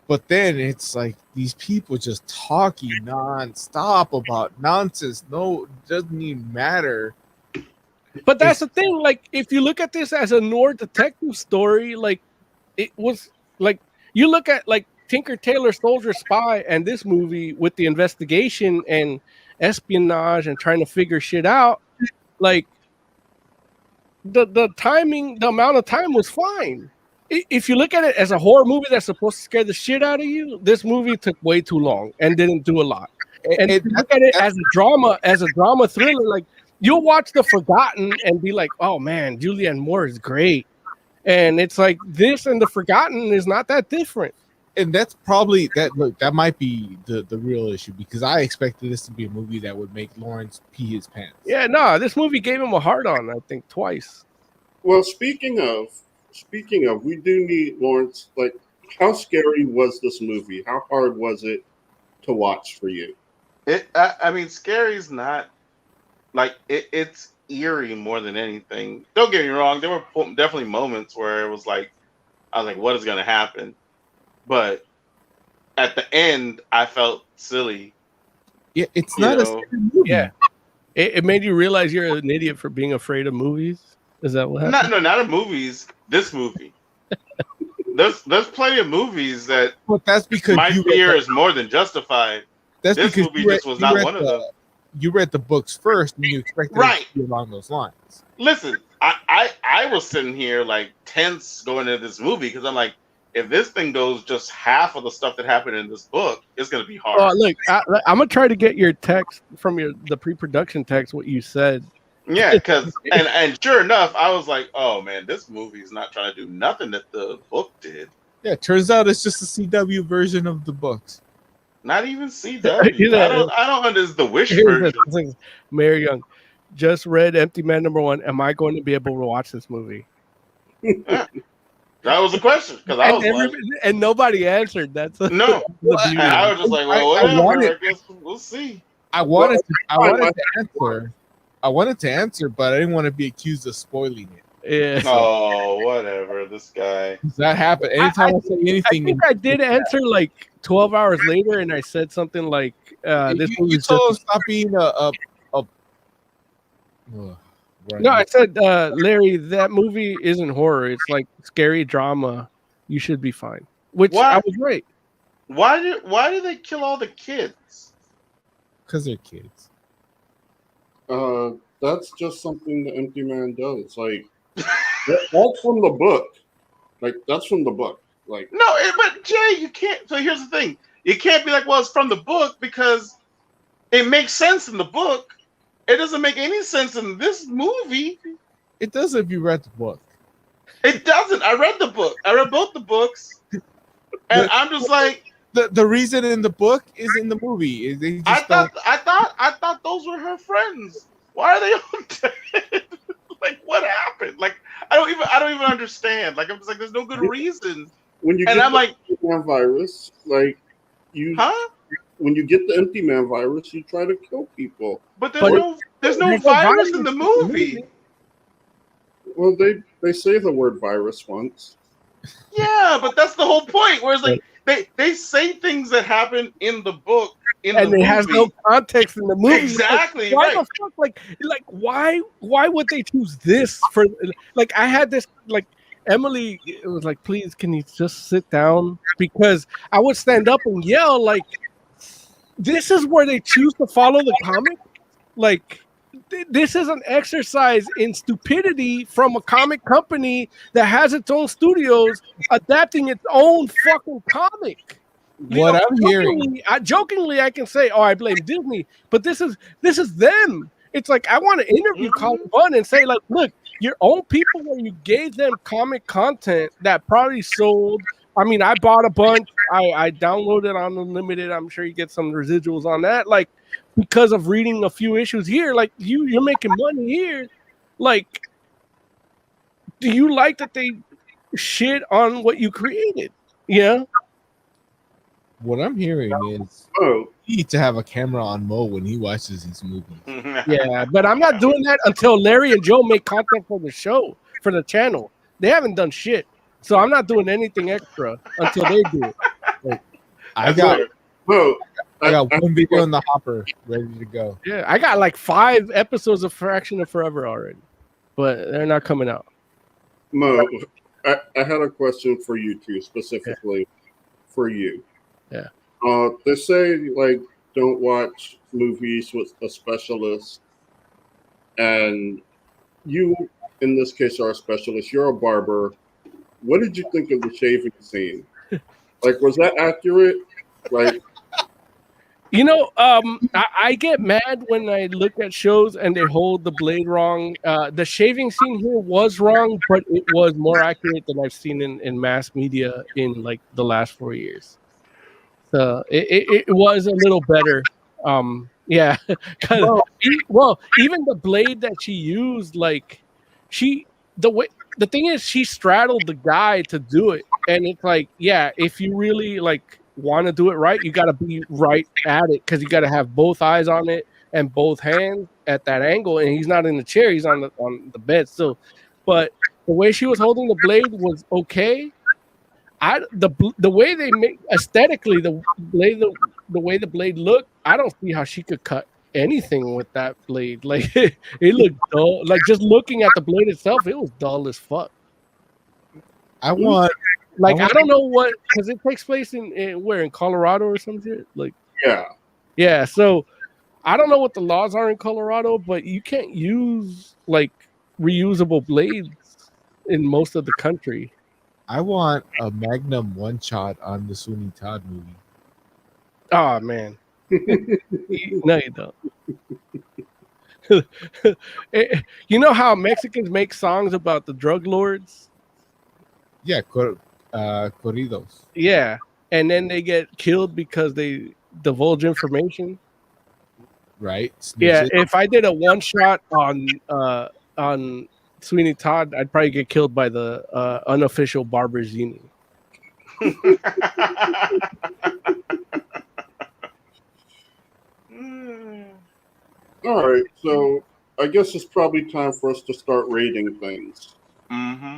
But then it's like these people just talking non-stop about nonsense. No, it doesn't even matter. But that's the thing. Like, if you look at this as a noir detective story, like it was like you look at like Tinker Tailor Soldier Spy and this movie with the investigation and espionage and trying to figure shit out, like the timing, the amount of time was fine. If you look at it as a horror movie that's supposed to scare the shit out of you, this movie took way too long and didn't do a lot. And if you look at it as a drama thriller, like you'll watch The Forgotten and be like, oh man, Julianne Moore is great. And it's like this and The Forgotten is not that different. And that's probably that might be the real issue, because I expected this to be a movie that would make Lawrence pee his pants. Yeah, no, this movie gave him a hard on, I think, twice. Well, speaking of, we do need Lawrence. Like, how scary was this movie? How hard was it to watch for you? I mean, scary is not like it's eerie more than anything. Don't get me wrong. There were definitely moments where it was like, I was like, what is going to happen? But at the end, I felt silly. Yeah, it's not a scary movie. Yeah, it made you realize you're an idiot for being afraid of movies. Is that what happened? Not of movies. This movie. There's plenty of movies that. But that's because my fear is more than justified. That's this because movie just was not one of them. You read the books first, and you expected it to be along those lines. Listen, I was sitting here like tense going into this movie because I'm like, if this thing goes just half of the stuff that happened in this book, it's gonna be hard. Look, I'm gonna try to get your text from the pre-production text. What you said. Yeah, because and sure enough, I was like, oh man, this movie is not trying to do nothing that the book did. Yeah, it turns out it's just a CW version of the books. Not even CW. I don't understand the Wish version. Mary Young just read Empty Man #1. Am I going to be able to watch this movie? Yeah. That was the question, because I was like, and nobody answered. That's no. And I was just like, well, whatever. I guess we'll see. I wanted to answer, but I didn't want to be accused of spoiling it. Yeah. Oh, whatever. This guy. That happened. Anytime I say anything, I think I did answer like 12 hours later, and I said something like, "This movie." You told him stop being a No, I said, Larry, that movie isn't horror. It's like scary drama. You should be fine. Which I was right. Why do they kill all the kids? Because they're kids. That's just something the Empty Man does. Like, that's from the book. Like, that's from the book. Like, no, but Jay, you can't. So here's the thing: you can't be like, well, it's from the book because it makes sense in the book. It doesn't make any sense in this movie. It does if you read the book. It doesn't. I read the book. I read both the books, and I'm just like, the reason in the book is in the movie. I thought those were her friends. Why are they all dead? Like, what happened? Like, I don't even understand. Like, I'm just like, there's no good reason. When you get the Empty Man virus, like when you get the Empty Man virus, you try to kill people. But there's no virus in the movie. Well, they say the word virus once. Yeah, but that's the whole point. Whereas like they say things that happen in the book and it has no context in the movie. Exactly. Like, why the fuck? Like why would they choose this for? Like I had this like. Emily was like, please, can you just sit down? Because I would stand up and yell, like, this is where they choose to follow the comic? Like, this is an exercise in stupidity from a comic company that has its own studios adapting its own fucking comic. Jokingly, I can say, oh, I blame Disney, but this is them. It's like, I want to interview Colin Bunn and say, like, look, your own people where you gave them comic content that probably sold. I mean, I bought a bunch. I downloaded on Unlimited. I'm sure you get some residuals on that. Like, because of reading a few issues here, like you're making money here. Like, do you like that they shit on what you created? Yeah. What I'm hearing is you need to have a camera on Mo when he watches these movies. Yeah, but I'm not doing that until Larry and Joe make content for the show, for the channel. They haven't done shit. So I'm not doing anything extra until they do it. Like, I got one video in the hopper ready to go. Yeah, I got like 5 episodes of Fraction of Forever already, but they're not coming out. Mo, I had a question for you two specifically. for you. Yeah. They say like don't watch movies with a specialist, and you, in this case, are a specialist. You're a barber. What did you think of the shaving scene? Like, was that accurate? Like, I get mad when I look at shows and they hold the blade wrong. The shaving scene here was wrong, but it was more accurate than I've seen in mass media in like the last 4 years. So it was a little better. Yeah, 'cause even the blade that she used, like the thing is she straddled the guy to do it, and it's like, yeah, if you really like want to do it right, you got to be right at it because you got to have both eyes on it and both hands at that angle. And he's not in the chair; he's on the bed still. But the way she was holding the blade was okay. The way they make aesthetically the way the blade looked, I don't see how she could cut anything with that blade. Like it looked dull. Like just looking at the blade itself, it was dull as fuck. I want Like I don't know what, because it takes place in where, in Colorado or some shit. Like yeah. So I don't know what the laws are in Colorado, but you can't use like reusable blades in most of the country. I want a Magnum one shot on the Sweeney Todd movie. Oh man. No, you don't. You know how Mexicans make songs about the drug lords? Yeah, corridos. Yeah, and then they get killed because they divulge information. Right? Yeah, Snitches. if I did a one shot on Sweeney Todd, I'd probably get killed by the unofficial Barber Zini. all right, so I guess it's probably time for us to start rating things. Mm-hmm.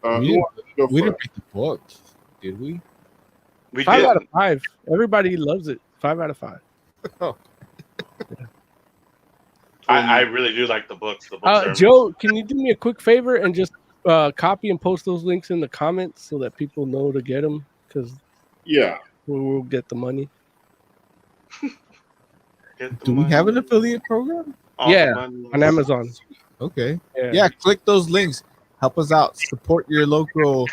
Who wants to go We didn't first? pick the books, did we? We 5 did. out of 5. Everybody loves it. 5 out of 5. Oh. I really do like the books. The books are Joe, can you do me a quick favor and just copy and post those links in the comments so that people know to get them? Because Yeah. we'll get the money. Do we have an affiliate program? Yeah, on Amazon. Okay. Yeah, click those links. Help us out. Support your local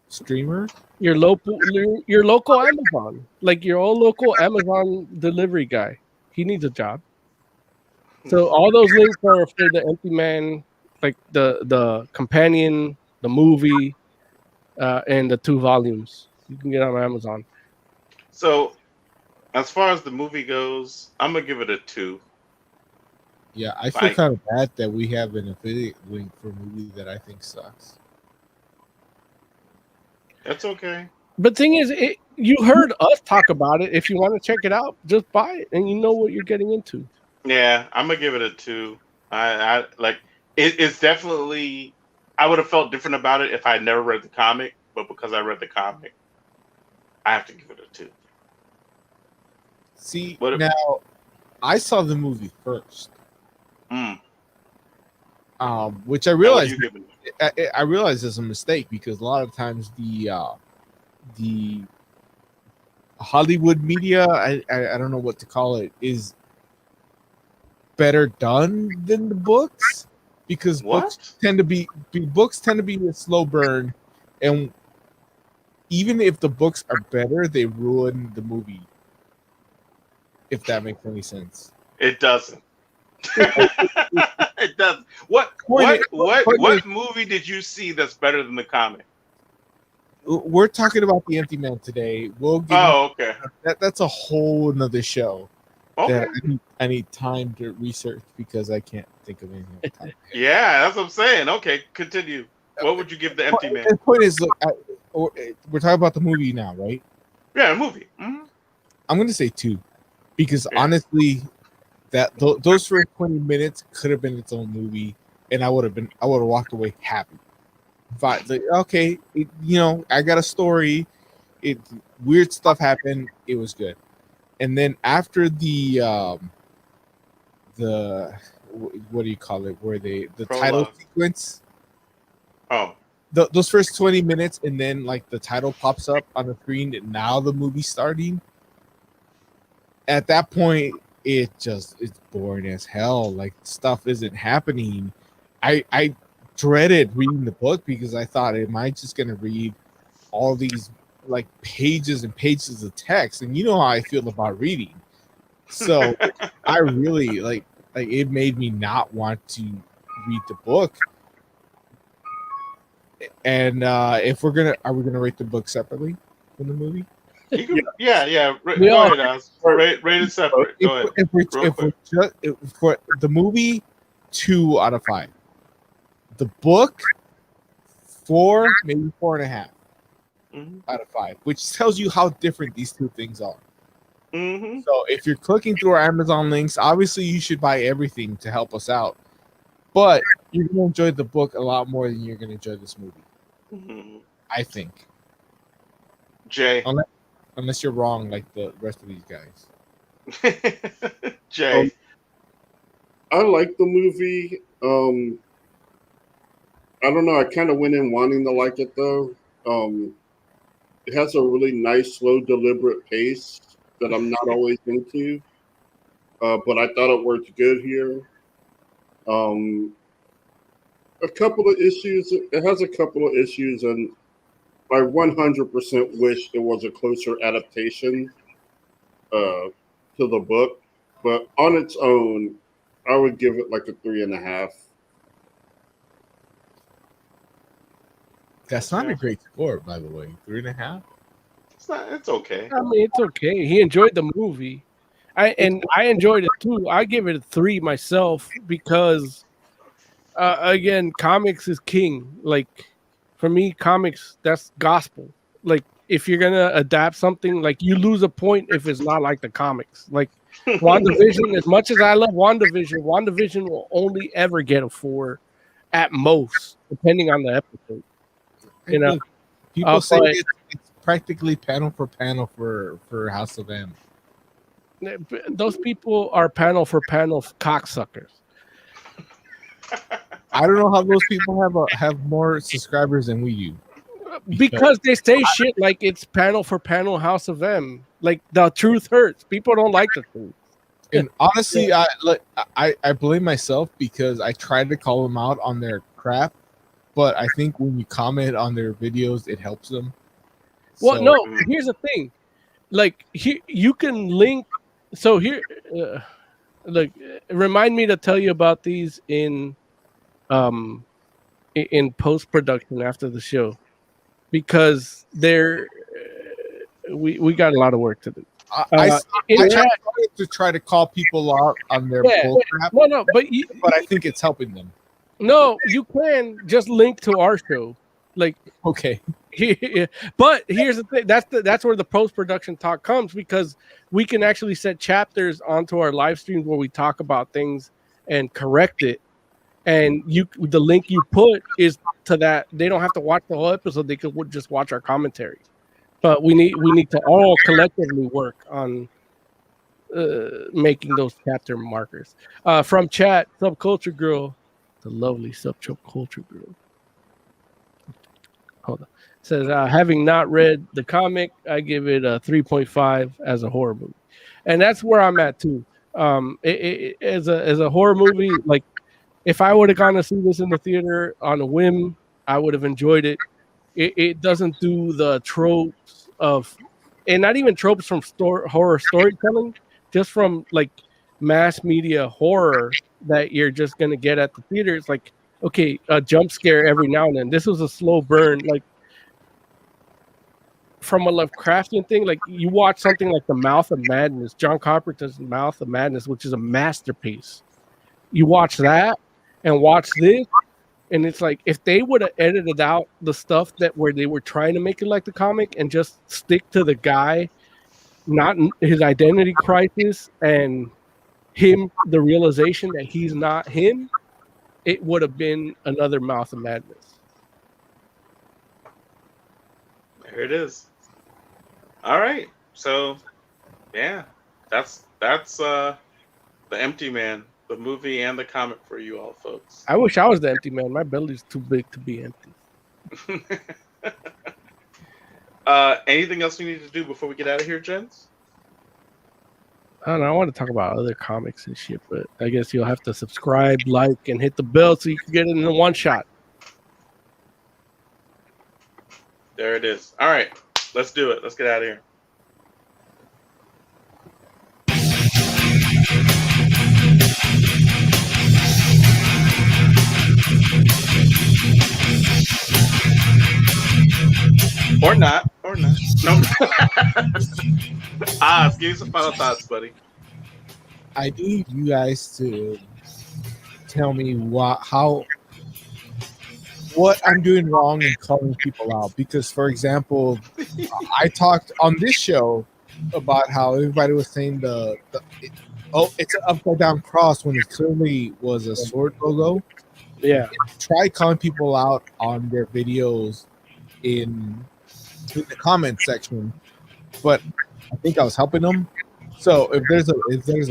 streamer. Your local Amazon. Like your old local Amazon delivery guy. He needs a job. So all those links are for the Empty Man, like the companion, the movie, and the 2 volumes. You can get on Amazon. So, as far as the movie goes, I'm gonna give it a 2. Yeah, I feel kind of bad that we have an affiliate link for a movie that I think sucks. That's okay. But thing is, you heard us talk about it. If you want to check it out, just buy it, and you know what you're getting into. Yeah, I'm gonna give it a 2. I like it. It's definitely. I would have felt different about it if I had never read the comic, but because I read the comic, I have to give it a 2. See, now I saw the movie first, which I realized I realized is a mistake because a lot of times the Hollywood media, I don't know what to call it, is better done than the books because books tend to be a slow burn, and even if the books are better, they ruin the movie. If that makes any sense. It doesn't. It does. What movie did you see that's better than the comic? We're talking about the Empty Man today. We'll give okay. That's a whole nother show. Okay. That I need time to research because I can't think of anything at the time. Yeah, that's what I'm saying. Okay, continue. What would you give the Empty Man? The point is, look, we're talking about the movie now, right? Yeah, a movie. Mm-hmm. I'm going to say 2 because honestly, those first 20 minutes could have been its own movie, and I would have walked away happy. But like, okay, I got a story. Weird stuff happened. It was good. And then after the what do you call it? Where the Prologue. title sequence? Oh, those first 20 minutes, and then like the title pops up on the screen, and now the movie's starting. At that point, it's boring as hell. Like stuff isn't happening. I dreaded reading the book because I thought, am I just gonna read all these like pages and pages of text? And you know how I feel about reading. So I really like it made me not want to read the book. And if are we gonna rate the book separately from the movie? You can, yeah. We Go all- ahead, Oz. Rate it separate. Go ahead. If for the movie, 2 out of 5. The book, 4, maybe 4.5 out of 5, which tells you how different these two things are. Mm-hmm. So if you're clicking through our Amazon links, obviously you should buy everything to help us out. But you're gonna enjoy the book a lot more than you're gonna enjoy this movie. Mm-hmm. I think. Jay. Unless you're wrong, like the rest of these guys. Jay. I like the movie. I don't know. I kind of went in wanting to like it though. It has a really nice, slow, deliberate pace that I'm not always into. But I thought it worked good here. A couple of issues. It has a couple of issues, and I 100% wish it was a closer adaptation to the book. But on its own, I would give it like a 3.5. That's not a great score, by the way. 3.5. It's okay. I mean, it's okay. He enjoyed the movie. I enjoyed it too. I give it a 3 myself because, again, comics is king. Like, for me, comics, that's gospel. Like, if you're gonna adapt something, like, you lose a point if it's not like the comics. Like, WandaVision, as much as I love WandaVision will only ever get a 4 at most, depending on the episode. You know, people say it's practically panel for panel for House of M. Those people are panel for panel cocksuckers. I don't know how those people have more subscribers than we do. Because they say shit like it's panel for panel House of M. Like the truth hurts. People don't like the truth. And honestly, I blame myself because I tried to call them out on their crap, but I think when you comment on their videos, it helps them. Well, So- no. Here's the thing. Like here, you can link. So here, look. Remind me to tell you about these in post production after the show, because they're we got a lot of work to do. I tried to try to call people out on their bull crap, No, but I think it's helping them. No, you can just link to our show. Like, okay. But here's the thing. That's where the post-production talk comes, because we can actually set chapters onto our live streams where we talk about things and correct it. And the link you put is to that. They don't have to watch the whole episode. They could just watch our commentary. But we need to all collectively work on making those chapter markers. From chat, Subculture Girl, the lovely Subculture Girl. Hold on. Says, having not read the comic, I give it a 3.5 as a horror movie. And that's where I'm at too. As a horror movie, like if I would have gone to see this in the theater on a whim, I would have enjoyed it. It doesn't do the tropes of, and not even tropes from horror storytelling, just from like mass media horror that you're just going to get at the theater. It's like, okay, a jump scare every now and then. This was a slow burn. Like, from a Lovecraftian thing, like you watch something like The Mouth of Madness, John Carpenter's Mouth of Madness, which is a masterpiece. You watch that and watch this, and it's like if they would have edited out the stuff that where they were trying to make it like the comic and just stick to the guy, not his identity crisis and him, the realization that he's not him, it would have been another Mouth of Madness. There it is. All right. So, yeah, that's the Empty Man, the movie and the comic for you all folks. I wish I was the empty man. My belly's too big to be empty. Anything else we need to do before we get out of here, gents? I don't know. I want to talk about other comics and shit, but I guess you'll have to subscribe, like, and hit the bell so you can get it in one shot. There it is. All right, let's do it. Let's get out of here. Or not. No. Oz, give me some final thoughts, buddy. I need you guys to tell me what I'm doing wrong in calling people out. Because, for example, I talked on this show about how everybody was saying it's an upside down cross when it clearly was a sword logo. Yeah. Try calling people out on their videos in the comment section, but I think I was helping them. So if there's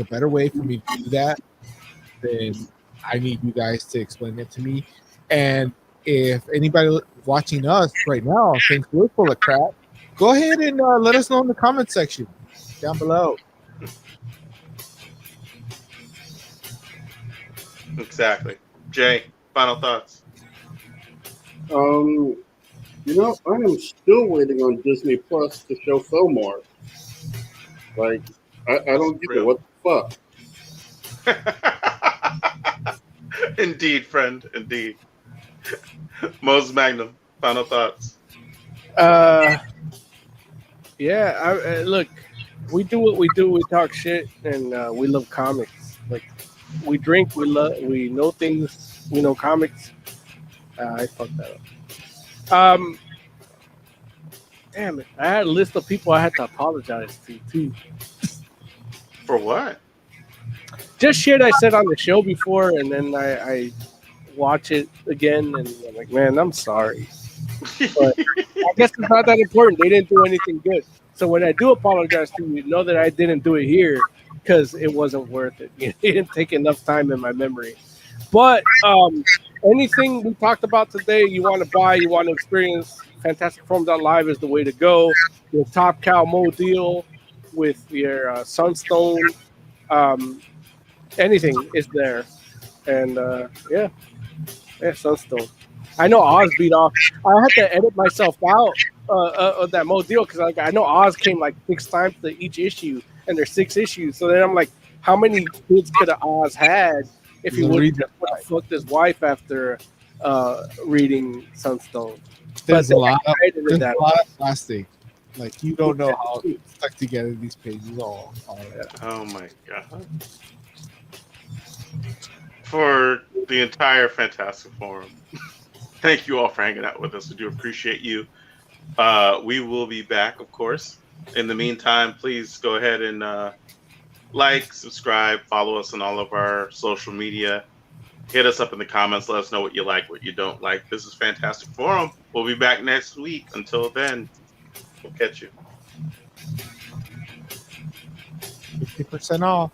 a better way for me to do that, then I need you guys to explain it to me. And if anybody watching us right now thinks we're full of crap, go ahead and let us know in the comment section down below. Exactly. Jay, final thoughts. I am still waiting on Disney Plus to show Fillmore. Like, I don't get it. What the fuck? Indeed, friend. Indeed. Moses Magnum, final thoughts. Yeah. Look, we do what we do. We talk shit, and we love comics. Like, we drink, we know things, we know comics. I fucked that up. Damn it! I had a list of people I had to apologize to too. For what? Just shit I said on the show before, and then I watch it again, and I'm like, man, I'm sorry. But I guess it's not that important. They didn't do anything good. So when I do apologize to you, know that I didn't do it here because it wasn't worth it. It didn't take enough time in my memory. But anything we talked about today, you want to buy, you want to experience, FantasticForum.live is the way to go. Your Top Cow Mo deal with your Sunstone, anything is there. And yeah, Sunstone. I know Oz beat off. I had to edit myself out of that Mo deal because I know Oz came like 6 times to each issue, and there's 6 issues. So then I'm like, how many kids could have Oz had if he would have fucked his wife after reading Sunstone? There's a lot of plastic. Like, you don't know how stuck together these pages all are. Oh my god. For the entire Fantastic Forum, thank you all for hanging out with us. We do appreciate you. We will be back, of course. In the meantime, please go ahead and like, subscribe, follow us on all of our social media. Hit us up in the comments. Let us know what you like, what you don't like. This is Fantastic Forum. We'll be back next week. Until then, we'll catch you. 50% off.